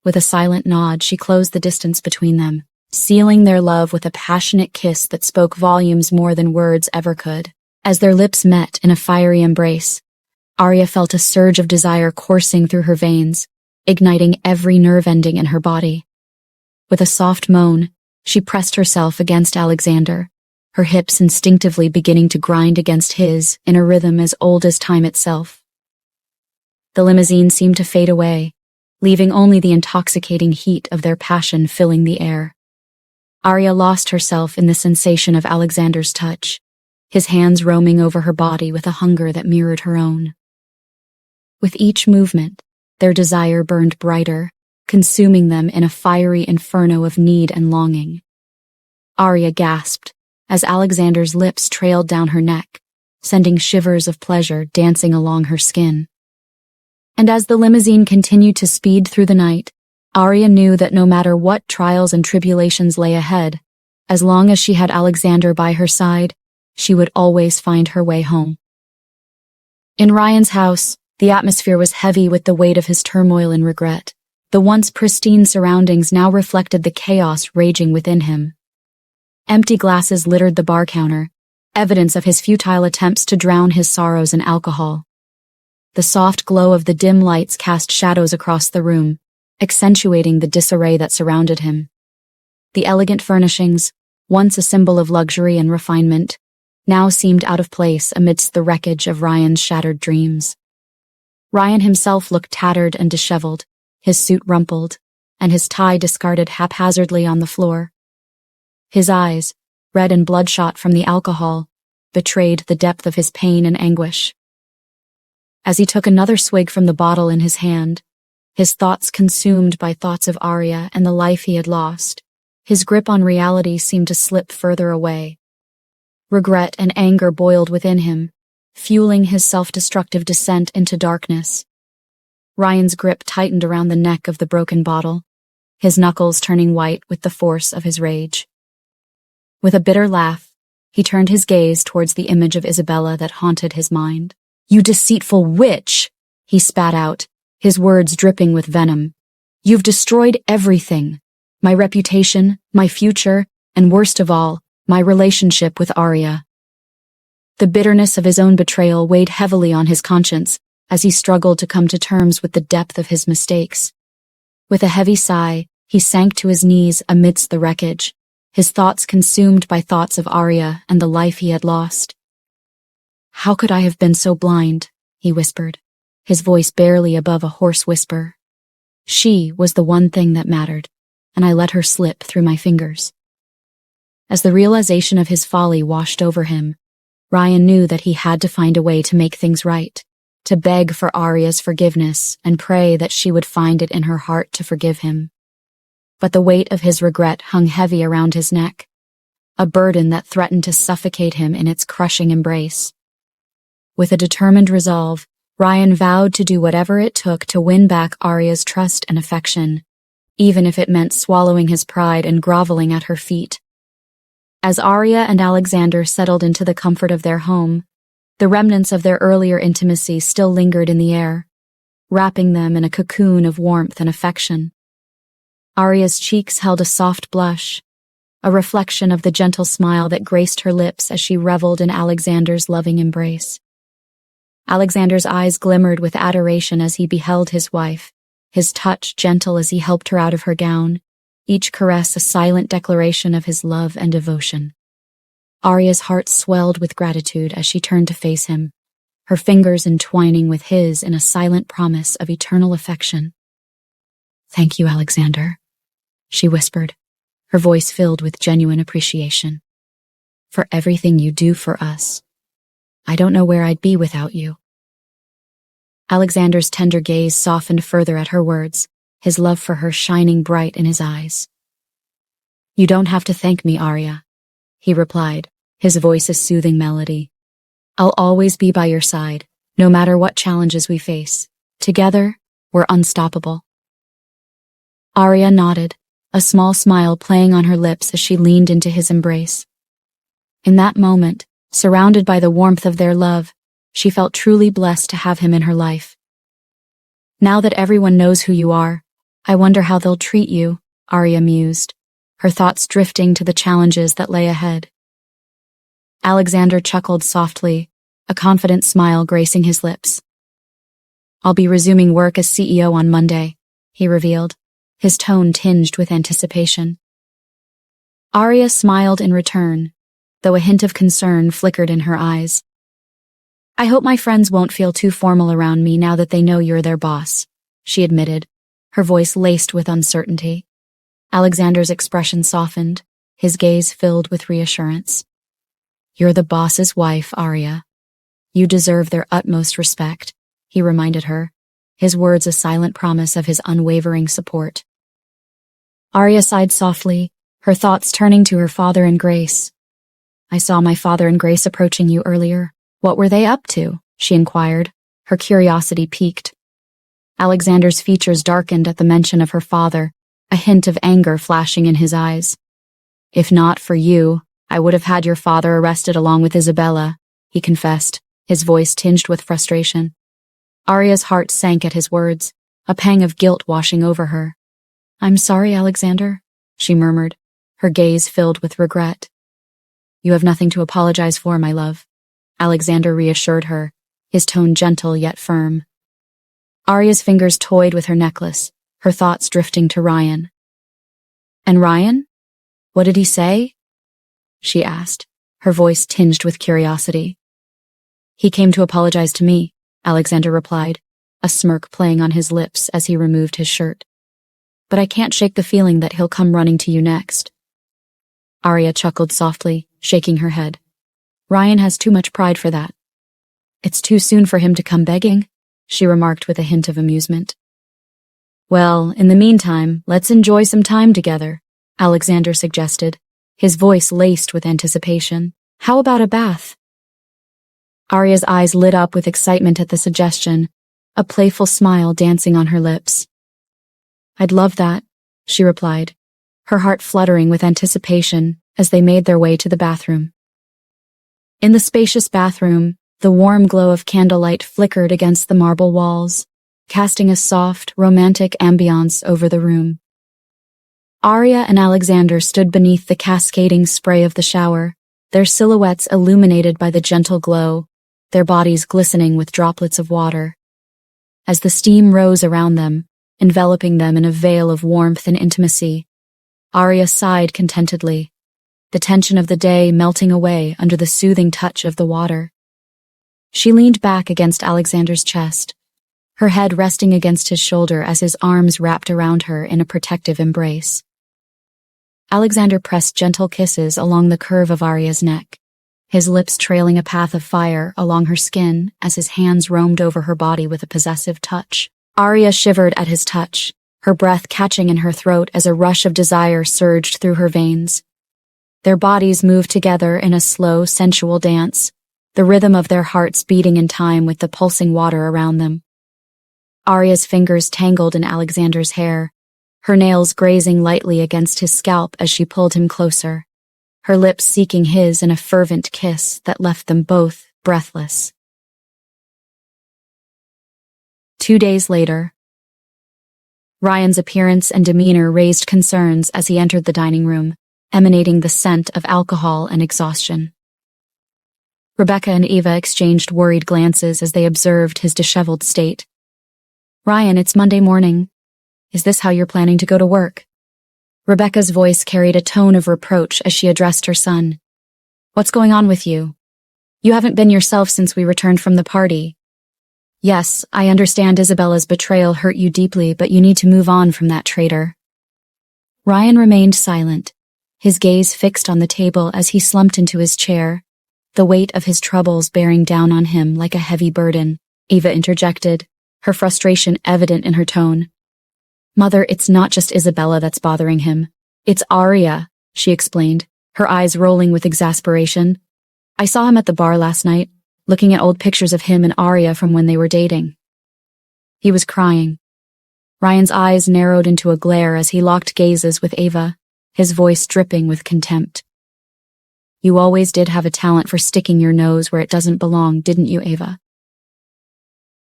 With a silent nod, she closed the distance between them, sealing their love with a passionate kiss that spoke volumes more than words ever could. As their lips met in a fiery embrace, Arya felt a surge of desire coursing through her veins, igniting every nerve ending in her body. With a soft moan, she pressed herself against Alexander, her hips instinctively beginning to grind against his in a rhythm as old as time itself. The limousine seemed to fade away, leaving only the intoxicating heat of their passion filling the air. Arya lost herself in the sensation of Alexander's touch, his hands roaming over her body with a hunger that mirrored her own. With each movement, their desire burned brighter, consuming them in a fiery inferno of need and longing. Arya gasped as Alexander's lips trailed down her neck, sending shivers of pleasure dancing along her skin. And as the limousine continued to speed through the night, Arya knew that no matter what trials and tribulations lay ahead, as long as she had Alexander by her side, she would always find her way home. In Ryan's house, the atmosphere was heavy with the weight of his turmoil and regret. The once pristine surroundings now reflected the chaos raging within him. Empty glasses littered the bar counter, evidence of his futile attempts to drown his sorrows in alcohol. The soft glow of the dim lights cast shadows across the room, accentuating the disarray that surrounded him. The elegant furnishings, once a symbol of luxury and refinement, now seemed out of place amidst the wreckage of Ryan's shattered dreams. Ryan himself looked tattered and disheveled, his suit rumpled, and his tie discarded haphazardly on the floor. His eyes, red and bloodshot from the alcohol, betrayed the depth of his pain and anguish. As he took another swig from the bottle in his hand, his thoughts consumed by thoughts of Arya and the life he had lost, his grip on reality seemed to slip further away. Regret and anger boiled within him, fueling his self-destructive descent into darkness. Ryan's grip tightened around the neck of the broken bottle, his knuckles turning white with the force of his rage. With a bitter laugh, he turned his gaze towards the image of Isabella that haunted his mind. "You deceitful witch!" he spat out, his words dripping with venom. "You've destroyed everything. My reputation, my future, and worst of all, my relationship with Arya." The bitterness of his own betrayal weighed heavily on his conscience as he struggled to come to terms with the depth of his mistakes. With a heavy sigh, he sank to his knees amidst the wreckage, his thoughts consumed by thoughts of Arya and the life he had lost. "How could I have been so blind?" he whispered, his voice barely above a hoarse whisper. "She was the one thing that mattered, and I let her slip through my fingers." As the realization of his folly washed over him, Ryan knew that he had to find a way to make things right, to beg for Arya's forgiveness and pray that she would find it in her heart to forgive him. But the weight of his regret hung heavy around his neck, a burden that threatened to suffocate him in its crushing embrace. With a determined resolve, Ryan vowed to do whatever it took to win back Arya's trust and affection, even if it meant swallowing his pride and groveling at her feet. As Arya and Alexander settled into the comfort of their home, the remnants of their earlier intimacy still lingered in the air, wrapping them in a cocoon of warmth and affection. Arya's cheeks held a soft blush, a reflection of the gentle smile that graced her lips as she reveled in Alexander's loving embrace. Alexander's eyes glimmered with adoration as he beheld his wife, his touch gentle as he helped her out of her gown, each caress a silent declaration of his love and devotion. Arya's heart swelled with gratitude as she turned to face him, her fingers entwining with his in a silent promise of eternal affection. "Thank you, Alexander," she whispered, her voice filled with genuine appreciation. "For everything you do for us. I don't know where I'd be without you." Alexander's tender gaze softened further at her words, his love for her shining bright in his eyes. "You don't have to thank me, Arya," he replied, his voice a soothing melody. "I'll always be by your side, no matter what challenges we face. Together, we're unstoppable." Arya nodded, a small smile playing on her lips as she leaned into his embrace. In that moment, surrounded by the warmth of their love, she felt truly blessed to have him in her life. "Now that everyone knows who you are, I wonder how they'll treat you," Arya mused, her thoughts drifting to the challenges that lay ahead. Alexander chuckled softly, a confident smile gracing his lips. "I'll be resuming work as CEO on Monday," he revealed, his tone tinged with anticipation. Arya smiled in return, though a hint of concern flickered in her eyes. "I hope my friends won't feel too formal around me now that they know you're their boss," she admitted, her voice laced with uncertainty. Alexander's expression softened, his gaze filled with reassurance. "You're the boss's wife, Arya. You deserve their utmost respect," he reminded her, his words a silent promise of his unwavering support. Arya sighed softly, her thoughts turning to her father and Grace. "I saw my father and Grace approaching you earlier. What were they up to?" she inquired, her curiosity piqued. Alexander's features darkened at the mention of her father, a hint of anger flashing in his eyes. "If not for you, I would have had your father arrested along with Isabella," he confessed, his voice tinged with frustration. Arya's heart sank at his words, a pang of guilt washing over her. "I'm sorry, Alexander," she murmured, her gaze filled with regret. "You have nothing to apologize for, my love," Alexander reassured her, his tone gentle yet firm. Arya's fingers toyed with her necklace, her thoughts drifting to Ryan. "And Ryan? What did he say?" she asked, her voice tinged with curiosity. "He came to apologize to me," Alexander replied, a smirk playing on his lips as he removed his shirt. "But I can't shake the feeling that he'll come running to you next." Arya chuckled softly, shaking her head. "Ryan has too much pride for that." "It's too soon for him to come begging," she remarked with a hint of amusement. "Well, in the meantime, let's enjoy some time together," Alexander suggested, his voice laced with anticipation. "How about a bath?" Arya's eyes lit up with excitement at the suggestion, a playful smile dancing on her lips. "I'd love that," she replied, her heart fluttering with anticipation as they made their way to the bathroom. In the spacious bathroom, the warm glow of candlelight flickered against the marble walls, casting a soft, romantic ambiance over the room. Arya and Alexander stood beneath the cascading spray of the shower, their silhouettes illuminated by the gentle glow, their bodies glistening with droplets of water. As the steam rose around them, enveloping them in a veil of warmth and intimacy, Arya sighed contentedly, the tension of the day melting away under the soothing touch of the water. She leaned back against Alexander's chest, her head resting against his shoulder as his arms wrapped around her in a protective embrace. Alexander pressed gentle kisses along the curve of Arya's neck, his lips trailing a path of fire along her skin as his hands roamed over her body with a possessive touch. Arya shivered at his touch, her breath catching in her throat as a rush of desire surged through her veins. Their bodies moved together in a slow, sensual dance, the rhythm of their hearts beating in time with the pulsing water around them. Arya's fingers tangled in Alexander's hair, her nails grazing lightly against his scalp as she pulled him closer, her lips seeking his in a fervent kiss that left them both breathless. 2 days later, Ryan's appearance and demeanor raised concerns as he entered the dining room, emanating the scent of alcohol and exhaustion. Rebecca and Eva exchanged worried glances as they observed his disheveled state. "Ryan, it's Monday morning. Is this how you're planning to go to work?" Rebecca's voice carried a tone of reproach as she addressed her son. "What's going on with you? You haven't been yourself since we returned from the party. Yes, I understand Isabella's betrayal hurt you deeply, but you need to move on from that traitor." Ryan remained silent, his gaze fixed on the table as he slumped into his chair, the weight of his troubles bearing down on him like a heavy burden. Eva interjected, her frustration evident in her tone. "Mother, it's not just Isabella that's bothering him. It's Arya," she explained, her eyes rolling with exasperation. "I saw him at the bar last night, looking at old pictures of him and Arya from when they were dating." He was crying. Ryan's eyes narrowed into a glare as he locked gazes with Eva, his voice dripping with contempt. "You always did have a talent for sticking your nose where it doesn't belong, didn't you, Eva?"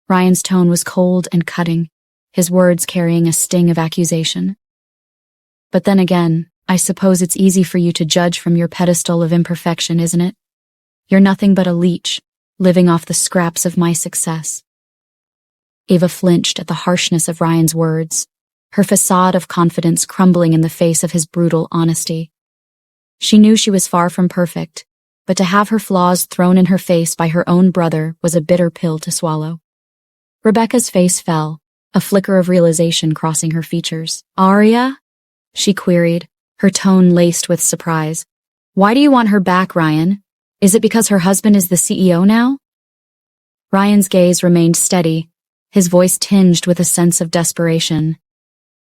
Ryan's tone was cold and cutting, his words carrying a sting of accusation. "But then again, I suppose it's easy for you to judge from your pedestal of imperfection, isn't it? You're nothing but a leech, living off the scraps of my success." Eva flinched at the harshness of Ryan's words, her facade of confidence crumbling in the face of his brutal honesty. She knew she was far from perfect, but to have her flaws thrown in her face by her own brother was a bitter pill to swallow. Rebecca's face fell, a flicker of realization crossing her features. "Arya?" she queried, her tone laced with surprise. "Why do you want her back, Ryan? Is it because her husband is the CEO now?" Ryan's gaze remained steady, his voice tinged with a sense of desperation.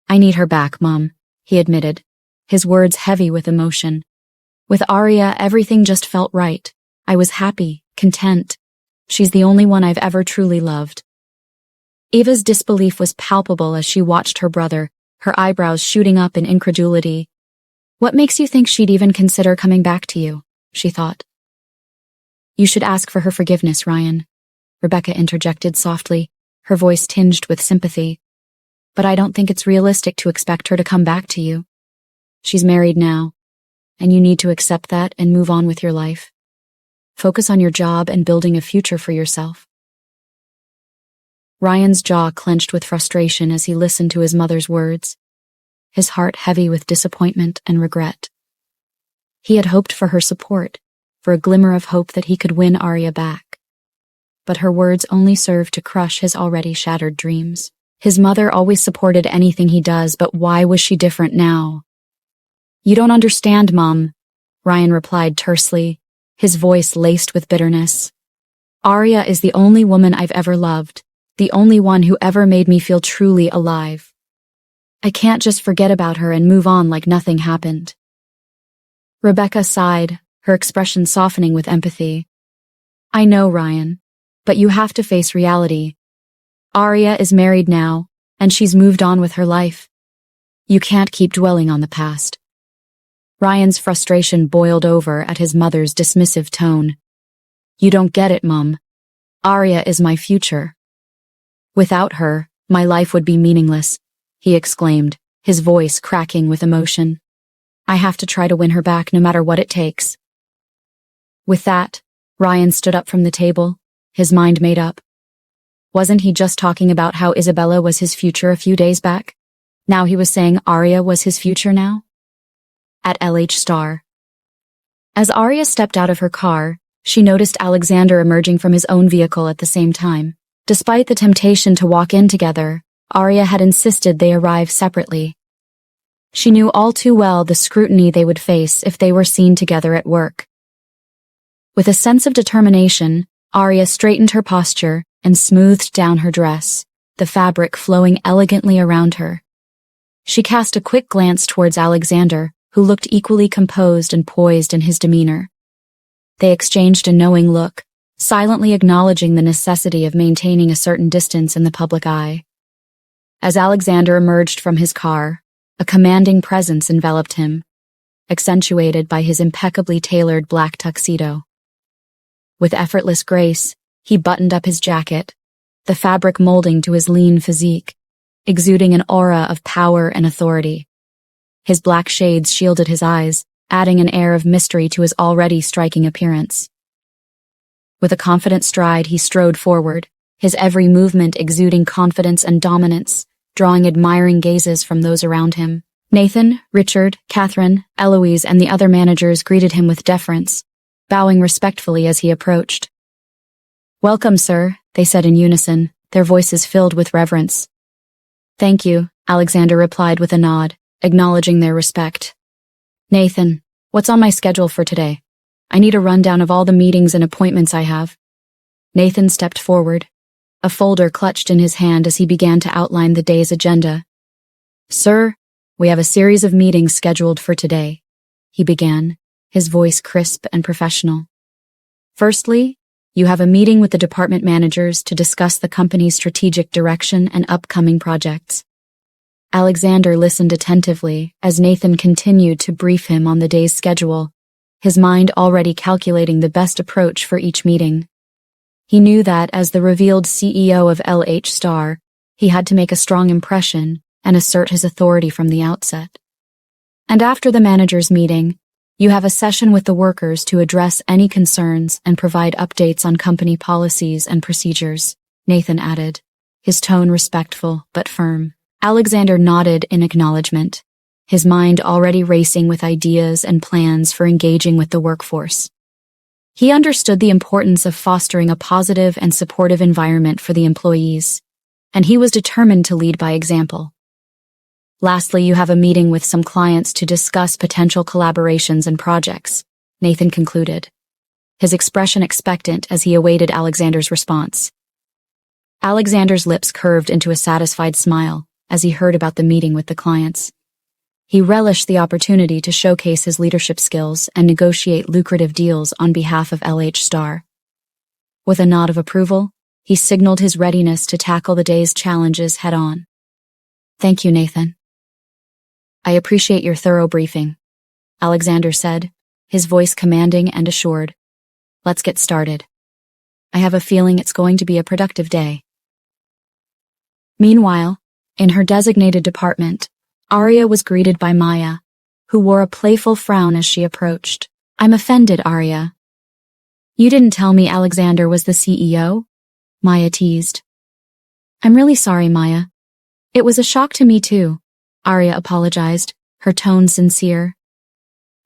"I need her back, Mom," he admitted, his words heavy with emotion. "With Arya, everything just felt right. I was happy, content. She's the only one I've ever truly loved." Eva's disbelief was palpable as she watched her brother, her eyebrows shooting up in incredulity. "What makes you think she'd even consider coming back to you?" she thought. "You should ask for her forgiveness, Ryan," Rebecca interjected softly, her voice tinged with sympathy. "But I don't think it's realistic to expect her to come back to you. She's married now, and you need to accept that and move on with your life. Focus on your job and building a future for yourself." Ryan's jaw clenched with frustration as he listened to his mother's words, his heart heavy with disappointment and regret. He had hoped for her support, for a glimmer of hope that he could win Arya back. But her words only served to crush his already shattered dreams. His mother always supported anything he does, but why was she different now? "You don't understand, Mom," Ryan replied tersely, his voice laced with bitterness. "Arya is the only woman I've ever loved, the only one who ever made me feel truly alive. I can't just forget about her and move on like nothing happened." Rebecca sighed, her expression softening with empathy. "I know, Ryan, but you have to face reality. Arya is married now, and she's moved on with her life. You can't keep dwelling on the past." Ryan's frustration boiled over at his mother's dismissive tone. "You don't get it, Mum. Arya is my future. Without her, my life would be meaningless," he exclaimed, his voice cracking with emotion. "I have to try to win her back no matter what it takes." With that, Ryan stood up from the table, his mind made up. Wasn't he just talking about how Isabella was his future a few days back? Now he was saying Arya was his future now? At LH Star. As Arya stepped out of her car, she noticed Alexander emerging from his own vehicle at the same time. Despite the temptation to walk in together, Arya had insisted they arrive separately. She knew all too well the scrutiny they would face if they were seen together at work. With a sense of determination, Arya straightened her posture and smoothed down her dress, the fabric flowing elegantly around her. She cast a quick glance towards Alexander, who looked equally composed and poised in his demeanor. They exchanged a knowing look, silently acknowledging the necessity of maintaining a certain distance in the public eye. As Alexander emerged from his car, a commanding presence enveloped him. accentuated by his impeccably tailored black tuxedo. With effortless grace, he buttoned up his jacket, the fabric molding to his lean physique, exuding an aura of power and authority. His black shades shielded his eyes, adding an air of mystery to his already striking appearance. With a confident stride, he strode forward, his every movement exuding confidence and dominance, drawing admiring gazes from those around him. Nathan, Richard, Catherine, Eloise, and the other managers greeted him with deference, bowing respectfully as he approached. "Welcome, sir," they said in unison, their voices filled with reverence. "Thank you," Alexander replied with a nod, acknowledging their respect. "Nathan, what's on my schedule for today? I need a rundown of all the meetings and appointments I have." Nathan stepped forward, a folder clutched in his hand as he began to outline the day's agenda. "Sir, we have a series of meetings scheduled for today," he began, his voice crisp and professional. "Firstly, you have a meeting with the department managers to discuss the company's strategic direction and upcoming projects." Alexander listened attentively as Nathan continued to brief him on the day's schedule, his mind already calculating the best approach for each meeting. He knew that, as the revealed CEO of LH Star, he had to make a strong impression and assert his authority from the outset. "And after the managers' meeting, you have a session with the workers to address any concerns and provide updates on company policies and procedures," Nathan added, his tone respectful but firm. Alexander nodded in acknowledgement, his mind already racing with ideas and plans for engaging with the workforce. He understood the importance of fostering a positive and supportive environment for the employees, and he was determined to lead by example. "Lastly, you have a meeting with some clients to discuss potential collaborations and projects," Nathan concluded, his expression expectant as he awaited Alexander's response. Alexander's lips curved into a satisfied smile as he heard about the meeting with the clients. He relished the opportunity to showcase his leadership skills and negotiate lucrative deals on behalf of LH Star. With a nod of approval, he signaled his readiness to tackle the day's challenges head-on. "Thank you, Nathan. I appreciate your thorough briefing," Alexander said, his voice commanding and assured. "Let's get started. I have a feeling it's going to be a productive day." Meanwhile, in her designated department, Arya was greeted by Maya, who wore a playful frown as she approached. "I'm offended, Arya." "You didn't tell me Alexander was the CEO?" Maya teased. "I'm really sorry, Maya. It was a shock to me too," Arya apologized, her tone sincere.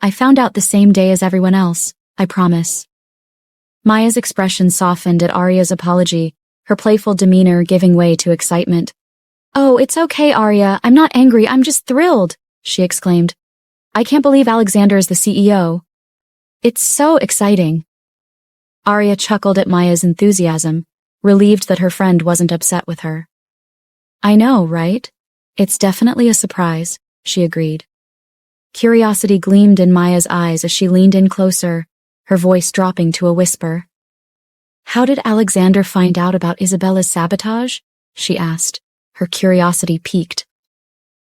"I found out the same day as everyone else, I promise." Maya's expression softened at Arya's apology, her playful demeanor giving way to excitement. "Oh, it's okay, Arya. I'm not angry. I'm just thrilled," she exclaimed. "I can't believe Alexander is the CEO. It's so exciting." Arya chuckled at Maya's enthusiasm, relieved that her friend wasn't upset with her. "I know, right? It's definitely a surprise," she agreed. Curiosity gleamed in Maya's eyes as she leaned in closer, her voice dropping to a whisper. "How did Alexander find out about Isabella's sabotage?" she asked, her curiosity piqued.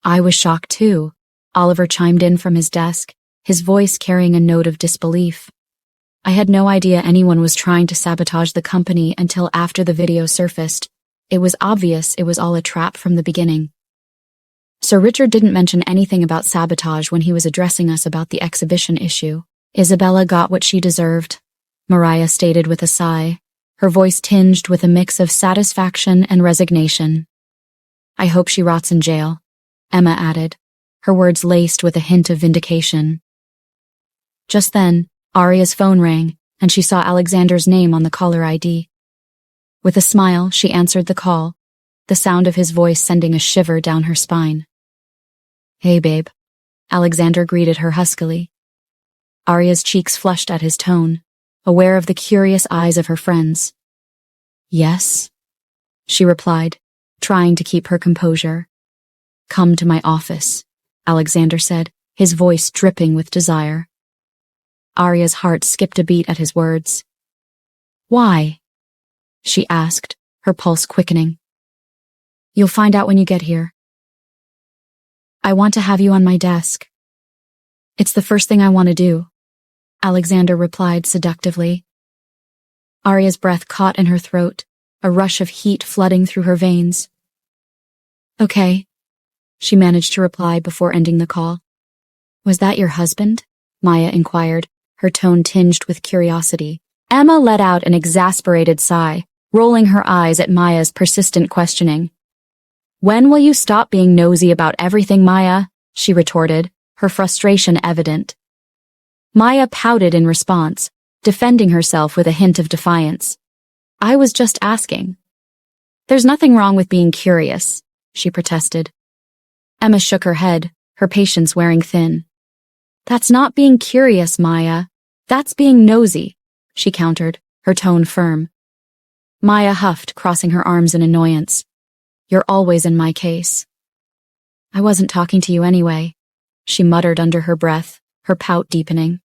"I was shocked too," Oliver chimed in from his desk, his voice carrying a note of disbelief. "I had no idea anyone was trying to sabotage the company until after the video surfaced. It was obvious it was all a trap from the beginning." Sir Richard didn't mention anything about sabotage when he was addressing us about the exhibition issue. "Isabella got what she deserved," Mariah stated with a sigh, her voice tinged with a mix of satisfaction and resignation. "I hope she rots in jail," Emma added, her words laced with a hint of vindication. Just then, Arya's phone rang, and she saw Alexander's name on the caller ID. With a smile, she answered the call, the sound of his voice sending a shiver down her spine. "Hey, babe," Alexander greeted her huskily. Arya's cheeks flushed at his tone, aware of the curious eyes of her friends. "Yes," she replied, trying to keep her composure. "Come to my office," Alexander said, his voice dripping with desire. Arya's heart skipped a beat at his words. "Why?" she asked, her pulse quickening. "You'll find out when you get here." "I want to have you on my desk." It's the first thing I want to do, Alexander replied seductively. Arya's breath caught in her throat, a rush of heat flooding through her veins. Okay, she managed to reply before ending the call. Was that your husband? Maya inquired, her tone tinged with curiosity. Emma let out an exasperated sigh, rolling her eyes at Maya's persistent questioning. When will you stop being nosy about everything, Maya? She retorted, her frustration evident. Maya pouted in response, defending herself with a hint of defiance. I was just asking. There's nothing wrong with being curious, she protested. Emma shook her head, her patience wearing thin. That's not being curious, Maya. That's being nosy, she countered, her tone firm. Maya huffed, crossing her arms in annoyance. You're always in my case. I wasn't talking to you anyway, she muttered under her breath, her pout deepening.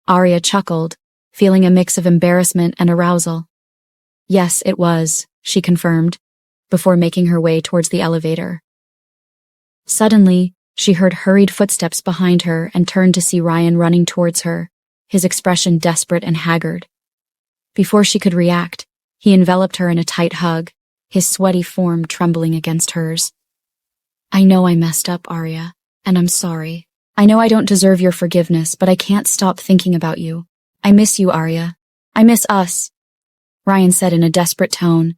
Arya chuckled, feeling a mix of embarrassment and arousal. Yes, it was, she confirmed, before making her way towards the elevator. Suddenly, she heard hurried footsteps behind her and turned to see Ryan running towards her, his expression desperate and haggard. Before she could react, he enveloped her in a tight hug, his sweaty form trembling against hers. I know I messed up, Arya, and I'm sorry. I know I don't deserve your forgiveness, but I can't stop thinking about you. I miss you, Arya. I miss us, Ryan said in a desperate tone.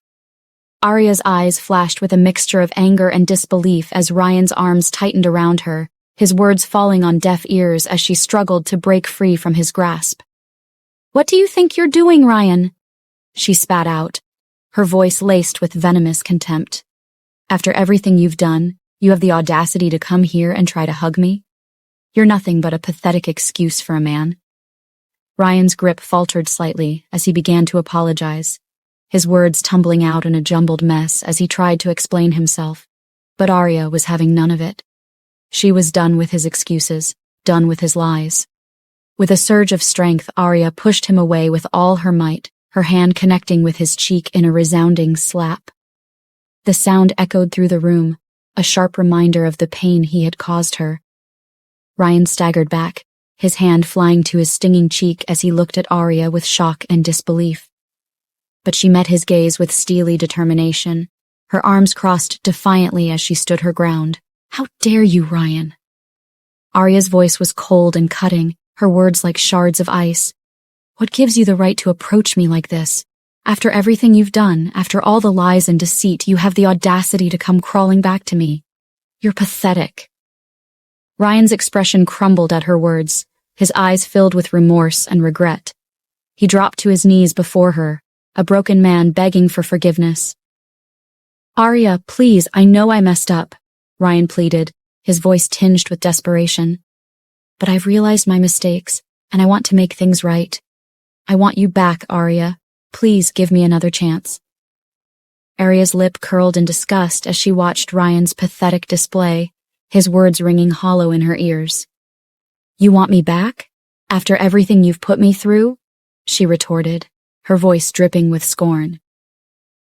Arya's eyes flashed with a mixture of anger and disbelief as Ryan's arms tightened around her, his words falling on deaf ears as she struggled to break free from his grasp. What do you think you're doing, Ryan? She spat out, her voice laced with venomous contempt. After everything you've done, you have the audacity to come here and try to hug me? You're nothing but a pathetic excuse for a man. Ryan's grip faltered slightly as he began to apologize, his words tumbling out in a jumbled mess as he tried to explain himself. But Arya was having none of it. She was done with his excuses, done with his lies. With a surge of strength, Arya pushed him away with all her might, her hand connecting with his cheek in a resounding slap. The sound echoed through the room, a sharp reminder of the pain he had caused her. Ryan staggered back, his hand flying to his stinging cheek as he looked at Arya with shock and disbelief. But she met his gaze with steely determination, her arms crossed defiantly as she stood her ground. How dare you, Ryan? Arya's voice was cold and cutting, her words like shards of ice. What gives you the right to approach me like this? After everything you've done, after all the lies and deceit, you have the audacity to come crawling back to me. You're pathetic. Ryan's expression crumbled at her words, his eyes filled with remorse and regret. He dropped to his knees before her, a broken man begging for forgiveness. Arya, please, I know I messed up, Ryan pleaded, his voice tinged with desperation. But I've realized my mistakes, and I want to make things right. I want you back, Arya. Please give me another chance. Arya's lip curled in disgust as she watched Ryan's pathetic display, his words ringing hollow in her ears. You want me back? After everything you've put me through? She retorted, her voice dripping with scorn.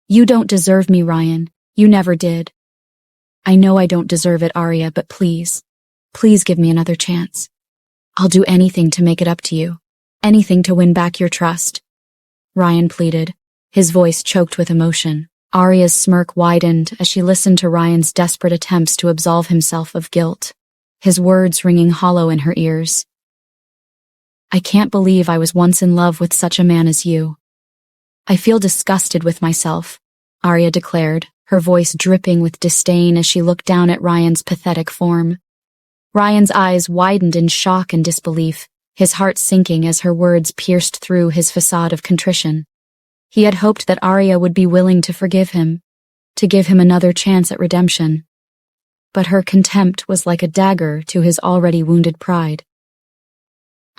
You don't deserve me, Ryan. You never did. I know I don't deserve it, Arya, but please, please give me another chance. I'll do anything to make it up to you, anything to win back your trust. Ryan pleaded, his voice choked with emotion. Arya's smirk widened as she listened to Ryan's desperate attempts to absolve himself of guilt, his words ringing hollow in her ears. I can't believe I was once in love with such a man as you. I feel disgusted with myself, Arya declared, her voice dripping with disdain as she looked down at Ryan's pathetic form. Ryan's eyes widened in shock and disbelief, his heart sinking as her words pierced through his facade of contrition. He had hoped that Arya would be willing to forgive him, to give him another chance at redemption. But her contempt was like a dagger to his already wounded pride.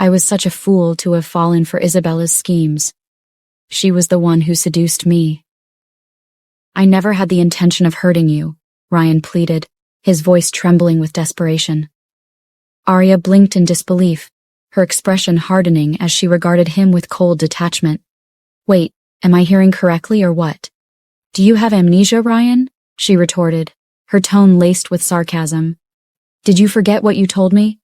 I was such a fool to have fallen for Isabella's schemes. She was the one who seduced me. I never had the intention of hurting you, Ryan pleaded, his voice trembling with desperation. Arya blinked in disbelief, her expression hardening as she regarded him with cold detachment. Wait, am I hearing correctly or what? Do you have amnesia, Ryan? She retorted, her tone laced with sarcasm. Did you forget what you told me?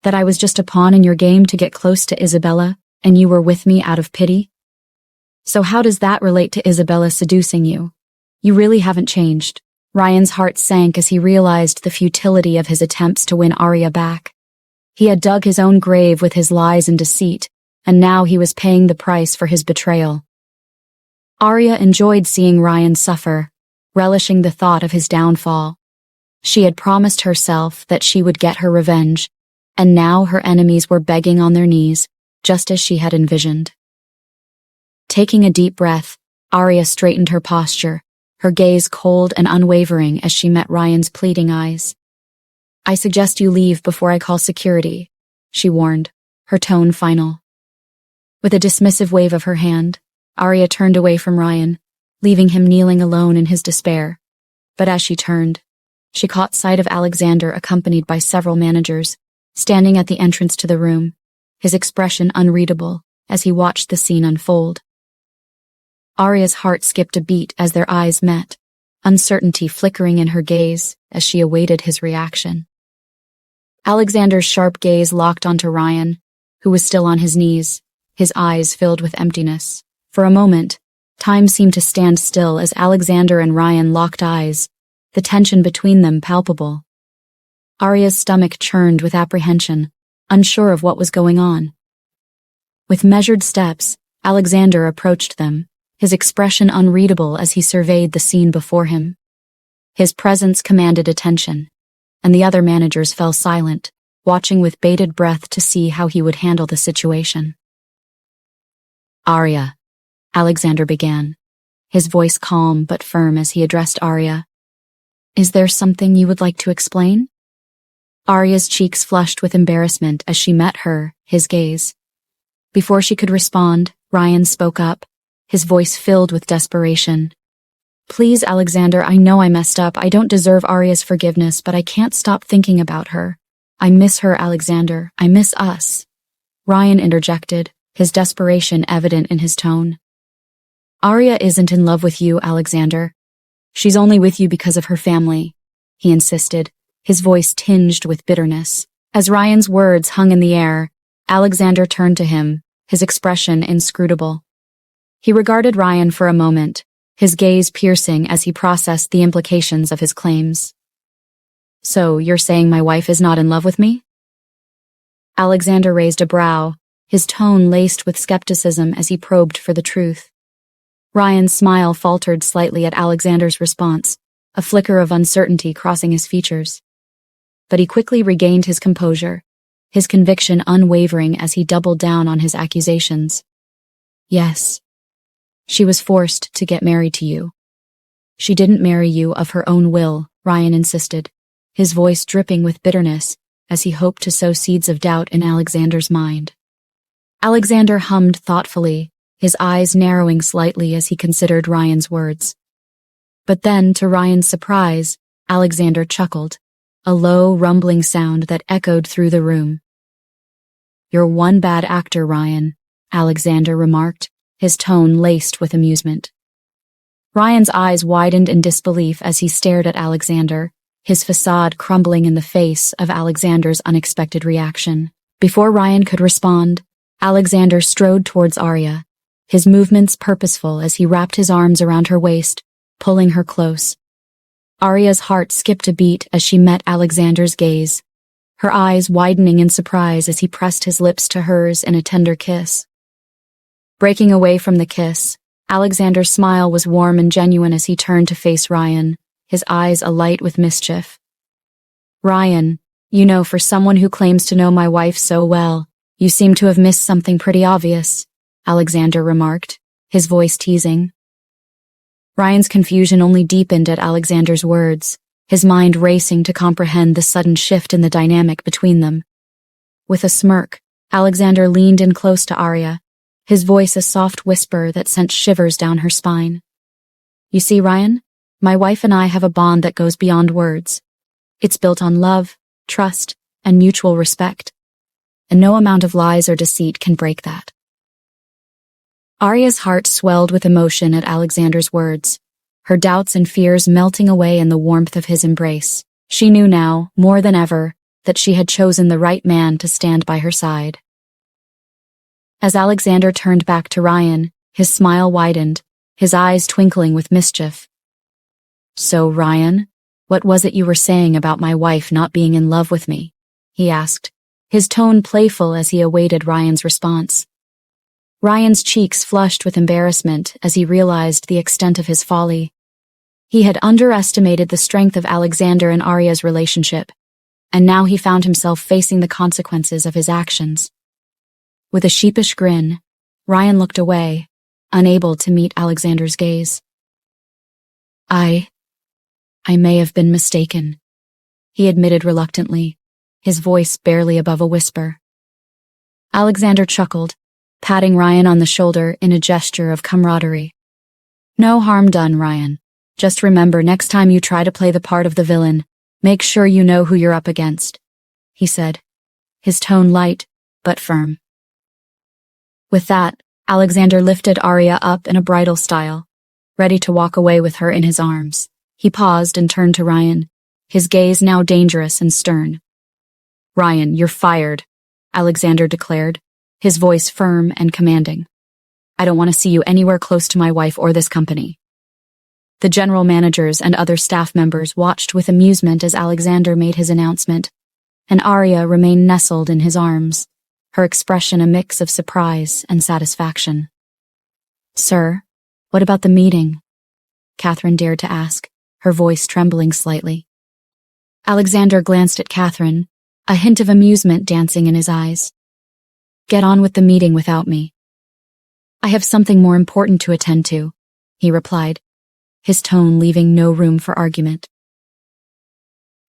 That I was just a pawn in your game to get close to Isabella, and you were with me out of pity? So how does that relate to Isabella seducing you? You really haven't changed. Ryan's heart sank as he realized the futility of his attempts to win Arya back. He had dug his own grave with his lies and deceit, and now he was paying the price for his betrayal. Arya enjoyed seeing Ryan suffer, relishing the thought of his downfall. She had promised herself that she would get her revenge, and now her enemies were begging on their knees, just as she had envisioned. Taking a deep breath, Arya straightened her posture, her gaze cold and unwavering as she met Ryan's pleading eyes. I suggest you leave before I call security, she warned, her tone final. With a dismissive wave of her hand, Arya turned away from Ryan, leaving him kneeling alone in his despair. But as she turned, she caught sight of Alexander accompanied by several managers, standing at the entrance to the room, his expression unreadable as he watched the scene unfold. Arya's heart skipped a beat as their eyes met, uncertainty flickering in her gaze as she awaited his reaction. Alexander's sharp gaze locked onto Ryan, who was still on his knees, his eyes filled with emptiness. For a moment, time seemed to stand still as Alexander and Ryan locked eyes, the tension between them palpable. Arya's stomach churned with apprehension, unsure of what was going on. With measured steps, Alexander approached them, his expression unreadable as he surveyed the scene before him. His presence commanded attention, and the other managers fell silent, watching with bated breath to see how he would handle the situation. Arya, Alexander began, his voice calm but firm as he addressed Arya. Is there something you would like to explain? Arya's cheeks flushed with embarrassment as she met his gaze. Before she could respond, Ryan spoke up, his voice filled with desperation. Please, Alexander, I know I messed up. I don't deserve Arya's forgiveness, but I can't stop thinking about her. I miss her, Alexander. I miss us. Ryan interjected, his desperation evident in his tone. Arya isn't in love with you, Alexander. She's only with you because of her family, he insisted, his voice tinged with bitterness. As Ryan's words hung in the air, Alexander turned to him, his expression inscrutable. He regarded Ryan for a moment, his gaze piercing as he processed the implications of his claims. So, you're saying my wife is not in love with me? Alexander raised a brow, his tone laced with skepticism as he probed for the truth. Ryan's smile faltered slightly at Alexander's response, a flicker of uncertainty crossing his features. But he quickly regained his composure, his conviction unwavering as he doubled down on his accusations. Yes. She was forced to get married to you. She didn't marry you of her own will, Ryan insisted, his voice dripping with bitterness as he hoped to sow seeds of doubt in Alexander's mind. Alexander hummed thoughtfully, his eyes narrowing slightly as he considered Ryan's words. But then, to Ryan's surprise, Alexander chuckled, a low, rumbling sound that echoed through the room. You're one bad actor, Ryan, Alexander remarked, his tone laced with amusement. Ryan's eyes widened in disbelief as he stared at Alexander, his facade crumbling in the face of Alexander's unexpected reaction. Before Ryan could respond, Alexander strode towards Arya, his movements purposeful as he wrapped his arms around her waist, pulling her close. Arya's heart skipped a beat as she met Alexander's gaze, her eyes widening in surprise as he pressed his lips to hers in a tender kiss. Breaking away from the kiss, Alexander's smile was warm and genuine as he turned to face Ryan, his eyes alight with mischief. Ryan, you know, for someone who claims to know my wife so well, you seem to have missed something pretty obvious, Alexander remarked, his voice teasing. Ryan's confusion only deepened at Alexander's words, his mind racing to comprehend the sudden shift in the dynamic between them. With a smirk, Alexander leaned in close to Arya, his voice a soft whisper that sent shivers down her spine. You see, Ryan, my wife and I have a bond that goes beyond words. It's built on love, trust, and mutual respect, and no amount of lies or deceit can break that. Arya's heart swelled with emotion at Alexander's words, her doubts and fears melting away in the warmth of his embrace. She knew now, more than ever, that she had chosen the right man to stand by her side. As Alexander turned back to Ryan, his smile widened, his eyes twinkling with mischief. "So, Ryan, what was it you were saying about my wife not being in love with me?" he asked, his tone playful as he awaited Ryan's response. Ryan's cheeks flushed with embarrassment as he realized the extent of his folly. He had underestimated the strength of Alexander and Arya's relationship, and now he found himself facing the consequences of his actions. With a sheepish grin, Ryan looked away, unable to meet Alexander's gaze. I may have been mistaken," he admitted reluctantly, his voice barely above a whisper. Alexander chuckled, patting Ryan on the shoulder in a gesture of camaraderie. "No harm done, Ryan. Just remember, next time you try to play the part of the villain, make sure you know who you're up against," he said, his tone light but firm. With that, Alexander lifted Arya up in a bridal style, ready to walk away with her in his arms. He paused and turned to Ryan, his gaze now dangerous and stern. "Ryan, you're fired," Alexander declared, his voice firm and commanding. "I don't want to see you anywhere close to my wife or this company." The general managers and other staff members watched with amusement as Alexander made his announcement, and Arya remained nestled in his arms, her expression a mix of surprise and satisfaction. "Sir, what about the meeting?" Catherine dared to ask, her voice trembling slightly. Alexander glanced at Catherine, a hint of amusement dancing in his eyes. "Get on with the meeting without me." "I have something more important to attend to," he replied, his tone leaving no room for argument.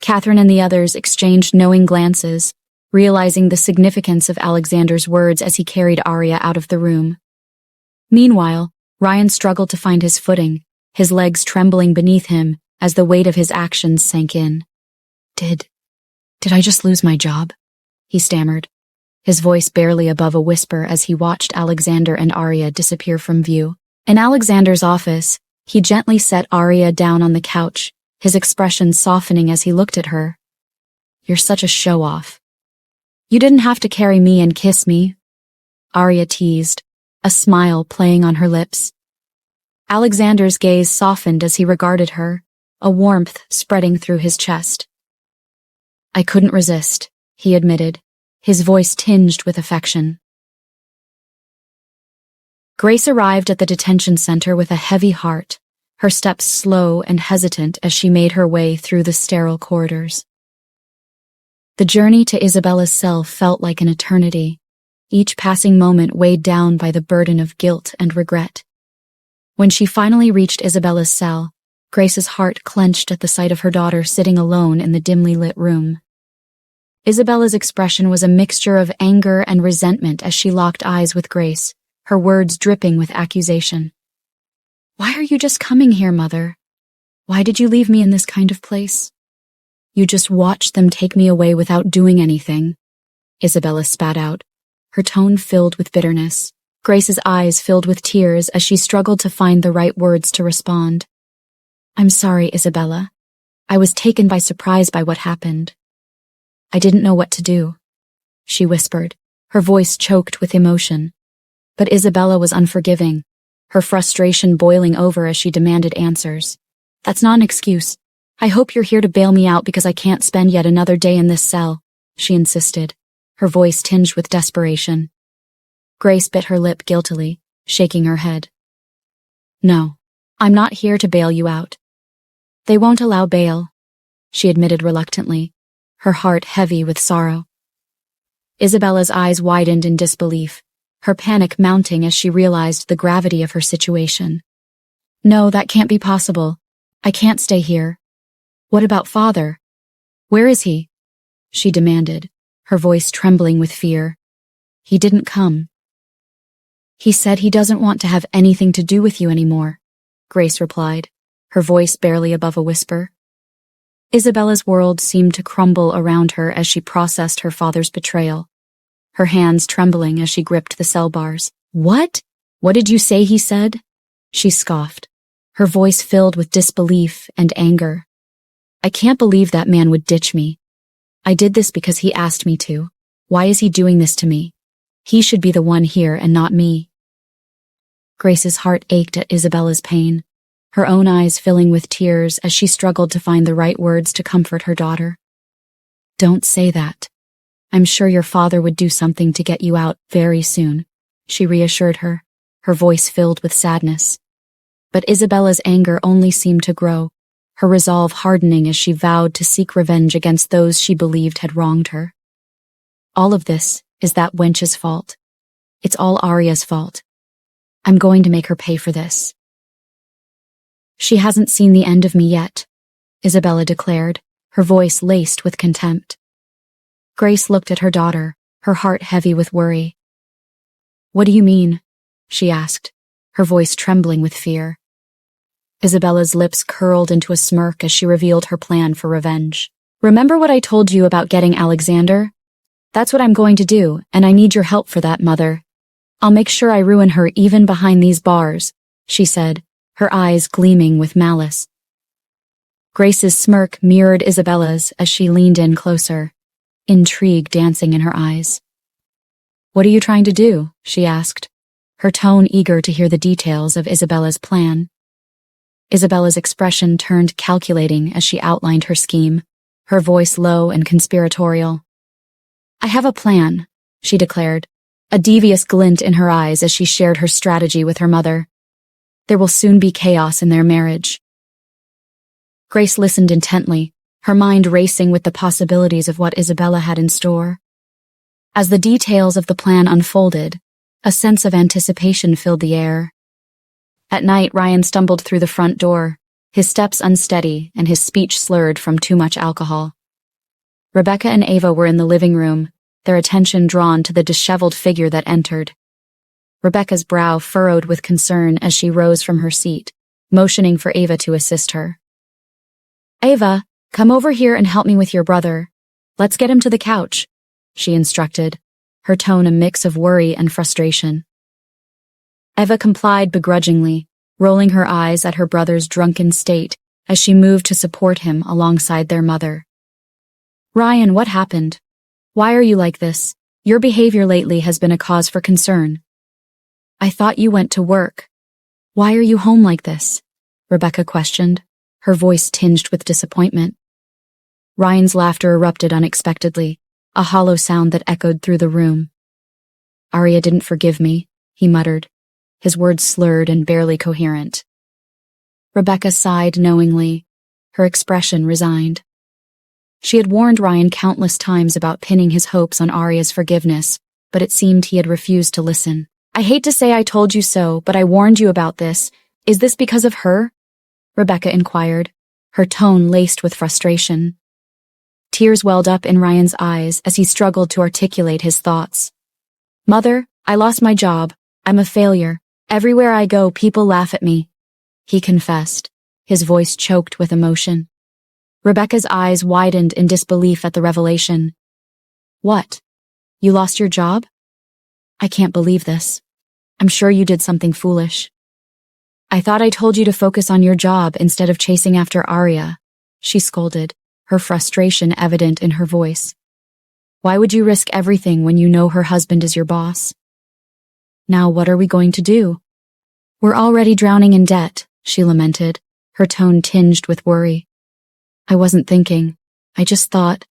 Catherine and the others exchanged knowing glances, realizing the significance of Alexander's words as he carried Arya out of the room. Meanwhile, Ryan struggled to find his footing, his legs trembling beneath him as the weight of his actions sank in. Did I just lose my job?" he stammered, his voice barely above a whisper as he watched Alexander and Arya disappear from view. In Alexander's office, he gently set Arya down on the couch, his expression softening as he looked at her. "You're such a show-off." "You didn't have to carry me and kiss me," Arya teased, a smile playing on her lips. Alexander's gaze softened as he regarded her, a warmth spreading through his chest. "I couldn't resist," he admitted, his voice tinged with affection. Grace arrived at the detention center with a heavy heart, her steps slow and hesitant as she made her way through the sterile corridors. The journey to Isabella's cell felt like an eternity, each passing moment weighed down by the burden of guilt and regret. When she finally reached Isabella's cell, Grace's heart clenched at the sight of her daughter sitting alone in the dimly lit room. Isabella's expression was a mixture of anger and resentment as she locked eyes with Grace, her words dripping with accusation. "Why are you just coming here, Mother? Why did you leave me in this kind of place? You just watched them take me away without doing anything," Isabella spat out, her tone filled with bitterness. Grace's eyes filled with tears as she struggled to find the right words to respond. "I'm sorry, Isabella. I was taken by surprise by what happened. I didn't know what to do," she whispered, her voice choked with emotion. But Isabella was unforgiving, her frustration boiling over as she demanded answers. "That's not an excuse. I hope you're here to bail me out because I can't spend yet another day in this cell," she insisted, her voice tinged with desperation. Grace bit her lip guiltily, shaking her head. "No, I'm not here to bail you out. They won't allow bail," she admitted reluctantly, her heart heavy with sorrow. Isabella's eyes widened in disbelief, her panic mounting as she realized the gravity of her situation. "No, that can't be possible. I can't stay here. What about Father? Where is he?" she demanded, her voice trembling with fear. "He didn't come." "He said he doesn't want to have anything to do with you anymore," Grace replied, her voice barely above a whisper. Isabella's world seemed to crumble around her as she processed her father's betrayal, her hands trembling as she gripped the cell bars. "What? What did you say he said?" she scoffed, her voice filled with disbelief and anger. "I can't believe that man would ditch me. I did this because he asked me to. Why is he doing this to me? He should be the one here and not me. Grace's heart ached at Isabella's pain, her own eyes filling with tears as she struggled to find the right words to comfort her daughter. Don't say that. I'm sure your father would do something to get you out very soon, she reassured her, her voice filled with sadness. But Isabella's anger only seemed to grow, her resolve hardening as she vowed to seek revenge against those she believed had wronged her. All of this is that wench's fault. It's all Arya's fault. I'm going to make her pay for this. She hasn't seen the end of me yet, Isabella declared, her voice laced with contempt. Grace looked at her daughter, her heart heavy with worry. What do you mean? She asked, her voice trembling with fear. Isabella's lips curled into a smirk as she revealed her plan for revenge. Remember what I told you about getting Alexander? That's what I'm going to do, and I need your help for that, Mother. I'll make sure I ruin her even behind these bars, she said, her eyes gleaming with malice. Grace's smirk mirrored Isabella's as she leaned in closer, intrigue dancing in her eyes. What are you trying to do? She asked, her tone eager to hear the details of Isabella's plan. Isabella's expression turned calculating as she outlined her scheme, her voice low and conspiratorial. I have a plan, she declared, a devious glint in her eyes as she shared her strategy with her mother. There will soon be chaos in their marriage. Grace listened intently, her mind racing with the possibilities of what Isabella had in store. As the details of the plan unfolded, a sense of anticipation filled the air. At night, Ryan stumbled through the front door, his steps unsteady and his speech slurred from too much alcohol. Rebecca and Ava were in the living room, their attention drawn to the disheveled figure that entered. Rebecca's brow furrowed with concern as she rose from her seat, motioning for Ava to assist her. Ava, come over here and help me with your brother. Let's get him to the couch, she instructed, her tone a mix of worry and frustration. Eva complied begrudgingly, rolling her eyes at her brother's drunken state as she moved to support him alongside their mother. Ryan, what happened? Why are you like this? Your behavior lately has been a cause for concern. I thought you went to work. Why are you home like this? Rebecca questioned, her voice tinged with disappointment. Ryan's laughter erupted unexpectedly, a hollow sound that echoed through the room. Arya didn't forgive me, he muttered, his words slurred and barely coherent. Rebecca sighed knowingly, her expression resigned. She had warned Ryan countless times about pinning his hopes on Arya's forgiveness, but it seemed he had refused to listen. I hate to say I told you so, but I warned you about this. Is this because of her? Rebecca inquired, her tone laced with frustration. Tears welled up in Ryan's eyes as he struggled to articulate his thoughts. Mother, I lost my job. I'm a failure. Everywhere I go, people laugh at me, he confessed, his voice choked with emotion. Rebecca's eyes widened in disbelief at the revelation. What? You lost your job? I can't believe this. I'm sure you did something foolish. I thought I told you to focus on your job instead of chasing after Arya, she scolded, her frustration evident in her voice. Why would you risk everything when you know her husband is your boss? Now what are we going to do? We're already drowning in debt, she lamented, her tone tinged with worry. I wasn't thinking. I just thought,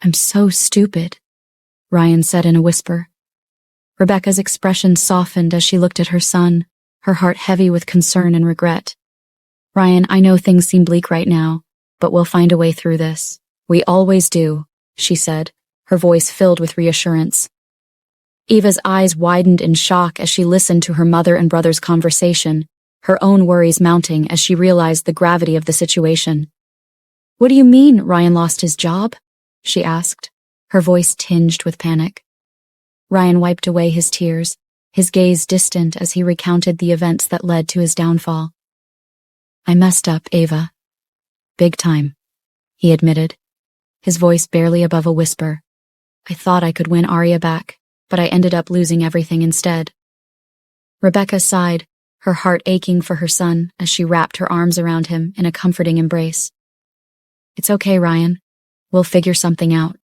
I'm so stupid, Ryan said in a whisper. Rebecca's expression softened as she looked at her son, her heart heavy with concern and regret. Ryan, I know things seem bleak right now, but we'll find a way through this. We always do, she said, her voice filled with reassurance. Eva's eyes widened in shock as she listened to her mother and brother's conversation, her own worries mounting as she realized the gravity of the situation. What do you mean Ryan lost his job? She asked, her voice tinged with panic. Ryan wiped away his tears, his gaze distant as he recounted the events that led to his downfall. I messed up, Ava. Big time, he admitted, his voice barely above a whisper. I thought I could win Arya back, but I ended up losing everything instead. Rebecca sighed, her heart aching for her son as she wrapped her arms around him in a comforting embrace. It's okay, Ryan. We'll figure something out.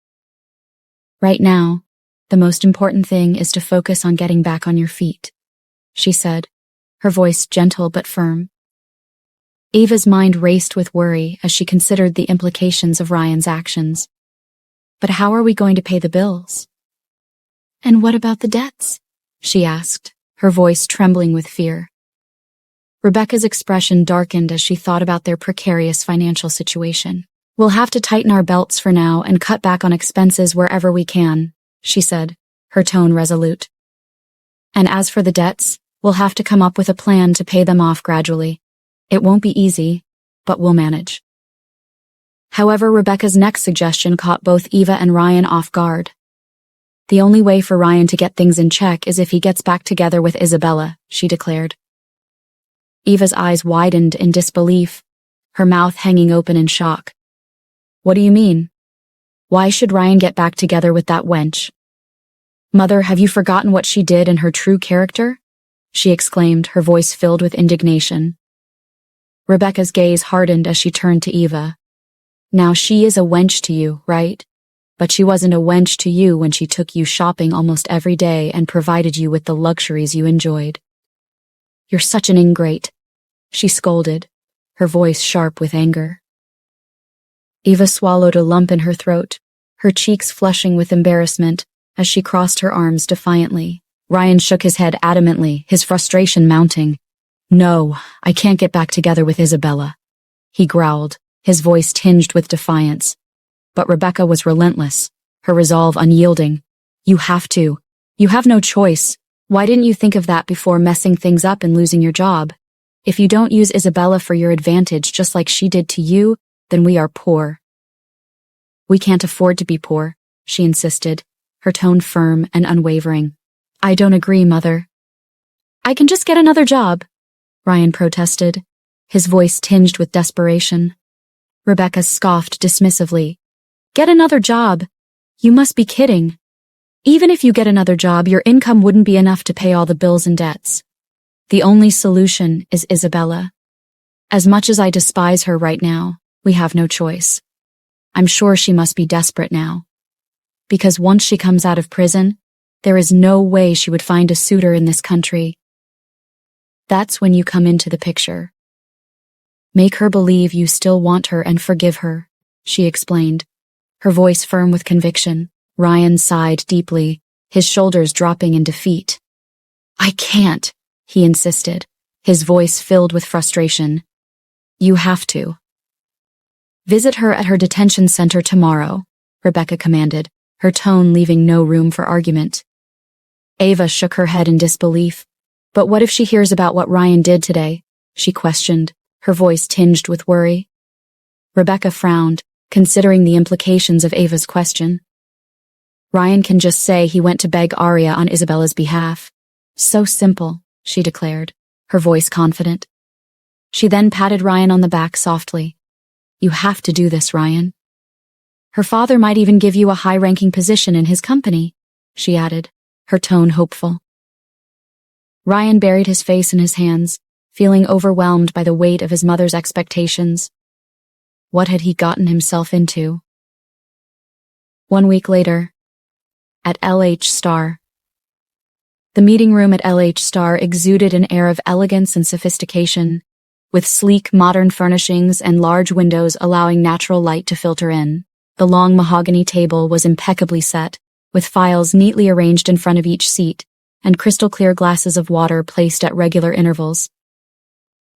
Right now, the most important thing is to focus on getting back on your feet, she said, her voice gentle but firm. Ava's mind raced with worry as she considered the implications of Ryan's actions. But how are we going to pay the bills? And what about the debts? She asked, her voice trembling with fear. Rebecca's expression darkened as she thought about their precarious financial situation. We'll have to tighten our belts for now and cut back on expenses wherever we can, she said, her tone resolute. And as for the debts, we'll have to come up with a plan to pay them off gradually. It won't be easy, but we'll manage. However, Rebecca's next suggestion caught both Eva and Ryan off guard. The only way for Ryan to get things in check is if he gets back together with Isabella, she declared. Eva's eyes widened in disbelief, her mouth hanging open in shock. What do you mean? Why should Ryan get back together with that wench? Mother, have you forgotten what she did and her true character? She exclaimed, her voice filled with indignation. Rebecca's gaze hardened as she turned to Eva. Now she is a wench to you, right? But she wasn't a wench to you when she took you shopping almost every day and provided you with the luxuries you enjoyed. You're such an ingrate, she scolded, her voice sharp with anger. Eva swallowed a lump in her throat, her cheeks flushing with embarrassment as she crossed her arms defiantly. Ryan shook his head adamantly, his frustration mounting. No, I can't get back together with Isabella, he growled, his voice tinged with defiance. But Rebecca was relentless, her resolve unyielding. You have to. You have no choice. Why didn't you think of that before messing things up and losing your job? If you don't use Isabella for your advantage just like she did to you, then we are poor. We can't afford to be poor, she insisted, her tone firm and unwavering. I don't agree, Mother. I can just get another job, Ryan protested, his voice tinged with desperation. Rebecca scoffed dismissively. Get another job? You must be kidding. Even if you get another job, your income wouldn't be enough to pay all the bills and debts. The only solution is Isabella. As much as I despise her right now, we have no choice. I'm sure she must be desperate now. Because once she comes out of prison, there is no way she would find a suitor in this country. That's when you come into the picture. Make her believe you still want her and forgive her, she explained, her voice firm with conviction. Ryan sighed deeply, his shoulders dropping in defeat. I can't, he insisted, his voice filled with frustration. You have to. Visit her at her detention center tomorrow, Rebecca commanded, her tone leaving no room for argument. Ava shook her head in disbelief. But what if she hears about what Ryan did today? She questioned, her voice tinged with worry. Rebecca frowned, considering the implications of Ava's question. Ryan can just say he went to beg Arya on Isabella's behalf. So simple, she declared, her voice confident. She then patted Ryan on the back softly. You have to do this, Ryan. Her father might even give you a high-ranking position in his company, she added, her tone hopeful. Ryan buried his face in his hands, feeling overwhelmed by the weight of his mother's expectations. What had he gotten himself into? 1 week later, at LH Star. The meeting room at LH Star exuded an air of elegance and sophistication, with sleek, modern furnishings and large windows allowing natural light to filter in. The long mahogany table was impeccably set, with files neatly arranged in front of each seat, and crystal-clear glasses of water placed at regular intervals.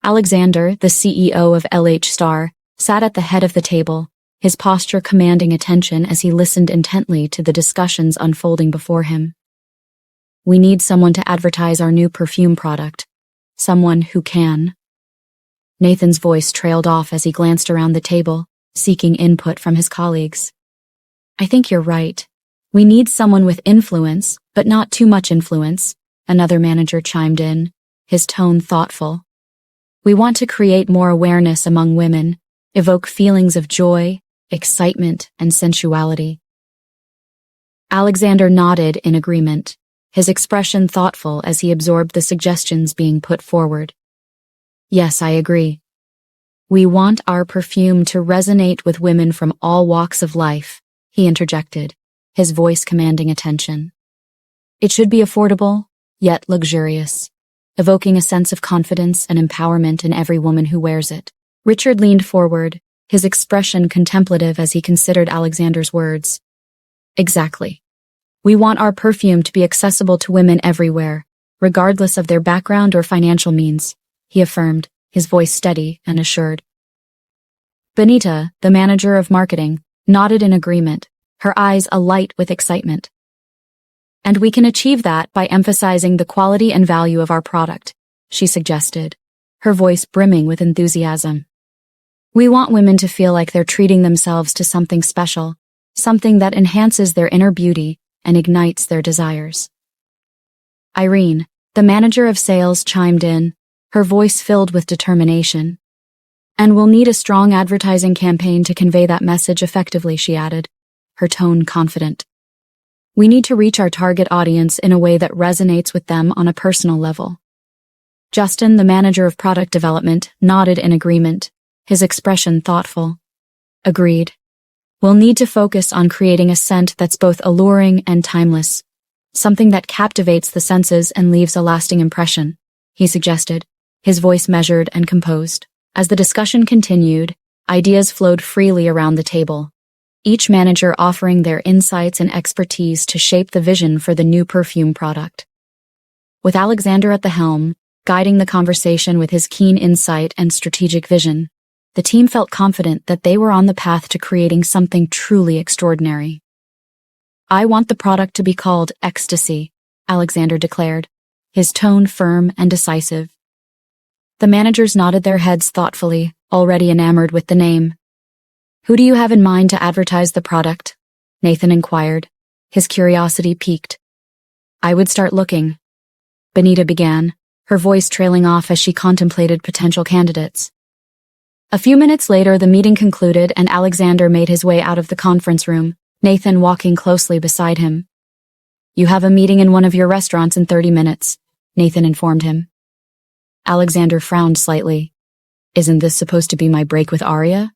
Alexander, the CEO of LH Star, sat at the head of the table, his posture commanding attention as he listened intently to the discussions unfolding before him. We need someone to advertise our new perfume product. Someone who can. Nathan's voice trailed off as he glanced around the table, seeking input from his colleagues. I think you're right. We need someone with influence, but not too much influence, another manager chimed in, his tone thoughtful. We want to create more awareness among women, evoke feelings of joy, excitement, and sensuality. Alexander nodded in agreement, his expression thoughtful as he absorbed the suggestions being put forward. Yes, I agree. We want our perfume to resonate with women from all walks of life, he interjected, his voice commanding attention. It should be affordable, yet luxurious, evoking a sense of confidence and empowerment in every woman who wears it. Richard leaned forward, his expression contemplative as he considered Alexander's words. Exactly. We want our perfume to be accessible to women everywhere, regardless of their background or financial means, he affirmed, his voice steady and assured. Benita, the manager of marketing, nodded in agreement, her eyes alight with excitement. And we can achieve that by emphasizing the quality and value of our product, she suggested, her voice brimming with enthusiasm. We want women to feel like they're treating themselves to something special, something that enhances their inner beauty and ignites their desires. Irene, the manager of sales, chimed in, her voice filled with determination. And we'll need a strong advertising campaign to convey that message effectively, she added, her tone confident. We need to reach our target audience in a way that resonates with them on a personal level. Justin, the manager of product development, nodded in agreement, his expression thoughtful. Agreed. We'll need to focus on creating a scent that's both alluring and timeless, something that captivates the senses and leaves a lasting impression, he suggested, his voice measured and composed. As the discussion continued, ideas flowed freely around the table, each manager offering their insights and expertise to shape the vision for the new perfume product. With Alexander at the helm, guiding the conversation with his keen insight and strategic vision, the team felt confident that they were on the path to creating something truly extraordinary. I want the product to be called Ecstasy, Alexander declared, his tone firm and decisive. The managers nodded their heads thoughtfully, already enamored with the name. Who do you have in mind to advertise the product? Nathan inquired, his curiosity piqued. I would start looking. Benita began, her voice trailing off as she contemplated potential candidates. A few minutes later, the meeting concluded and Alexander made his way out of the conference room, Nathan walking closely beside him. You have a meeting in one of your restaurants in 30 minutes, Nathan informed him. Alexander frowned slightly. Isn't this supposed to be my break with Arya?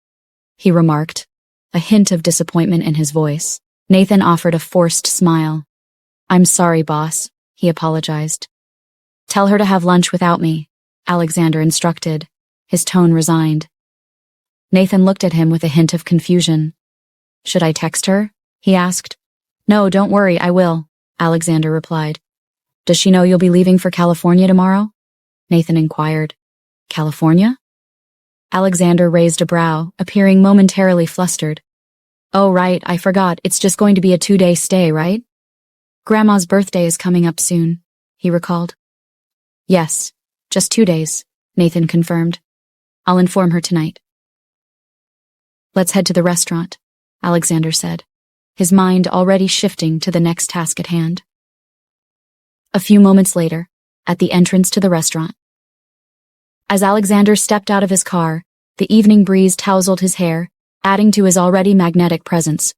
He remarked, a hint of disappointment in his voice. Nathan offered a forced smile. I'm sorry, boss, he apologized. Tell her to have lunch without me, Alexander instructed, his tone resigned. Nathan looked at him with a hint of confusion. Should I text her? He asked. No, don't worry, I will, Alexander replied. Does she know you'll be leaving for California tomorrow? Nathan inquired. California? Alexander raised a brow, appearing momentarily flustered. Oh, right, I forgot, it's just going to be a 2-day stay, right? Grandma's birthday is coming up soon, he recalled. Yes, just 2 days, Nathan confirmed. I'll inform her tonight. Let's head to the restaurant, Alexander said, his mind already shifting to the next task at hand. A few moments later, at the entrance to the restaurant. As Alexander stepped out of his car, the evening breeze tousled his hair, adding to his already magnetic presence.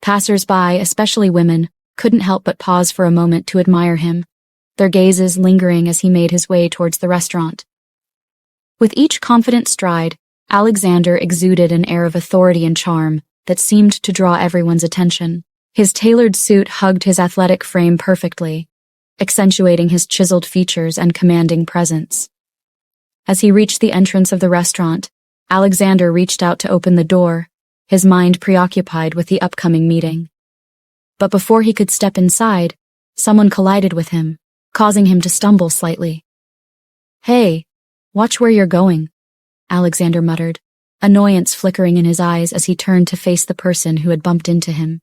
Passers-by, especially women, couldn't help but pause for a moment to admire him, their gazes lingering as he made his way towards the restaurant. With each confident stride, Alexander exuded an air of authority and charm that seemed to draw everyone's attention. His tailored suit hugged his athletic frame perfectly, accentuating his chiseled features and commanding presence. As he reached the entrance of the restaurant, Alexander reached out to open the door, his mind preoccupied with the upcoming meeting. But before he could step inside, someone collided with him, causing him to stumble slightly. Hey, watch where you're going, Alexander muttered, annoyance flickering in his eyes as he turned to face the person who had bumped into him.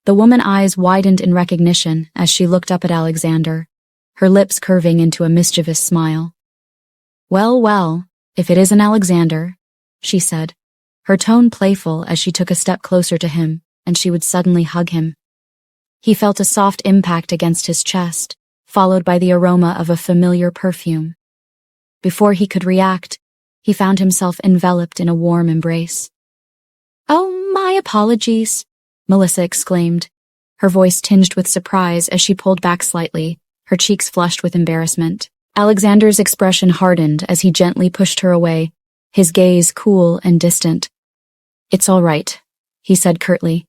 The woman's eyes widened in recognition as she looked up at Alexander, her lips curving into a mischievous smile. Well, well, if it isn't Alexander, she said, her tone playful as she took a step closer to him and she would suddenly hug him. He felt a soft impact against his chest, followed by the aroma of a familiar perfume. Before he could react, he found himself enveloped in a warm embrace. Oh, my apologies, Melissa exclaimed, her voice tinged with surprise as she pulled back slightly, her cheeks flushed with embarrassment. Alexander's expression hardened as he gently pushed her away, his gaze cool and distant. It's all right, he said curtly.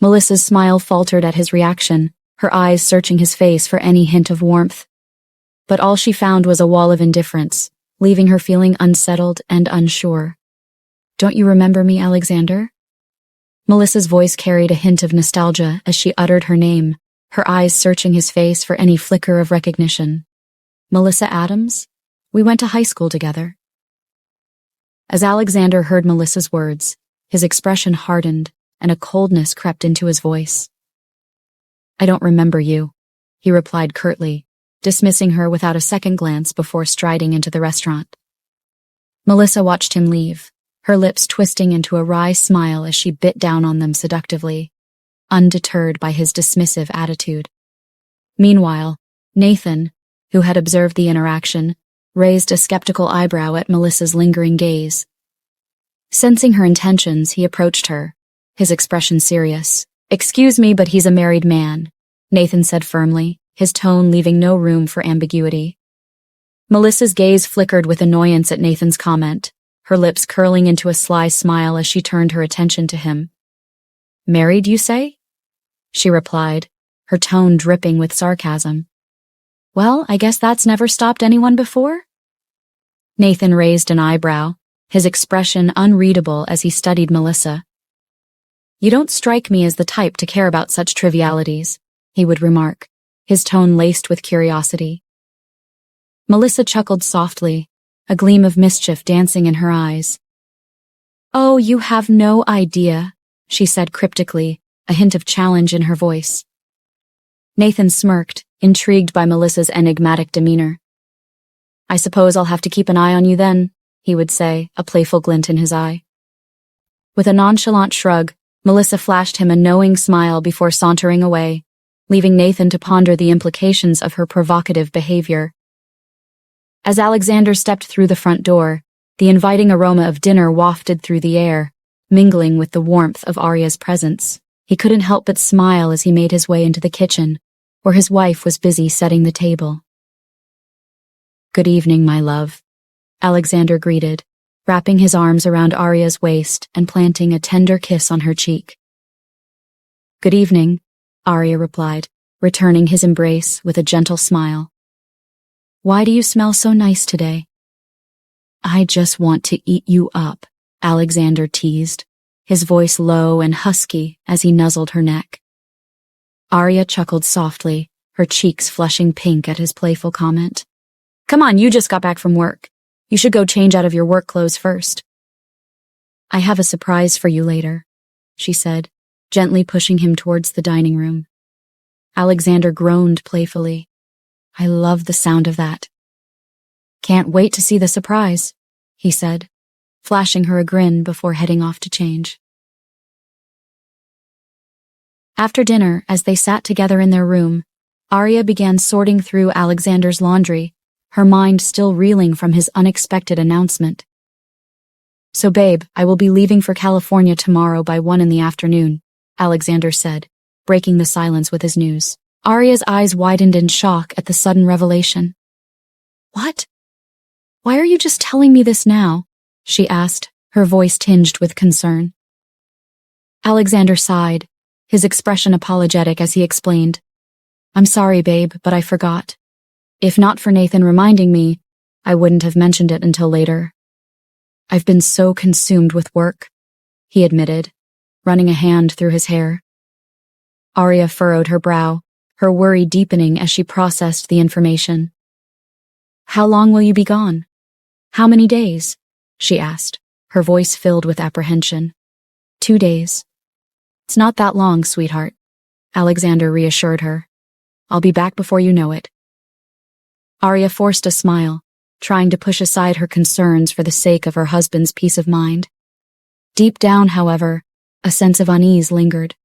Melissa's smile faltered at his reaction, her eyes searching his face for any hint of warmth. But all she found was a wall of indifference, leaving her feeling unsettled and unsure. "Don't you remember me, Alexander?" Melissa's voice carried a hint of nostalgia as she uttered her name, her eyes searching his face for any flicker of recognition. "Melissa Adams? We went to high school together." As Alexander heard Melissa's words, his expression hardened and a coldness crept into his voice. "I don't remember you," he replied curtly, dismissing her without a second glance before striding into the restaurant. Melissa watched him leave, her lips twisting into a wry smile as she bit down on them seductively, undeterred by his dismissive attitude. Meanwhile, Nathan, who had observed the interaction, raised a skeptical eyebrow at Melissa's lingering gaze. Sensing her intentions, he approached her, his expression serious. "Excuse me, but he's a married man," Nathan said firmly, his tone leaving no room for ambiguity. Melissa's gaze flickered with annoyance at Nathan's comment, her lips curling into a sly smile as she turned her attention to him. "Married, you say?" she replied, her tone dripping with sarcasm. "Well, I guess that's never stopped anyone before?" Nathan raised an eyebrow, his expression unreadable as he studied Melissa. "You don't strike me as the type to care about such trivialities," he would remark, his tone laced with curiosity. Melissa chuckled softly, a gleam of mischief dancing in her eyes. "Oh, you have no idea," she said cryptically, a hint of challenge in her voice. Nathan smirked, intrigued by Melissa's enigmatic demeanor. "I suppose I'll have to keep an eye on you then," he would say, a playful glint in his eye. With a nonchalant shrug, Melissa flashed him a knowing smile before sauntering away, leaving Nathan to ponder the implications of her provocative behavior. As Alexander stepped through the front door, the inviting aroma of dinner wafted through the air, mingling with the warmth of Arya's presence. He couldn't help but smile as he made his way into the kitchen, where his wife was busy setting the table. "Good evening, my love," Alexander greeted, wrapping his arms around Arya's waist and planting a tender kiss on her cheek. "Good evening," Arya replied, returning his embrace with a gentle smile. "Why do you smell so nice today?" "I just want to eat you up," Alexander teased, his voice low and husky as he nuzzled her neck. Arya chuckled softly, her cheeks flushing pink at his playful comment. "Come on, you just got back from work. You should go change out of your work clothes first." "I have a surprise for you later," she said, gently pushing him towards the dining room. Alexander groaned playfully. "I love the sound of that." "Can't wait to see the surprise," he said, flashing her a grin before heading off to change. After dinner, as they sat together in their room, Arya began sorting through Alexander's laundry, her mind still reeling from his unexpected announcement. "So babe, I will be leaving for California tomorrow by 1 p.m, Alexander said, breaking the silence with his news. Arya's eyes widened in shock at the sudden revelation. "What? Why are you just telling me this now?" she asked, her voice tinged with concern. Alexander sighed, his expression apologetic as he explained, "I'm sorry, babe, but I forgot. If not for Nathan reminding me, I wouldn't have mentioned it until later. I've been so consumed with work," he admitted, running a hand through his hair. Arya furrowed her brow, her worry deepening as she processed the information. "How long will you be gone? How many days?" she asked, her voice filled with apprehension. 2 days. "It's not that long, sweetheart," Alexander reassured her. "I'll be back before you know it." Arya forced a smile, trying to push aside her concerns for the sake of her husband's peace of mind. Deep down, however, a sense of unease lingered.